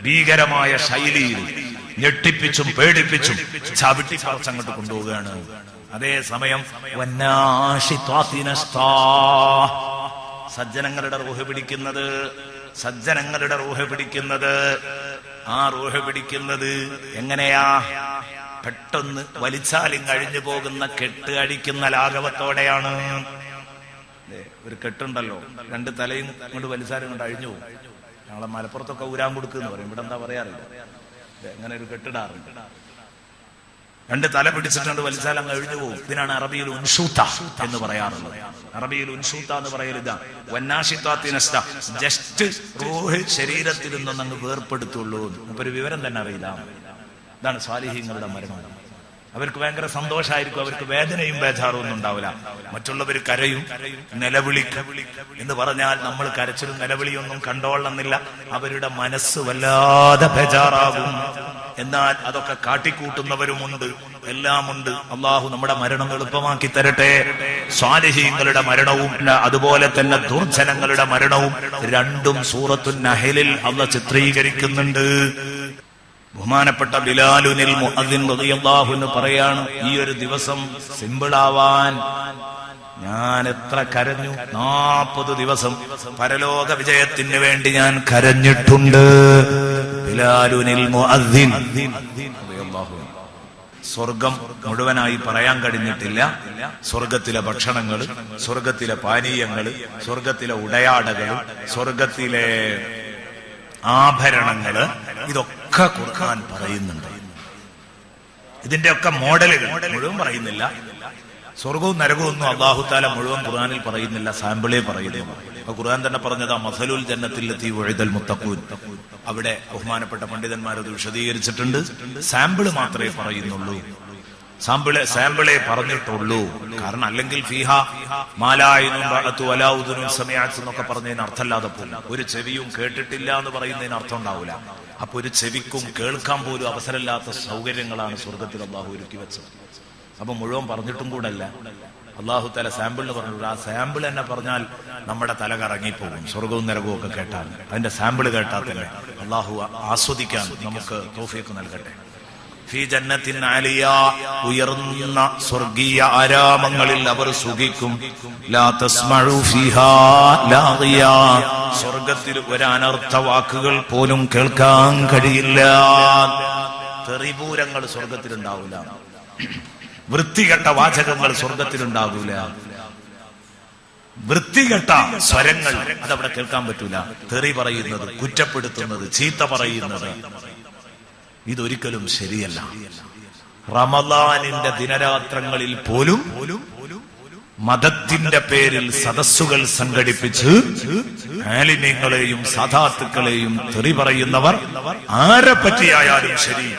ഭീകരമായ ശൈലിയിൽ ഞെട്ടിപ്പിച്ചും പേടിപ്പിച്ചും ചവിട്ടിപ്പറിച്ച് അങ്ങോട്ട് കൊണ്ടുപോവുകയാണ്. അതേസമയം സജ്ജനങ്ങളുടെ റൂഹ് പിടിക്കുന്നത്, സജ്ജനങ്ങളുടെ റൂഹ് പിടിക്കുന്നത്, ആ റൂഹ് പിടിക്കുന്നത് എങ്ങനെയാ? പെട്ടെന്ന് വലിച്ചാലും കഴിഞ്ഞു പോകുന്ന കെട്ട് അടിക്കുന്ന ലാഘവത്തോടെയാണ്. ഒരു കെട്ടുണ്ടല്ലോ, രണ്ട് തലയും കൊണ്ട് വലിച്ചാലും കൊണ്ട് അഴിഞ്ഞു പോകും. ഞങ്ങളെ മലപ്പുറത്തൊക്കെ ഊരാൻ കൊടുക്കുന്ന പറയും, ഇവിടെ എന്താ പറയാറില്ല, അങ്ങനെ ഒരു കെട്ടിടാറുണ്ട്. രണ്ട് തല പിടിച്ചിട്ടുണ്ട് വലിച്ചാൽ അങ്ങ് അഴിഞ്ഞു പോകും. ഇതിനാണ് അറബിയിൽ ഉൻഷൂത്ത എന്ന് പറയാറുള്ളത്. അറബിയിൽ ഉൻഷൂത്ത എന്ന് പറയലിതാ. വന്നാഷിത്താത്തിനസ്ത, ജസ്റ്റ് റൂഹ് ശരീരത്തിൽ നിന്നും അങ്ങ് വേർപ്പെടുത്തുള്ളൂ. ഒരു വിവരം തന്നെ അറിയില്ല. ഇതാണ് സ്വാലിഹീങ്ങളുടെ മരണം. അവർക്ക് ഭയങ്കര സന്തോഷമായിരിക്കും. അവർക്ക് വേദനയും ബേജാറും ഒന്നും ഉണ്ടാവില്ല. മറ്റുള്ളവർ കരയും, നിലവിളിക്കും എന്ന് പറഞ്ഞാൽ നമ്മൾ കരച്ചിലും നിലവിളിയൊന്നും കണ്ടോളണമെന്നില്ല. അവരുടെ മനസ്സ് വല്ലാതെ ബേജാറാകും. എന്നാൽ അതൊക്കെ കാട്ടിക്കൂട്ടുന്നവരുമുണ്ട്, എല്ലാമുണ്ട്. അള്ളാഹു നമ്മുടെ മരണം എളുപ്പമാക്കി തരട്ടെ. സ്വാലിഹീങ്ങളുടെ മരണവും അതുപോലെ തന്നെ ദുർജനങ്ങളുടെ മരണവും രണ്ടും സൂറത്തുൻ നഹലിൽ അള്ളാഹു ചിത്രീകരിക്കുന്നുണ്ട്. ബഹുമാനപ്പെട്ട ബിലാലുനിൽ മുഅദ്ദിൻ റളിയല്ലാഹു അൻഹു പറയാണ്, ഈ ഒരു ദിവസം സിമ്പിളാവാൻ ഞാൻ എത്ര കരഞ്ഞു. 40 ദിവസം പരലോക വിജയത്തിന് വേണ്ടി ഞാൻ കരഞ്ഞിട്ടുണ്ട്. ബിലാലുനിൽ മുഅദ്ദിൻ റളിയല്ലാഹു അൻഹു. സ്വർഗം മുഴുവനായി പറയാൻ കഴിഞ്ഞിട്ടില്ല. സ്വർഗത്തിലെ ഭക്ഷണങ്ങൾ, സ്വർഗത്തിലെ പാനീയങ്ങൾ, സ്വർഗത്തിലെ ഉടയാടകൾ, സ്വർഗത്തിലെ ആഭരണങ്ങള്, ഇതൊക്കെ ഖുർആൻ പറയുന്നുണ്ട്. ഇതിന്റെ ഒക്കെ മോഡലുകൾ മുഴുവൻ പറയുന്നില്ല. സ്വർഗവും നരകവും ഒന്നും അല്ലാഹു തആല മുഴുവൻ ഖുർആനിൽ പറയുന്നില്ല, സാമ്പിളേ പറയുന്നു. അപ്പൊ ഖുർആൻ തന്നെ പറഞ്ഞതാ മസലുൽ ജന്നത്തില്ലത്തി വഅദൽ മുത്തഖൂൻ. അവിടെ ബഹുമാനപ്പെട്ട പണ്ഡിതന്മാരത് വിശദീകരിച്ചിട്ടുണ്ട്. സാമ്പിള് മാത്രമേ പറയുന്നുള്ളൂ, സാമ്പിളെ പറഞ്ഞിട്ടുള്ളൂ. കാരണം അല്ലെങ്കിൽ ഫീഹ മാലായിനും വലാഉദുനും സമയത്ത് എന്നൊക്കെ പറഞ്ഞതിന് അർത്ഥമല്ലാതെ പോകും. ഒരു ചെവിയും കേട്ടിട്ടില്ല എന്ന് പറയുന്നതിന് അർത്ഥം ഉണ്ടാവില്ല. അപ്പൊ ഒരു ചെവിക്കും കേൾക്കാൻ പോലും അവസരമില്ലാത്ത സൗകര്യങ്ങളാണ് സ്വർഗത്തിൽ അള്ളാഹു ഒരുക്കി വെച്ചത്. അപ്പൊ മുഴുവൻ പറഞ്ഞിട്ടും കൂടെ അല്ല, അള്ളാഹു തആല സാമ്പിളിന് പറഞ്ഞിട്ടുണ്ട്. ആ സാമ്പിൾ തന്നെ പറഞ്ഞാൽ നമ്മുടെ തല കറങ്ങിപ്പോകും. സ്വർഗവും നരകവും ഒക്കെ കേട്ടാൽ, അതിന്റെ സാമ്പിൾ കേട്ടാൽ തന്നെ അള്ളാഹു ആസ്വദിക്കാൻ നമുക്ക് തൗഫീഖ് നൽകട്ടെ. ഫീ ജന്നത്തിൻ ആലിയ, ഉയർന്ന സ്വർഗീയ ആരാമങ്ങളിൽ അവർ സുഖിക്കും. ലാ തസ്മഉ ഫീഹാ ലാഗിയ, സ്വർഗത്തിൽ ഒരു അനർത്ഥ വാക്കുകൾ പോലും കേൾക്കാൻ കഴിയില്ല. തെറിപൂരങ്ങൾ സ്വർഗത്തിലുണ്ടാവില്ല. വൃത്തികെട്ട വാചകങ്ങൾ സ്വർഗത്തിലുണ്ടാകൂല. വൃത്തികെട്ട സ്വരങ്ങൾ അതവിടെ കേൾക്കാൻ പറ്റൂല. തെറി പറയുന്നത്, കുറ്റപ്പെടുത്തുന്നത്, ചീത്ത പറയുന്നത്, ഇതൊരിക്കലും ശരിയല്ല. റമളാനിന്റെ ദിനരാത്രങ്ങളിൽ പോലും മതത്തിന്റെ പേരിൽ സദസ്സുകൾ സംഘടിപ്പിച്ച് ആലിമീങ്ങളെയും സദാത്തുക്കളെയും തെറി പറയുന്നവർ ആരെ പറ്റിയായാലും ശരി,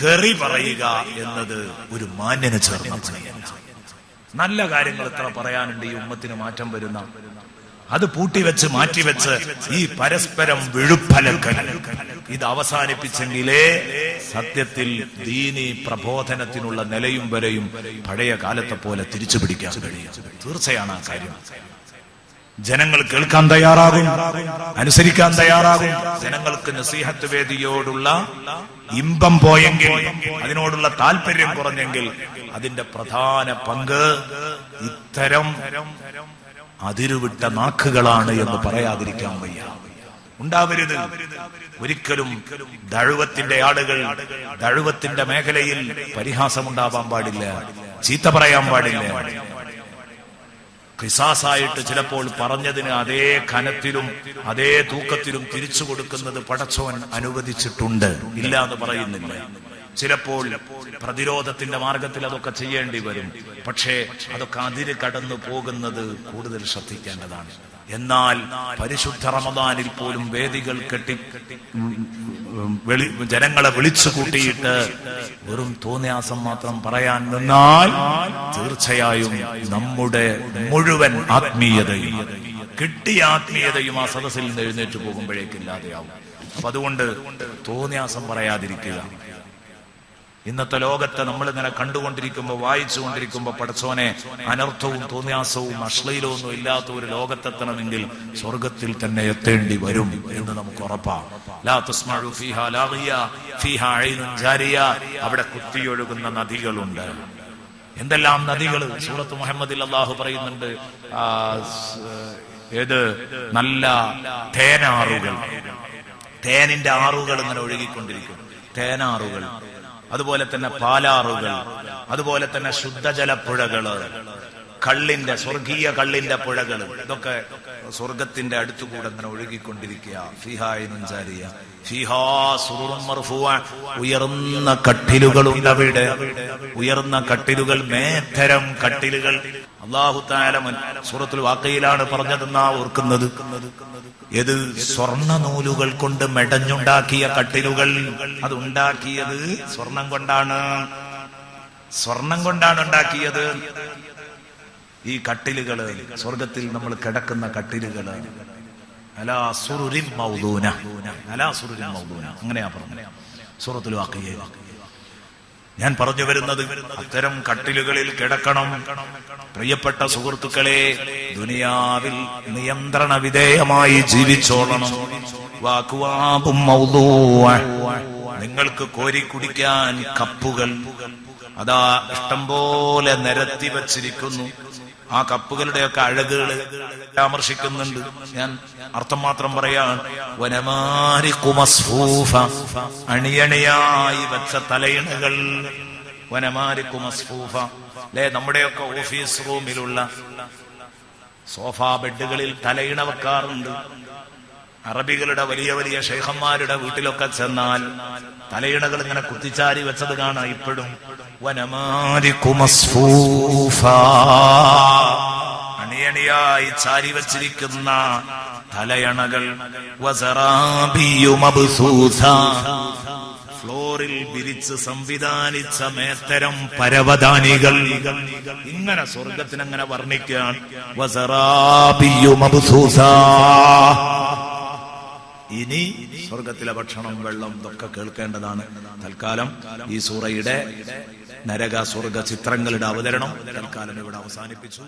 തെറി പറയുക എന്നത് ഒരു മാന്യന് ചേർന്ന പണിയല്ല. നല്ല കാര്യങ്ങൾ എത്ര പറയാനുണ്ട് ഈ ഉമ്മത്തിന് മാറ്റം വരുന്ന. അത് പൂട്ടിവെച്ച് മാറ്റിവെച്ച് ഈ പരസ്പരം വിഴുപ്പലക്കൽ ഇത് അവസാനിപ്പിച്ചെങ്കിലേ സത്യത്തിൽ ദീനി പ്രബോധനത്തിനുള്ള നിലയും വരെയും പഴയ കാലത്തെ പോലെ തിരിച്ചു പിടിക്കാൻ കഴിയും. തീർച്ചയാണ് ആ കാര്യം. ജനങ്ങൾ കേൾക്കാൻ തയ്യാറാകും, അനുസരിക്കാൻ തയ്യാറാകും. ജനങ്ങൾക്ക് നസീഹത്ത് വേദിയോടുള്ള ഇമ്പം പോയെങ്കിൽ, അതിനോടുള്ള താല്പര്യം കുറഞ്ഞെങ്കിൽ അതിന്റെ പ്രധാന പങ്ക് ഇത്തരം അതിരുവിട്ട നാക്കുകളാണ് എന്ന് പറയാതിരിക്കാൻ വയ്യ. ഉണ്ടാവരുത് ഒരിക്കലും. ദഅവത്തിന്റെ ആളുകൾ, ദഅവത്തിന്റെ മേഖലയിൽ പരിഹാസമുണ്ടാവാൻ പാടില്ല, ചീത്ത പറയാൻ പാടില്ല. ഖിസാസായിട്ട് ചിലപ്പോൾ പറഞ്ഞതിന് അതേ ഖനത്തിലും അതേ തൂക്കത്തിലും തിരിച്ചു കൊടുക്കുന്നത് പടച്ചോൻ അനുവദിച്ചിട്ടുണ്ട്, ഇല്ല എന്ന് പറയുന്നില്ല. ചിലപ്പോൾ പ്രതിരോധത്തിന്റെ മാർഗത്തിൽ അതൊക്കെ ചെയ്യേണ്ടി വരും. പക്ഷേ അതൊക്കെ അതിര് കടന്നു പോകുന്നത് കൂടുതൽ ശ്രദ്ധിക്കേണ്ടതാണ്. എന്നാൽ പരിശുദ്ധ റമദാനിൽ പോലും വേദികൾ കെട്ടി ജനങ്ങളെ വിളിച്ചു കൂട്ടിയിട്ട് വെറും തോന്നിയാസം മാത്രം പറയാൻ നിന്നാൽ തീർച്ചയായും നമ്മുടെ മുഴുവൻ ആത്മീയതയും കിട്ടിയ ആത്മീയതയും ആ സദസ്സിൽ നിന്ന് എഴുന്നേറ്റ് പോകുമ്പോഴേക്കില്ലാതെയാവും. അപ്പൊ അതുകൊണ്ട് തോന്നിയാസം പറയാതിരിക്കുക. ഇന്നത്തെ ലോകത്തെ നമ്മളിങ്ങനെ കണ്ടുകൊണ്ടിരിക്കുമ്പോൾ വായിച്ചുകൊണ്ടിരിക്കുമ്പോൾ പടച്ചോനെ അനർത്ഥവും തോന്നിയാസവും അശ്ലീലവും ഒന്നും ഇല്ലാത്ത ഒരു ലോകത്തെത്തണമെങ്കിൽ സ്വർഗത്തിൽ തന്നെ എത്തേണ്ടി വരും എന്ന് നമുക്ക് ഉറപ്പാണ്. ലാ തസ്മഉ ഫീഹാ ലാഗിയ ഫീഹാ ഐനുൻ ജാരിയ, അവിടെ കുത്തിയൊഴുകുന്ന നദികളുണ്ട്. എന്തെല്ലാം നദികൾ സൂറത്ത് മുഹമ്മദിൽ അല്ലാഹു പറയുന്നുണ്ട്. ഏത് നല്ല തേനാറുകൾ, തേനിന്റെ ആറുകൾ ഇങ്ങനെ ഒഴുകിക്കൊണ്ടിരിക്കും. തേനാറുകൾ, അതുപോലെ തന്നെ പാലാറുകൾ, അതുപോലെ തന്നെ ശുദ്ധജല പുഴകള്, കള്ളിന്റെ സ്വർഗീയ കള്ളിന്റെ പുഴകൾ, ഇതൊക്കെ സ്വർഗത്തിന്റെ അടുത്തുകൂടെ ഇങ്ങനെ ഒഴുകിക്കൊണ്ടിരിക്കുക. ഫീഹാ ഐനുൻ ജാരിയ ഫീഹാ സുറുറുൻ മർഫൂഅ, ഉയർന്ന കട്ടിലുകളുണ്ട് അവിടെ. ഉയർന്ന കട്ടിലുകൾ, മേത്തരം കട്ടിലുകൾ. അല്ലാഹു തആല സൂറത്തുൽ വാഖയിലാണ് പറഞ്ഞതെന്നാ ഓർക്കുന്നത്. ഇത് സ്വർണ്ണ നൂലുകൾ കൊണ്ട് മെടഞ്ഞുണ്ടാക്കിയ കട്ടിലുകൾ. അത് ഉണ്ടാക്കിയത് സ്വർണം കൊണ്ടാണ്. സ്വർണം കൊണ്ടാണ് ഉണ്ടാക്കിയത്. ഈ കട്ടിലുകള് സ്വർഗത്തിൽ നമ്മൾ കിടക്കുന്ന കട്ടിലുകള് അലാ സുറുരിൻ മൗദൂന, അലാ സുറുരിൻ മൗദൂന, അങ്ങനെയാ പറഞ്ഞത് സൂറത്തുൽ വാഖിയയിൽ. ഞാൻ പറഞ്ഞു വരുന്നത് അത്തരം കട്ടിലുകളിൽ കിടക്കണം. പ്രിയപ്പെട്ട സുഹൃത്തുക്കളെ, ദുനിയാവിൽ നിയന്ത്രണ വിധേയമായി ജീവിച്ചോളണം. വാക്വാബും മൗദൂഅ, നിങ്ങൾക്ക് കോരി കുടിക്കാൻ കപ്പുകൾ അതാ ഇഷ്ടം പോലെ നിരത്തി വച്ചിരിക്കുന്നു. ആ കപ്പുകളുടെയൊക്കെ അഴകുകൾ പരാമർശിക്കുന്നുണ്ട്. ഞാൻ അർത്ഥം മാത്രം പറയാൻ, വനമാരിഖു മസ്ഫൂഫ, അണിയണിയായി വെച്ച തലയിണകൾ. വനമാരിഖു മസ്ഫൂഫ, അല്ലെ നമ്മുടെയൊക്കെ ഓഫീസ് റൂമിലുള്ള സോഫാ ബെഡുകളിൽ തലയിണ വെക്കാറുണ്ട്. അറബികളുടെ വലിയ വലിയ ശൈഖന്മാരുടെ വീട്ടിലൊക്കെ ചെന്നാൽ തലയിണകൾ ഇങ്ങനെ കുത്തിച്ചാരി വെച്ചത് കാണാം ഇപ്പോഴും. വനമാരിഖു മസ്ഫൂഫ, അണിയണിയായി ചാരി വച്ചിരിക്കുന്ന തലയണകൾ. വസറാബിയു മബ്സൂസ, ഫ്ലോറിൽ വിരിച്ച് സംവിധാനിച്ച മേത്തരം പരവതാനികൾ. ഇങ്ങനെ സ്വർഗത്തിനങ്ങനെ വർണ്ണിക്കാൻ. വസറാബിയു മബ്സൂസ. ഇനി സ്വർഗത്തിലെ ഭക്ഷണം, വെള്ളം ഇതൊക്കെ കേൾക്കേണ്ടതാണ്. തൽക്കാലം ഈ സൂറയുടെ നരക സ്വർഗ ചിത്രങ്ങളുടെ അവതരണം തൽക്കാലം ഇവിടെ അവസാനിപ്പിച്ചു.